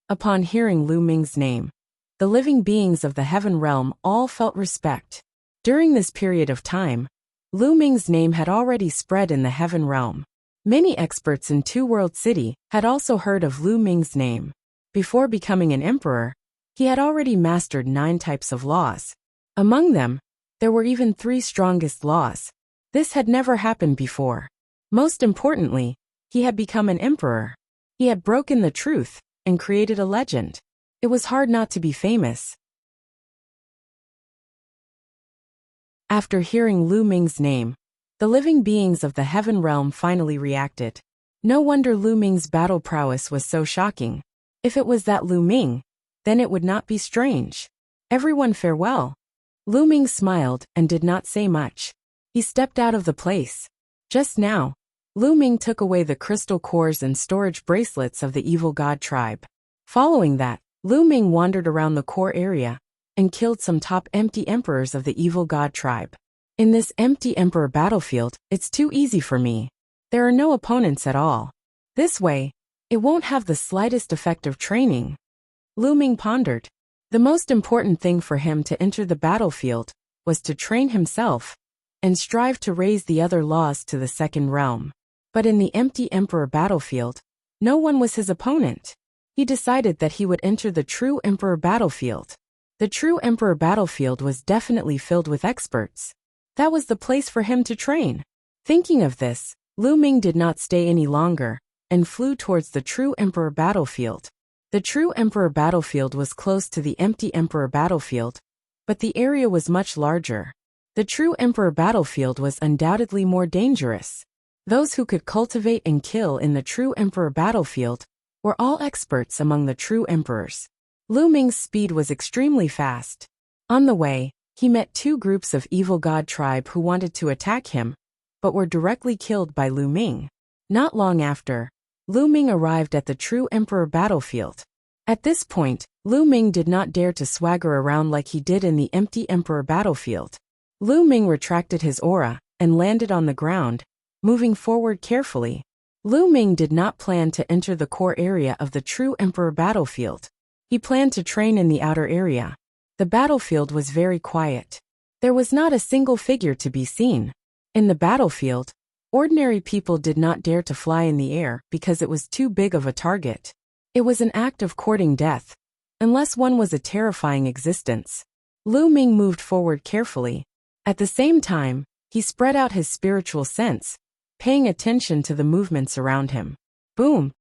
Upon hearing Lu Ming's name, the living beings of the heaven realm all felt respect. During this period of time, Lu Ming's name had already spread in the heaven realm. Many experts in Two World City had also heard of Lu Ming's name. Before becoming an emperor, he had already mastered 9 types of laws. Among them, there were even 3 strongest laws. This had never happened before. Most importantly, he had become an emperor. He had broken the truth and created a legend. It was hard not to be famous. After hearing Lu Ming's name, the living beings of the heaven realm finally reacted. No wonder Lu Ming's battle prowess was so shocking. If it was that Lu Ming, then it would not be strange. Everyone farewell. Lu Ming smiled and did not say much. He stepped out of the place. Just now, Lu Ming took away the crystal cores and storage bracelets of the evil god tribe. Following that, Lu Ming wandered around the core area and killed some top empty emperors of the evil god tribe. In this empty emperor battlefield, it's too easy for me. There are no opponents at all. This way, it won't have the slightest effect of training. Lu Ming pondered. The most important thing for him to enter the battlefield was to train himself and strive to raise the other laws to the second realm. But in the empty emperor battlefield, no one was his opponent. He decided that he would enter the true emperor battlefield. The true emperor battlefield was definitely filled with experts. That was the place for him to train. Thinking of this, Lu Ming did not stay any longer and flew towards the true emperor battlefield. The true emperor battlefield was close to the empty emperor battlefield, but the area was much larger. The true emperor battlefield was undoubtedly more dangerous. Those who could cultivate and kill in the true emperor battlefield were all experts among the true emperors. Lu Ming's speed was extremely fast. On the way, he met 2 groups of evil god tribe who wanted to attack him, but were directly killed by Lu Ming. Not long after, Lu Ming arrived at the true emperor battlefield. At this point, Lu Ming did not dare to swagger around like he did in the empty emperor battlefield. Lu Ming retracted his aura and landed on the ground, moving forward carefully. Lu Ming did not plan to enter the core area of the true emperor battlefield. He planned to train in the outer area. The battlefield was very quiet. There was not a single figure to be seen. In the battlefield, ordinary people did not dare to fly in the air because it was too big of a target. It was an act of courting death, unless one was a terrifying existence. Lu Ming moved forward carefully. At the same time, he spread out his spiritual sense, paying attention to the movements around him. Boom!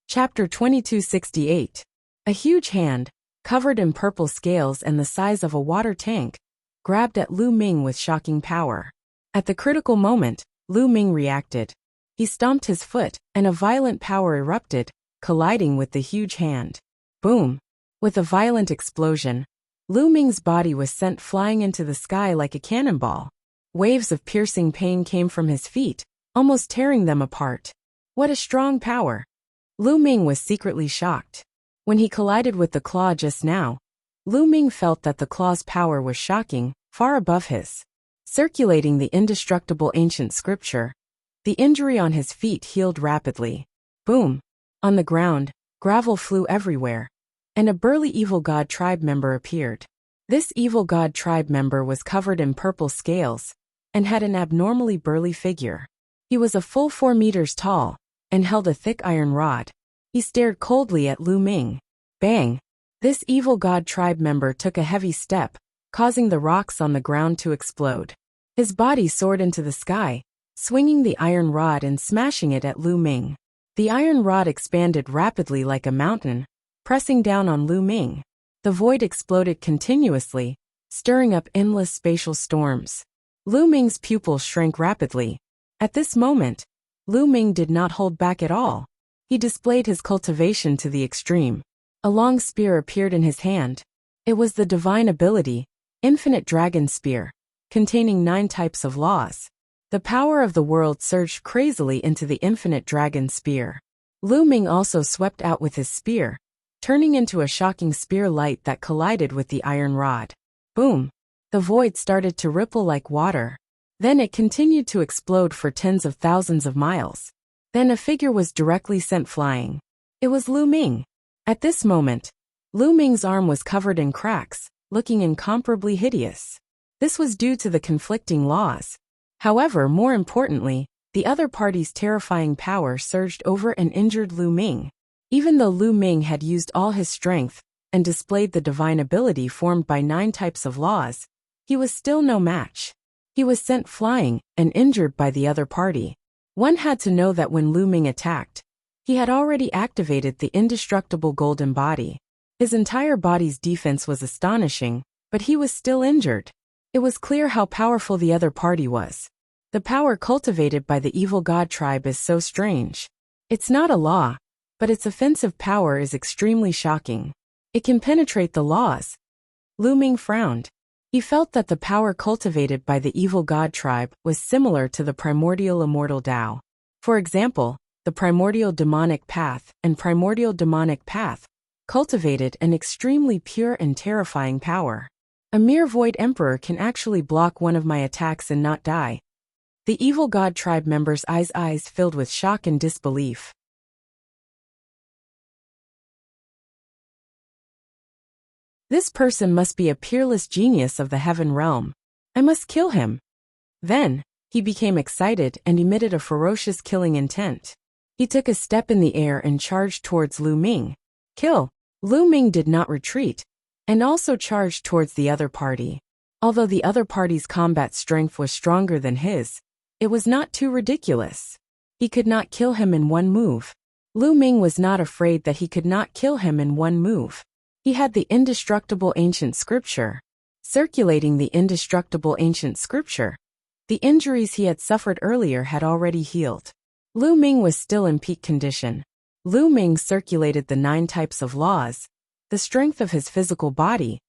Chapter 2268. A huge hand, covered in purple scales and the size of a water tank, grabbed at Lu Ming with shocking power. At the critical moment, Lu Ming reacted. He stomped his foot, and a violent power erupted, colliding with the huge hand. Boom! With a violent explosion, Lu Ming's body was sent flying into the sky like a cannonball. Waves of piercing pain came from his feet, almost tearing them apart. What a strong power! Lu Ming was secretly shocked. When he collided with the claw just now, Lu Ming felt that the claw's power was shocking, far above his. Circulating the indestructible ancient scripture, the injury on his feet healed rapidly. Boom! On the ground, gravel flew everywhere, and a burly evil god tribe member appeared. This evil god tribe member was covered in purple scales, and had an abnormally burly figure. He was a full 4 meters tall, and held a thick iron rod. He stared coldly at Lu Ming. Bang! This evil god tribe member took a heavy step, causing the rocks on the ground to explode. His body soared into the sky, swinging the iron rod and smashing it at Lu Ming. The iron rod expanded rapidly like a mountain, pressing down on Lu Ming. The void exploded continuously, stirring up endless spatial storms. Lu Ming's pupils shrank rapidly. At this moment, Lu Ming did not hold back at all. He displayed his cultivation to the extreme. A long spear appeared in his hand. It was the divine ability, Infinite Dragon Spear, containing 9 types of laws. The power of the world surged crazily into the Infinite Dragon Spear. Lu Ming also swept out with his spear, turning into a shocking spear light that collided with the iron rod. Boom! The void started to ripple like water. Then it continued to explode for tens of thousands of miles. Then a figure was directly sent flying. It was Lu Ming. At this moment, Lu Ming's arm was covered in cracks, looking incomparably hideous. This was due to the conflicting laws. However, more importantly, the other party's terrifying power surged over and injured Lu Ming. Even though Lu Ming had used all his strength and displayed the divine ability formed by 9 types of laws, he was still no match. He was sent flying and injured by the other party. One had to know that when Lu Ming attacked, he had already activated the indestructible golden body. His entire body's defense was astonishing, but he was still injured. It was clear how powerful the other party was. The power cultivated by the evil god tribe is so strange. It's not a law, but its offensive power is extremely shocking. It can penetrate the laws. Lu Ming frowned. He felt that the power cultivated by the evil god tribe was similar to the primordial immortal Tao. For example, the primordial demonic path and primordial demonic path cultivated an extremely pure and terrifying power. A mere void emperor can actually block one of my attacks and not die. The evil god tribe member's eyes filled with shock and disbelief. This person must be a peerless genius of the heaven realm. I must kill him. Then, he became excited and emitted a ferocious killing intent. He took a step in the air and charged towards Lu Ming. Kill! Lu Ming did not retreat, and also charged towards the other party. Although the other party's combat strength was stronger than his, it was not too ridiculous. He could not kill him in one move. Lu Ming was not afraid that he could not kill him in one move. He had the indestructible ancient scripture. Circulating the indestructible ancient scripture, the injuries he had suffered earlier had already healed. Lu Ming was still in peak condition. Lu Ming circulated the 9 types of laws, the strength of his physical body,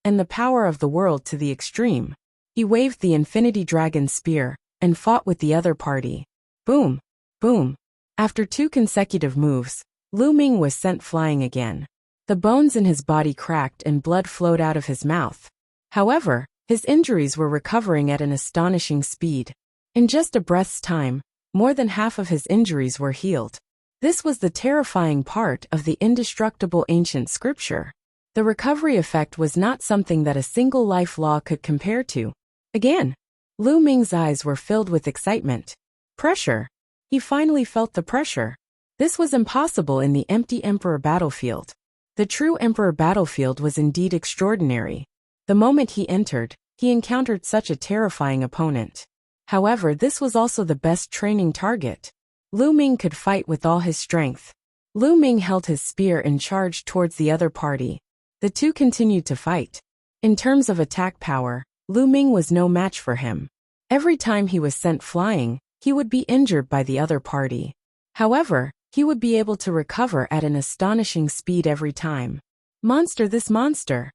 and the power of the world to the extreme. He waved the Infinity Dragon Spear and fought with the other party. Boom! Boom! After 2 consecutive moves, Lu Ming was sent flying again. The bones in his body cracked and blood flowed out of his mouth. However, His injuries were recovering at an astonishing speed. In just a breath's time, more than half of his injuries were healed. This was the terrifying part of the indestructible ancient scripture. The recovery effect was not something that a single life law could compare to. Again, Lu Ming's eyes were filled with excitement. Pressure. He finally felt the pressure. This was impossible in the empty Emperor battlefield. The true Emperor battlefield was indeed extraordinary. The moment he entered, he encountered such a terrifying opponent. However, this was also the best training target. Lu Ming could fight with all his strength. Lu Ming held his spear and charged towards the other party. The two continued to fight. In terms of attack power, Lu Ming was no match for him. Every time he was sent flying, he would be injured by the other party. However, he would be able to recover at an astonishing speed every time. Monster, this monster!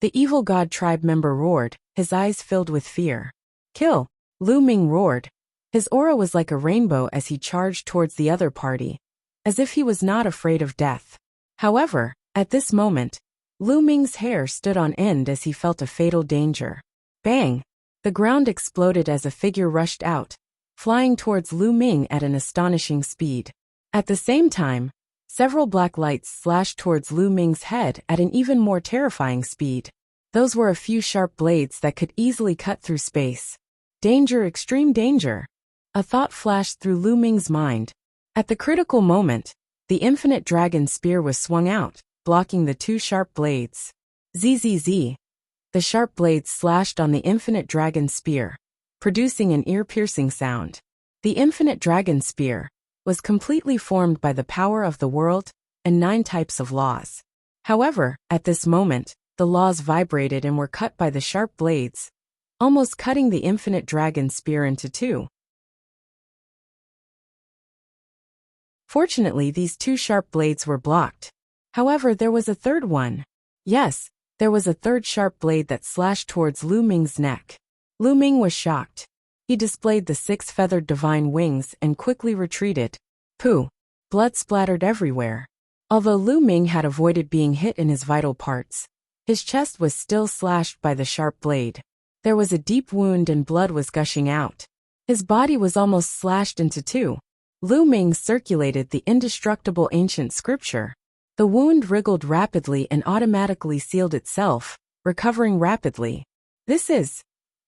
The evil god tribe member roared, his eyes filled with fear. Kill! Lu Ming roared. His aura was like a rainbow as he charged towards the other party, as if he was not afraid of death. However, at this moment, Lu Ming's hair stood on end as he felt a fatal danger. Bang! The ground exploded as a figure rushed out, flying towards Lu Ming at an astonishing speed. At the same time, several black lights slashed towards Lu Ming's head at an even more terrifying speed. Those were a few sharp blades that could easily cut through space. Danger, extreme danger. A thought flashed through Lu Ming's mind. At the critical moment, the infinite dragon spear was swung out, blocking the two sharp blades. Zzz. The sharp blades slashed on the infinite dragon spear, producing an ear-piercing sound. The infinite dragon spear was completely formed by the power of the world and 9 types of laws. However, at this moment, the laws vibrated and were cut by the sharp blades, almost cutting the infinite dragon spear into 2. Fortunately, these 2 sharp blades were blocked. However, there was a third one. Yes, there was a third sharp blade that slashed towards Lu Ming's neck. Lu Ming was shocked. He displayed the 6 feathered divine wings and quickly retreated. Pooh! Blood splattered everywhere. Although Lu Ming had avoided being hit in his vital parts, his chest was still slashed by the sharp blade. There was a deep wound and blood was gushing out. His body was almost slashed into 2. Lu Ming circulated the indestructible ancient scripture. The wound wriggled rapidly and automatically sealed itself, recovering rapidly.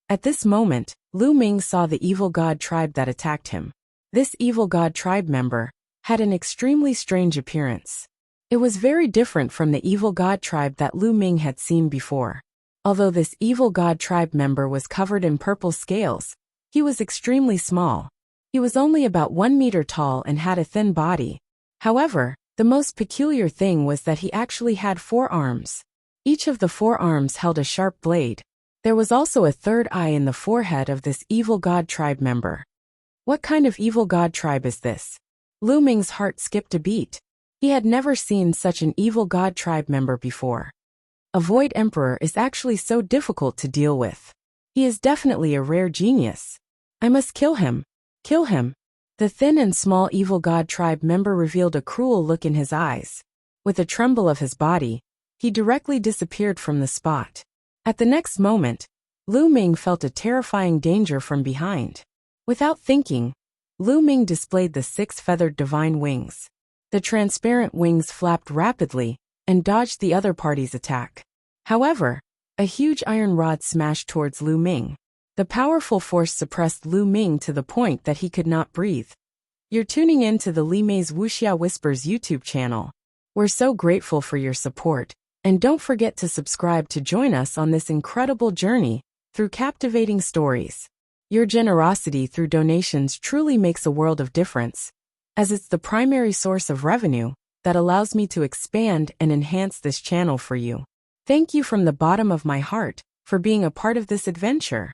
At this moment, Lu Ming saw the evil god tribe that attacked him. This evil god tribe member had an extremely strange appearance. It was very different from the evil god tribe that Lu Ming had seen before. Although this evil god tribe member was covered in purple scales, he was extremely small. He was only about 1 meter tall and had a thin body. However, the most peculiar thing was that he actually had 4 arms. Each of the 4 arms held a sharp blade. There was also a third eye in the forehead of this evil god tribe member. What kind of evil god tribe is this? Lu Ming's heart skipped a beat. He had never seen such an evil god tribe member before. A Void Emperor is actually so difficult to deal with. He is definitely a rare genius. I must kill him. Kill him. The thin and small evil god tribe member revealed a cruel look in his eyes. With a tremble of his body, he directly disappeared from the spot. At the next moment, Lu Ming felt a terrifying danger from behind. Without thinking, Lu Ming displayed the 6 feathered divine wings. The transparent wings flapped rapidly and dodged the other party's attack. However, a huge iron rod smashed towards Lu Ming. The powerful force suppressed Lu Ming to the point that he could not breathe. You're tuning in to the Li Mei's Wuxia Whispers YouTube channel. We're so grateful for your support, and don't forget to subscribe to join us on this incredible journey through captivating stories. Your generosity through donations truly makes a world of difference, as it's the primary source of revenue that allows me to expand and enhance this channel for you. Thank you from the bottom of my heart for being a part of this adventure.